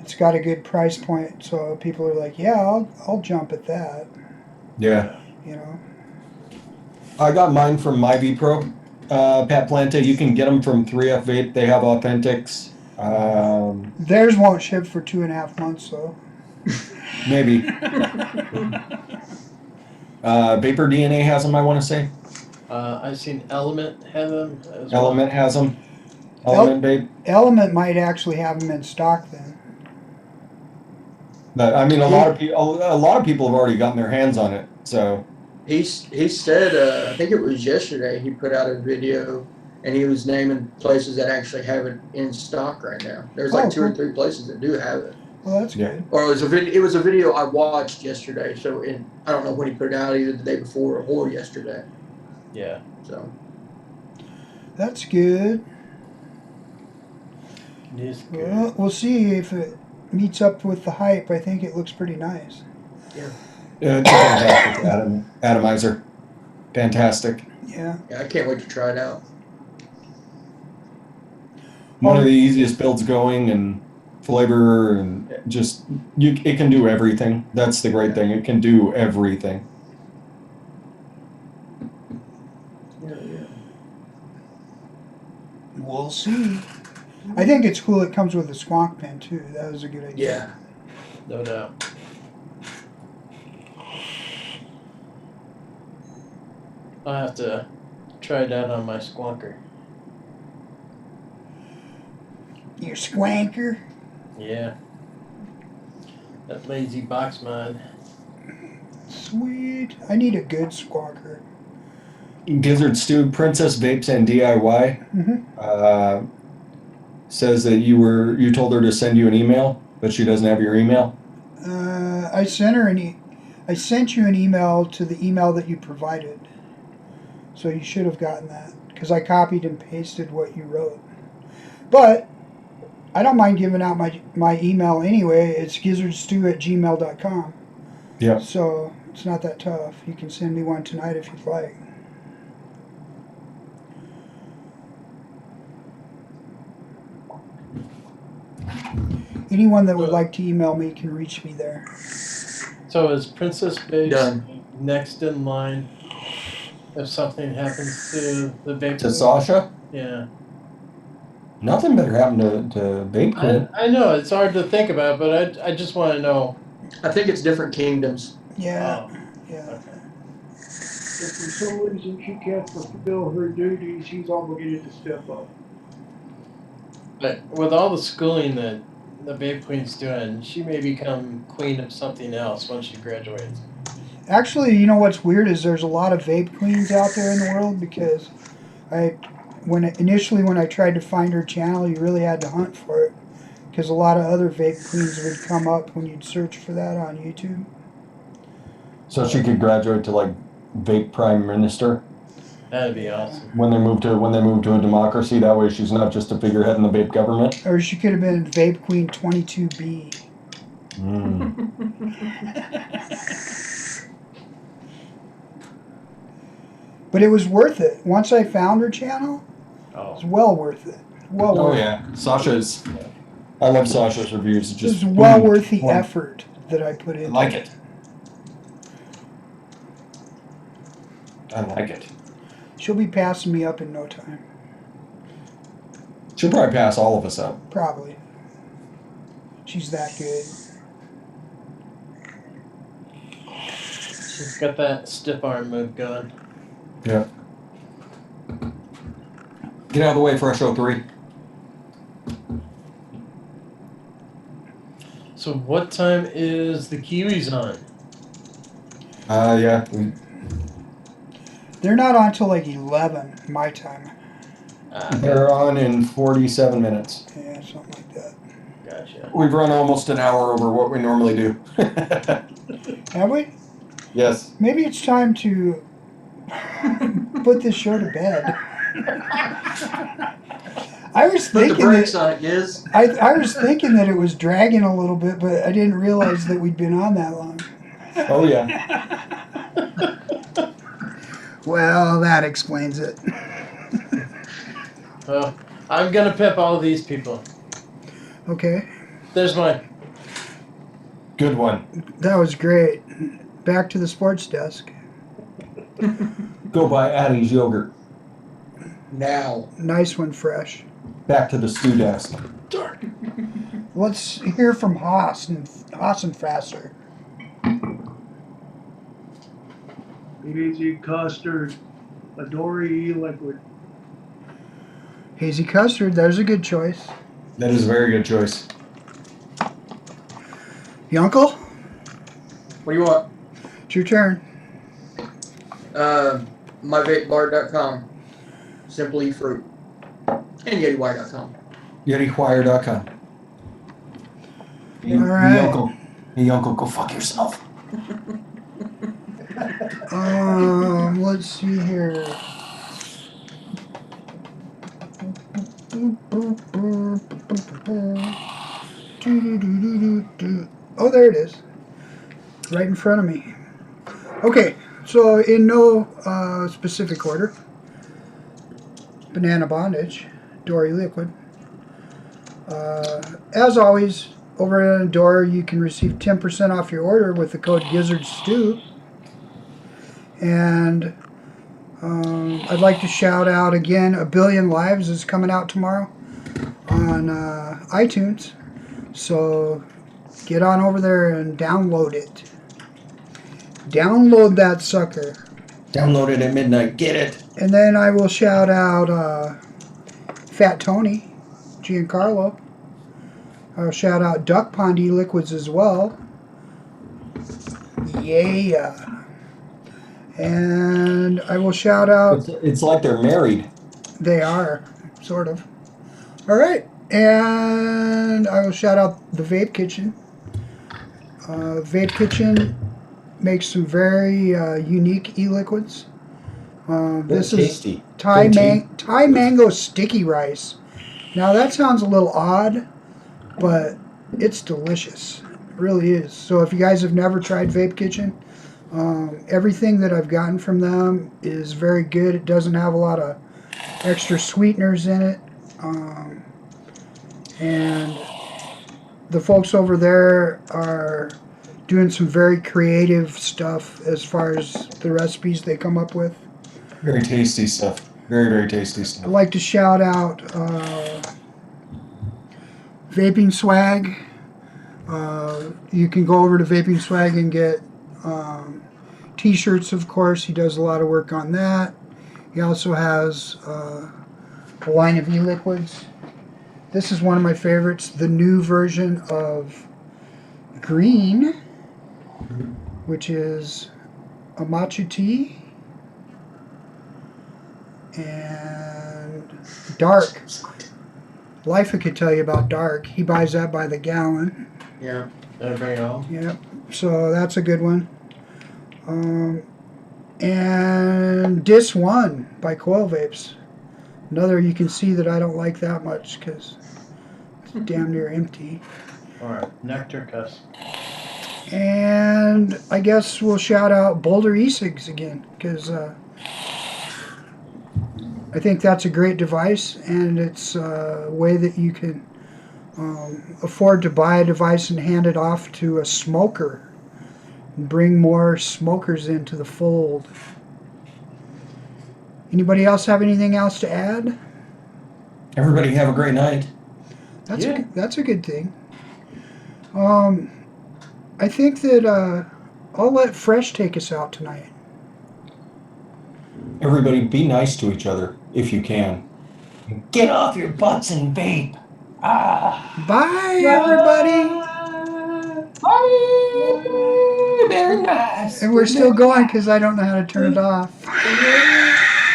it's got a good price point, so people are like, yeah, I'll jump at that. Yeah. You know. I got mine from My V Pro. Pat Plante, you can get them from 3F Vape. They have authentics. Theirs won't ship for 2.5 months, though. Maybe. Vapor DNA has them, I want to say. I've seen Element have them as Element has them. Element Vape. Element might actually have them in stock then. But I mean, a lot of people have already gotten their hands on it. So He said, I think it was yesterday, he put out a video and he was naming places that actually have it in stock right now. There's like 2 or 3 places that do have it. Well, that's good. Or it was a video I watched yesterday. So I don't know when he put it out, either the day before or yesterday. Yeah. So That's good. It is good. Well, we'll see if it meets up with the hype. I think it looks pretty nice. yeah. it's a fantastic atomizer. fantastic. Yeah. Yeah, I can't wait to try it out. One of the easiest builds going, and flavor, and just it can do everything. That's the great thing. It can do everything. We'll see. I think it's cool it comes with a squonk pen too. That was a good idea. No doubt. I'll have to try it out on my squonker. Your squanker. Yeah. That lazy box mod. Sweet. I need a good squonker. Gizzard Stew, Princess Vapes and DIY says that you told her to send you an email, but she doesn't have your email. I sent her I sent you an email to the email that you provided, so you should have gotten that because I copied and pasted what you wrote. But I don't mind giving out my email anyway. It's gizzardstew@gmail.com. Yeah. So it's not that tough. You can send me one tonight if you'd like. Anyone that would like to email me can reach me there. So is Princess Base Done. next in line if something happens to the vape? To Sasha? Yeah. Nothing better happened to Vape Queen. I know, it's hard to think about, but I just want to know. I think it's different kingdoms. Yeah. Oh, Yeah. okay. If for some reason she can't fulfill her duties, she's obligated to step up. But with all the schooling that the Vape Queen's doing, she may become queen of something else once she graduates. Actually, you know what's weird is there's a lot of vape queens out there in the world because when I tried to find her channel, you really had to hunt for it because a lot of other vape queens would come up when you'd search for that on YouTube. So she could graduate to like Vape Prime Minister That'd be awesome. when they move to a democracy. That way, she's not just a figurehead in the vape government. Or she could have been Vape Queen 22B. But it was worth it. Once I found her channel, it was well worth it. Well Oh worth yeah, Sasha's. I love Sasha's reviews. it. It Just was well worth the boom. effort that I put I in. like it. I like it. She'll be passing me up in no time. She'll probably pass all of us up. Probably. She's that good. She's got that stiff arm move going. Yeah. Get out of the way, Fresh 03. So what time is the Kiwis on? Yeah. They're not on till like 11 my time. They're on in 47 minutes. Yeah, something like that. Gotcha. We've run almost an hour over what we normally do. Have we? Yes. Maybe it's time to put this show to bed. I was Put the thinking brakes that, on it, Giz. I was thinking that it was dragging a little bit, but I didn't realize that we'd been on that long. Oh yeah. Well, that explains it. Well, I'm gonna pimp all of these people. Okay, There's mine. Good one. that was great. Back to the sports desk. Go buy Addie's yogurt. Now. Nice one, Fresh. Back to the stew desk. Let's hear from Haas and Faster. Hazy custard, Adori liquid. Hazy custard, there's a good choice. That is a very good choice. Yunkel, What do you want? it's your turn. MyVapeBar.com. Simply Fruit. And YetiWire.com. YetiWire.com. All right. Hey, uncle, go fuck yourself. Let's see here. Oh, there it is. Right in front of me. Okay, So in no specific order, Banana Bondage, Dory Liquid. As always, over at Door, you can receive 10% off your order with the code GizzardStew. And I'd like to shout out again, A Billion Lives is coming out tomorrow on iTunes. So get on over there and download it. Download that sucker. Download it at midnight. Get it. And then I will shout out Fat Tony, Giancarlo. I'll shout out Duck Pond E-Liquids as well. Yeah. And I will shout out... It's like they're married. They are, sort of. All right. And I will shout out the Vape Kitchen. Vape Kitchen makes some very unique e-liquids. This tasty. is Thai mango sticky rice. Now that sounds a little odd, but it's delicious. It really is. So if you guys have never tried Vape Kitchen, everything that I've gotten from them is very good. It doesn't have a lot of extra sweeteners in it. And the folks over there are doing some very creative stuff as far as the recipes they come up with. Very tasty stuff. Very, very tasty stuff. I'd like to shout out Vaping Swag. You can go over to Vaping Swag and get t-shirts, of course. He does a lot of work on that. He also has a line of e-liquids. This is one of my favorites, the new version of green, which is a matcha tea, and dark. Life could tell you about dark. He buys that by the gallon. Yeah, everybody know. Yep. So that's a good one. And Dis 1 by Coil Vapes. Another you can see that I don't like that much because it's damn near empty. Alright, Nectar Cuss. And I guess we'll shout out Boulder e-cigs again because I think that's a great device, and it's a way that you can afford to buy a device and hand it off to a smoker and bring more smokers into the fold. Anybody else have anything else to add? Everybody have a great night. That's a good thing. I think that I'll let Fresh take us out tonight. Everybody be nice to each other if you can. Get off your butts and vape. Bye, everybody. Bye. Very nice. And we're still going because I don't know how to turn it off.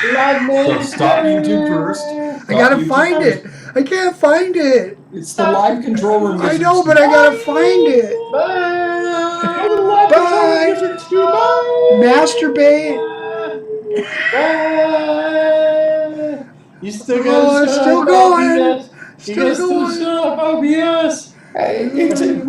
So stop YouTube first. I gotta find it. I can't find it. It's the live control room. I know, but I gotta find it. Bye. Masturbate. You still got it's still going. You guys still shut up, OBS. Hey,